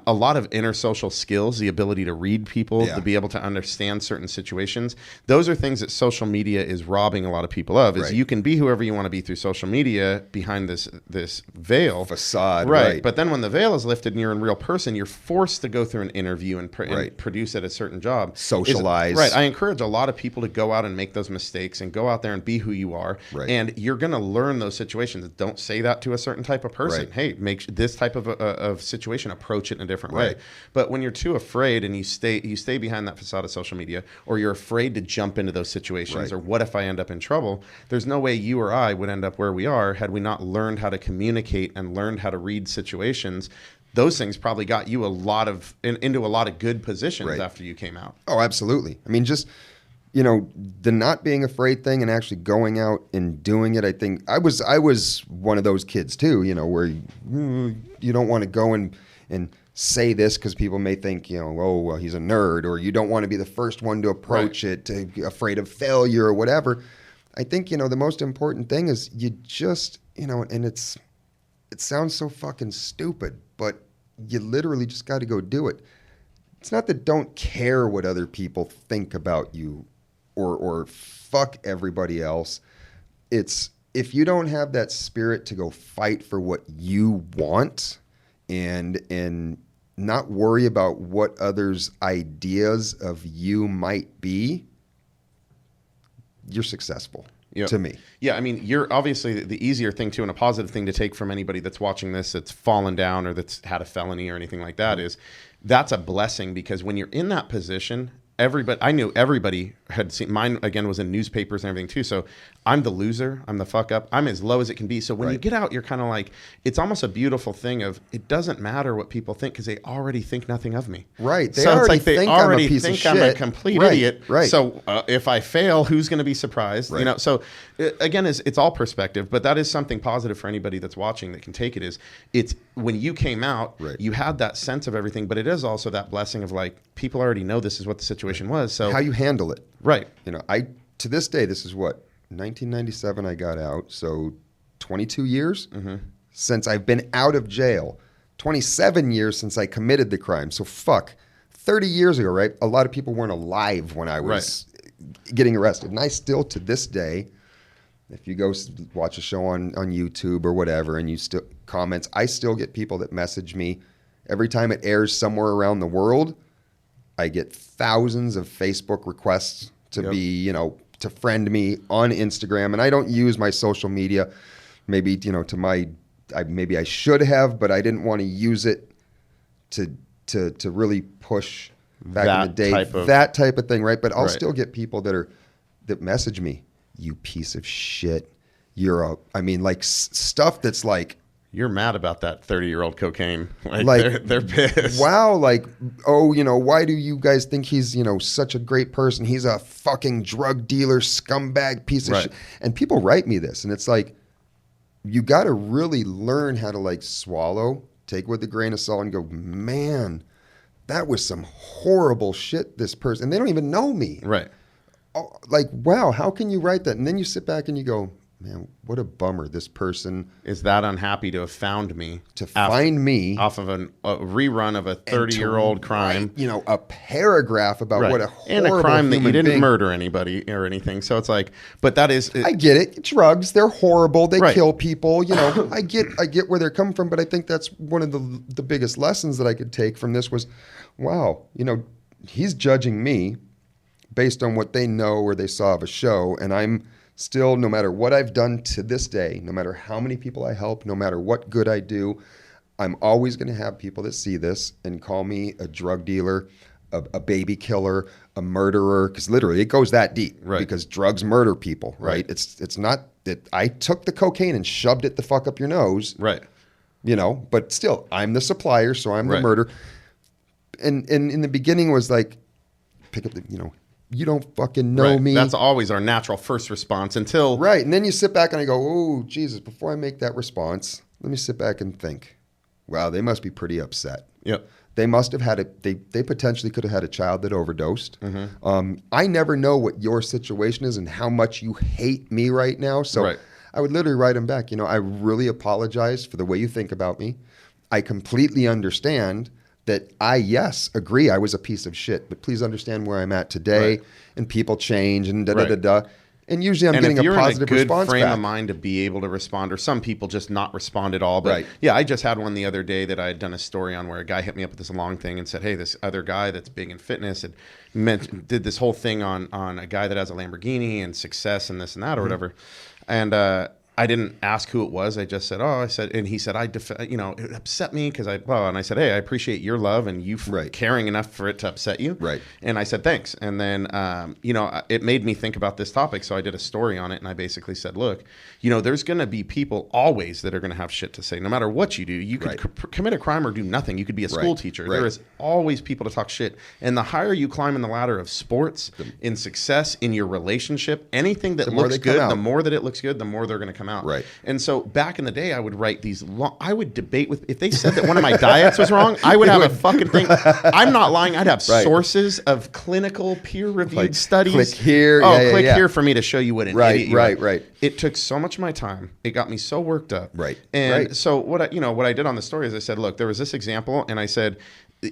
a lot of inner social skills, the ability to read people, to be able to understand certain situations. Those are things that social media is robbing a lot of people of, is you can be whoever you want to be through social media behind this veil. Facade. Right. But then when the veil is lifted and you're in real person, you're forced to go through an interview and produce at a certain job. Socialize. Right. I encourage a lot of people to go out and make those mistakes and go out there and be who you are. Right. And you're going to learn those situations. Don't say that to a certain type of person. Right. Hey, make this type of situation, approach it in a different way. But when you're too afraid and you stay behind that facade of social media, or you're afraid to jump into those situations, or what if I end up in trouble, there's no way you or I would end up where we are had we not learned how to communicate and learned how to read situations. Those things probably got you into a lot of good positions after you came out. Oh, absolutely. I mean, just the not being afraid thing and actually going out and doing it. I think I was one of those kids too, where you don't want to go and say this because people may think, well, he's a nerd, or you don't want to be the first one to approach it, afraid of failure or whatever. I think, the most important thing is you just, and it sounds so fucking stupid, but you literally just got to go do it. it's not that don't care what other people think about you or fuck everybody else. It's if you don't have that spirit to go fight for what you want and not worry about what others' ideas of you might be, you're successful. Yep. To me. Yeah, I mean, you're obviously the easier thing too, and a positive thing to take from anybody that's watching this that's fallen down or that's had a felony or anything like that is that's a blessing, because when you're in that position, I knew everybody had seen, mine again was in newspapers and everything too. So I'm the loser. I'm the fuck up. I'm as low as it can be. So when you get out, you're kind of like, it's almost a beautiful thing of, it doesn't matter what people think because they already think nothing of me. Right. They so already it's like think I'm a piece of shit. I'm a complete idiot. Right. So if I fail, who's going to be surprised? Right. You know, so again, it's all perspective, but that is something positive for anybody that's watching that can take it is it's when you came out, you had that sense of everything, but it is also that blessing of like, people already know this is what the situation was. So how you handle it. Right. You know, to this day, this is what, 1997 I got out. So 22 years since I've been out of jail, 27 years since I committed the crime. So 30 years ago, right? A lot of people weren't alive when I was getting arrested. And I still, to this day, if you go watch a show on YouTube or whatever, and you still comments, I still get people that message me every time it airs somewhere around the world. I get thousands of Facebook requests to be, you know, to friend me on Instagram. And I don't use my social media, maybe, you know, maybe I should have, but I didn't want to use it to really push back in the day, that type of thing, right? But I'll still get people that message me, you piece of shit. Stuff that's like, you're mad about that 30-year-old cocaine. Like they're pissed. Wow, like, oh, you know, why do you guys think he's, you know, such a great person? He's a fucking drug dealer, scumbag piece of shit. And people write me this, and it's like, you got to really learn how to like swallow, take it with a grain of salt, and go, man, that was some horrible shit, this person. And they don't even know me. Right. Oh, like, wow, how can you write that? And then you sit back and you go, man, what a bummer. This person is that unhappy to have found me. Find me. Off of a rerun of a 30-year-old crime. Write, you know, a paragraph about what a horrible and a crime that you didn't being. Murder anybody or anything. So it's like, but that is. I get it. Drugs, they're horrible. They kill people. You know, I get where they're coming from. But I think that's one of the biggest lessons that I could take from this was, wow, you know, he's judging me based on what they know or they saw of a show. And I'm still, no matter what I've done to this day, no matter how many people I help, no matter what good I do, I'm always going to have people that see this and call me a drug dealer, a baby killer, a murderer, because literally it goes that deep. Because drugs murder people, right? It's not that I took the cocaine and shoved it the fuck up your nose. You know, but still, I'm the supplier, so I'm the murderer. And in the beginning was like, pick up the, you know, you don't fucking know me. That's always our natural first response until... And then you sit back and I go, oh, Jesus, before I make that response, let me sit back and think, wow, they must be pretty upset. They must have had they potentially could have had a child that overdosed. I never know what your situation is and how much you hate me right now. So I would literally write them back. You know, I really apologize for the way you think about me. I completely understand that yes, agree, I was a piece of shit, but please understand where I'm at today, and people change, and da-da-da-da. And usually I'm getting a positive response back. And if you're in a good frame of mind to be able to respond, or some people just not respond at all. But yeah, I just had one the other day that I had done a story on where a guy hit me up with this long thing and said, hey, this other guy that's big in fitness did this whole thing on a guy that has a Lamborghini and success and this and that or whatever. And I didn't ask who it was. I just said, and he said, you know, it upset me because and I said, hey, I appreciate your love and you caring enough for it to upset you. And I said, thanks. And then, you know, it made me think about this topic. So I did a story on it and I basically said, look, you know, there's going to be people always that are going to have shit to say, no matter what you do. You could commit a crime or do nothing. You could be a school teacher. There is always people to talk shit. And the higher you climb in the ladder of sports, in success, in your relationship, anything that looks good, the more that it looks good, the more they're going to come out. And so back in the day, I would write these long, I would debate with, if they said that one of my diets was wrong, I would have a fucking thing. I'm not lying. I'd have sources of clinical peer-reviewed studies. Click here. Click here for me to show you what an idiot you are. Right. It took so much of my time. It got me so worked up. And so what I did on the story is I said, look, there was this example, and I said,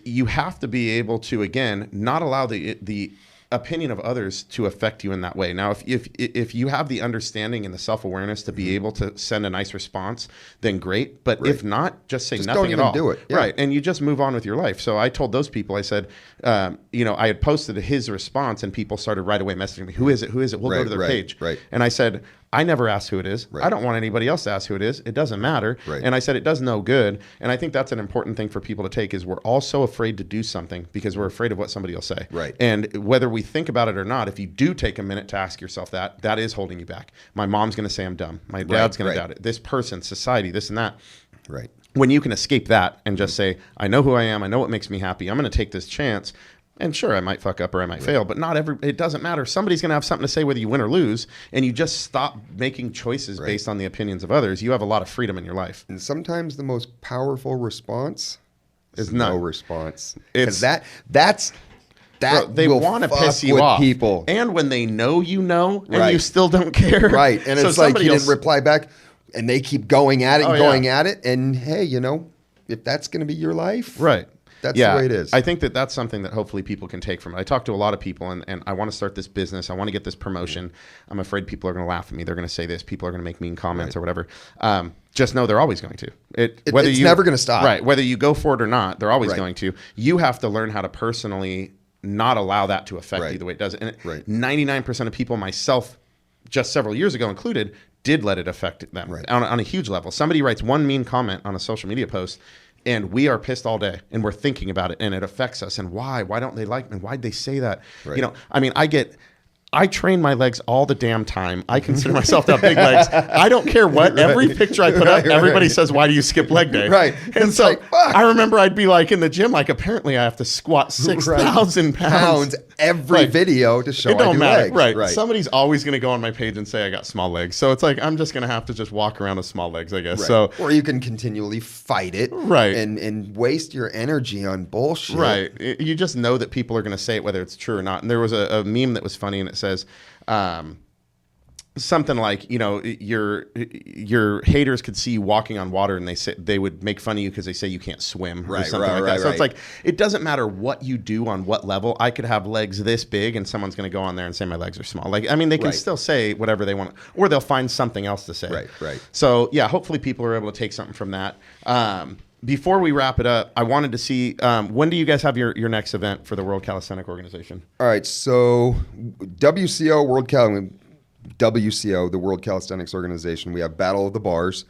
you have to be able to, again, not allow the opinion of others to affect you in that way. Now, if you have the understanding and the self-awareness to be able to send a nice response, then great. But if not, just say nothing don't at even all. do it. Yeah. Right. And you just move on with your life. So I told those people, I said, I had posted his response and people started right away messaging me, who is it? Who is it? We'll go to their page. Right. And I said, I never ask who it is. Right. I don't want anybody else to ask who it is. It doesn't matter. Right. And I said, it does no good. And I think that's an important thing for people to take is we're all so afraid to do something because we're afraid of what somebody will say. Right. And whether we think about it or not, if you do take a minute to ask yourself that is holding you back. My mom's going to say I'm dumb. My dad's going to doubt it. This person, society, this and that. Right. When you can escape that and just say, I know who I am. I know what makes me happy. I'm going to take this chance. And sure, I might fuck up or I might fail, but it doesn't matter. Somebody's going to have something to say whether you win or lose, and you just stop making choices based on the opinions of others. You have a lot of freedom in your life. And sometimes the most powerful response is none. no response. It's that's bro, they want to piss you off. People. And when they know, and you still don't care. Right. And so it's like you didn't reply back, and they keep going at it and going at it. And hey, if that's going to be your life, right. That's the way it is. I think that's something that hopefully people can take from it. I talk to a lot of people, and I want to start this business. I want to get this promotion. I'm afraid people are going to laugh at me. They're going to say this. People are going to make mean comments or whatever. Just know they're always going to. It's never going to stop. Right. Whether you go for it or not, they're always going to. You have to learn how to personally not allow that to affect you the way it does. And 99% of people, myself, just several years ago included, did let it affect them on a huge level. Somebody writes one mean comment on a social media post, and we are pissed all day, and we're thinking about it, and it affects us. And why? Why don't they like me? Why'd they say that? Right. I train my legs all the damn time. I consider myself to have big legs. I don't care what. Every picture I put up, everybody says, why do you skip leg day? Right. And it's so I remember I'd be like in the gym, like apparently I have to squat 6,000 pounds every video to show it don't I do matter. legs. Right. Somebody's always going to go on my page and say I got small legs. So it's like I'm just going to have to just walk around with small legs, I guess. Right. So or you can continually fight it. Right. And waste your energy on bullshit. Right. You just know that people are going to say it whether it's true or not. And there was a meme that was funny, and it says something like, your haters could see you walking on water, and they would make fun of you because they say you can't swim or something like that. So it's like, it doesn't matter what you do on what level. I could have legs this big and someone's going to go on there and say my legs are small. Like, I mean, they can still say whatever they want, or they'll find something else to say. Right. So yeah, hopefully people are able to take something from that. Before we wrap it up, I wanted to see, when do you guys have your next event for the World Calisthenic Organization? All right, so WCO, the World Calisthenics Organization, we have Battle of the Bars.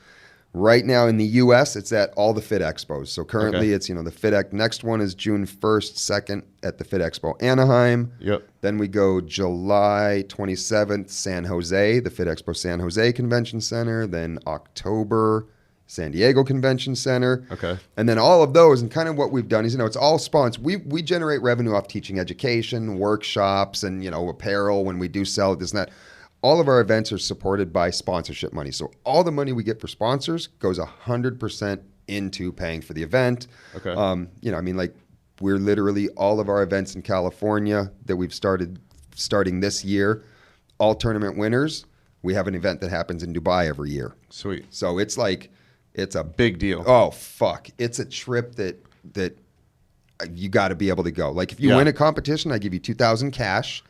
Right now in the U.S., it's at all the Fit Expos. So currently it's, the Fit next one is June 1st, 2nd at the Fit Expo Anaheim. Yep. Then we go July 27th, San Jose, the Fit Expo San Jose Convention Center. Then October, San Diego Convention Center. Okay. And then all of those, and kind of what we've done is, it's all sponsored. We generate revenue off teaching education, workshops, and, apparel when we do sell this and that. All of our events are supported by sponsorship money. So all the money we get for sponsors goes 100% into paying for the event. Okay. We're literally all of our events in California that we've starting this year, all tournament winners. We have an event that happens in Dubai every year. Sweet. So it's a big deal. Oh, fuck. It's a trip that you got to be able to go. Like if you win a competition, I give you $2,000 cash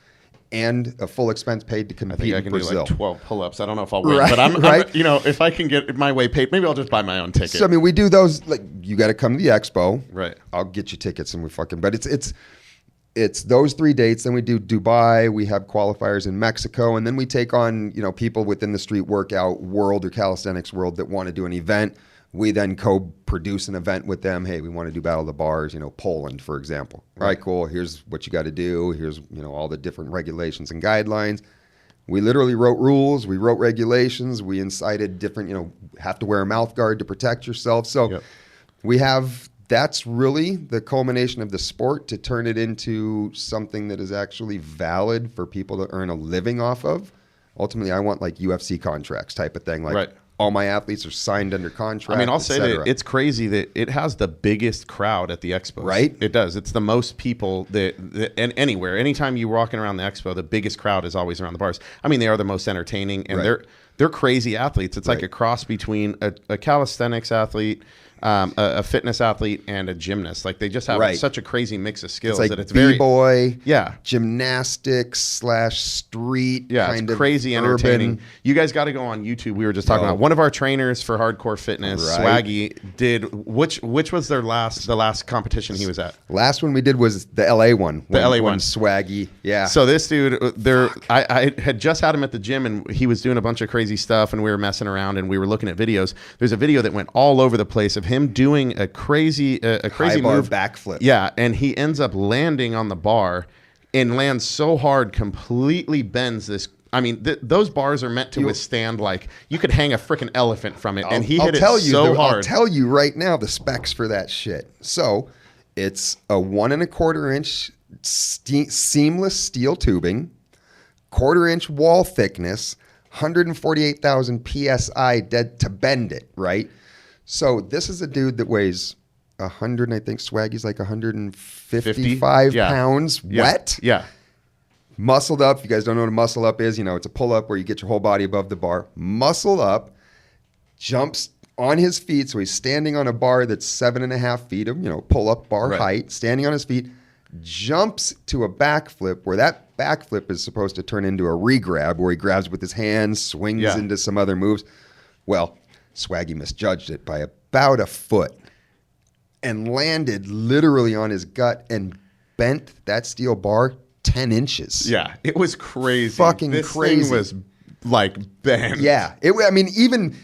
and a full expense paid to compete in Brazil. I think I can do like 12 pull-ups. I don't know if I'll win, but I'm if I can get my way paid, maybe I'll just buy my own ticket. So we do those. Like you got to come to the expo. Right. I'll get you tickets and we fucking. But it's those 3 dates. Then we do Dubai. We have qualifiers in Mexico, and then we take on people within the street workout world or calisthenics world that want to do an event. We then co-produce an event with them. Hey, we want to do Battle of the Bars, Poland, for example. All right, cool. Here's what you got to do. Here's, all the different regulations and guidelines. We literally wrote rules. We wrote regulations. We incited different, have to wear a mouth guard to protect yourself. So that's really the culmination of the sport to turn it into something that is actually valid for people to earn a living off of. Ultimately, I want like UFC contracts type of thing. Like all my athletes are signed under contract. I mean, I'll say that it's crazy that it has the biggest crowd at the expo. Right? It does. It's the most people and anywhere. Anytime you're walking around the expo, the biggest crowd is always around the bars. I mean, they are the most entertaining, and they're crazy athletes. It's like a cross between a calisthenics athlete, a fitness athlete, and a gymnast. Like they just have such a crazy mix of skills like that it's very B-boy, yeah, gymnastics / street. Yeah, kind it's of crazy entertaining. urban. You guys got to go on YouTube. We were just talking about one of our trainers for hardcore fitness, Swaggy, did which was the last competition he was at? Last one we did was the LA one. The LA one, Swaggy. Yeah. So this dude, I had just had him at the gym and he was doing a bunch of crazy stuff and we were messing around and we were looking at videos. There's a video that went all over the place of him doing a crazy high bar move, backflip. Yeah, and he ends up landing on the bar and lands so hard, completely bends this. I mean, those bars are meant to withstand, like, you could hang a freaking elephant from it, and he hit it so hard. I'll tell you right now the specs for that shit. So it's a 1 1/4 inch seamless steel tubing, 1/4 inch wall thickness, 148,000 PSI dead to bend it, right? So this is a dude that weighs 100, I think Swaggy's like 155 pounds wet. Yeah. Muscled up. If you guys don't know what a muscle up is, it's a pull up where you get your whole body above the bar. Muscled up, jumps on his feet. So he's standing on a bar that's 7.5 feet of, pull up bar height, standing on his feet, jumps to a backflip where that backflip is supposed to turn into a regrab where he grabs with his hands, swings into some other moves. Well, Swaggy misjudged it by about a foot and landed literally on his gut and bent that steel bar 10 inches. Yeah, it was crazy. Fucking this crazy. Thing was like bent. Yeah. Even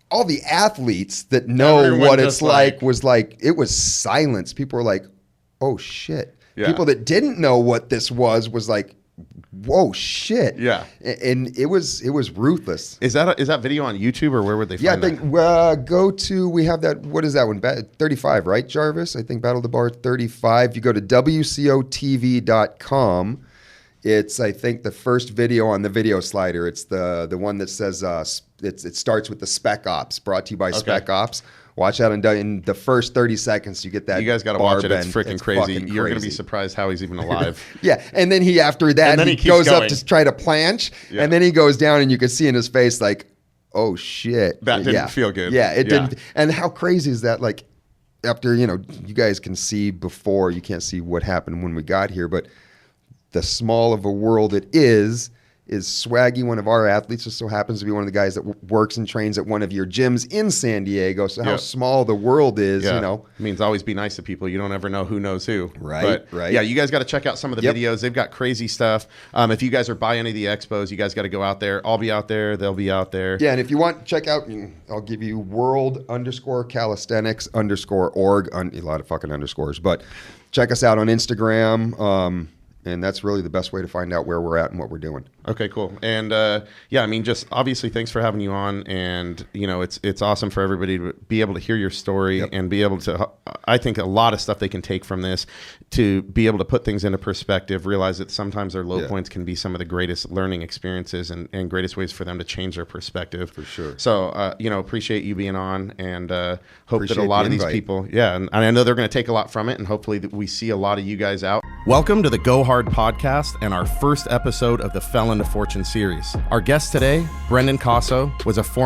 all the athletes that know Everyone what it's like was like, it was silence. People were like, oh shit. Yeah. People that didn't know what this was like, whoa, shit. Yeah. And it was ruthless. Is that video on YouTube or where would they find that? I think we have that, what is that one? 35, right, Jarvis? I think Battle the Bar 35. You go to WCOTV.com. It's, I think, the first video on the video slider. It's the one that says, it starts with the Spec Ops, brought to you by Spec Ops. Watch that in the first 30 seconds. You get that. You guys got to watch it. It's freaking crazy. You're going to be surprised how he's even alive. Yeah. And then he goes up to try to planche. Yeah. And then he goes down and you can see in his face like, oh shit. That didn't feel good. Yeah, it didn't. And how crazy is that? Like after, you guys can see before, you can't see what happened when we got here, but the small of a world it is Swaggy, one of our athletes, just so happens to be one of the guys that works and trains at one of your gyms in San Diego. So how small the world is, It means always be nice to people. You don't ever know who knows who. Right. Yeah, you guys got to check out some of the videos. They've got crazy stuff. If you guys are by any of the expos, you guys got to go out there. I'll be out there. They'll be out there. Yeah, and if you want, check out, I'll give you world_calisthenics_org. A lot of fucking underscores. But check us out on Instagram. And that's really the best way to find out where we're at and what we're doing. Okay, cool. And just obviously thanks for having you on. And, it's awesome for everybody to be able to hear your story and be able to, I think a lot of stuff they can take from this to be able to put things into perspective, realize that sometimes their low points can be some of the greatest learning experiences and greatest ways for them to change their perspective. For sure. So, appreciate you being on and hope that a lot of these people, and I know they're going to take a lot from it and hopefully that we see a lot of you guys out. Welcome to the GoHard podcast and our first episode of the Fell into Fortune series. Our guest today, Brendan Cosso, was a former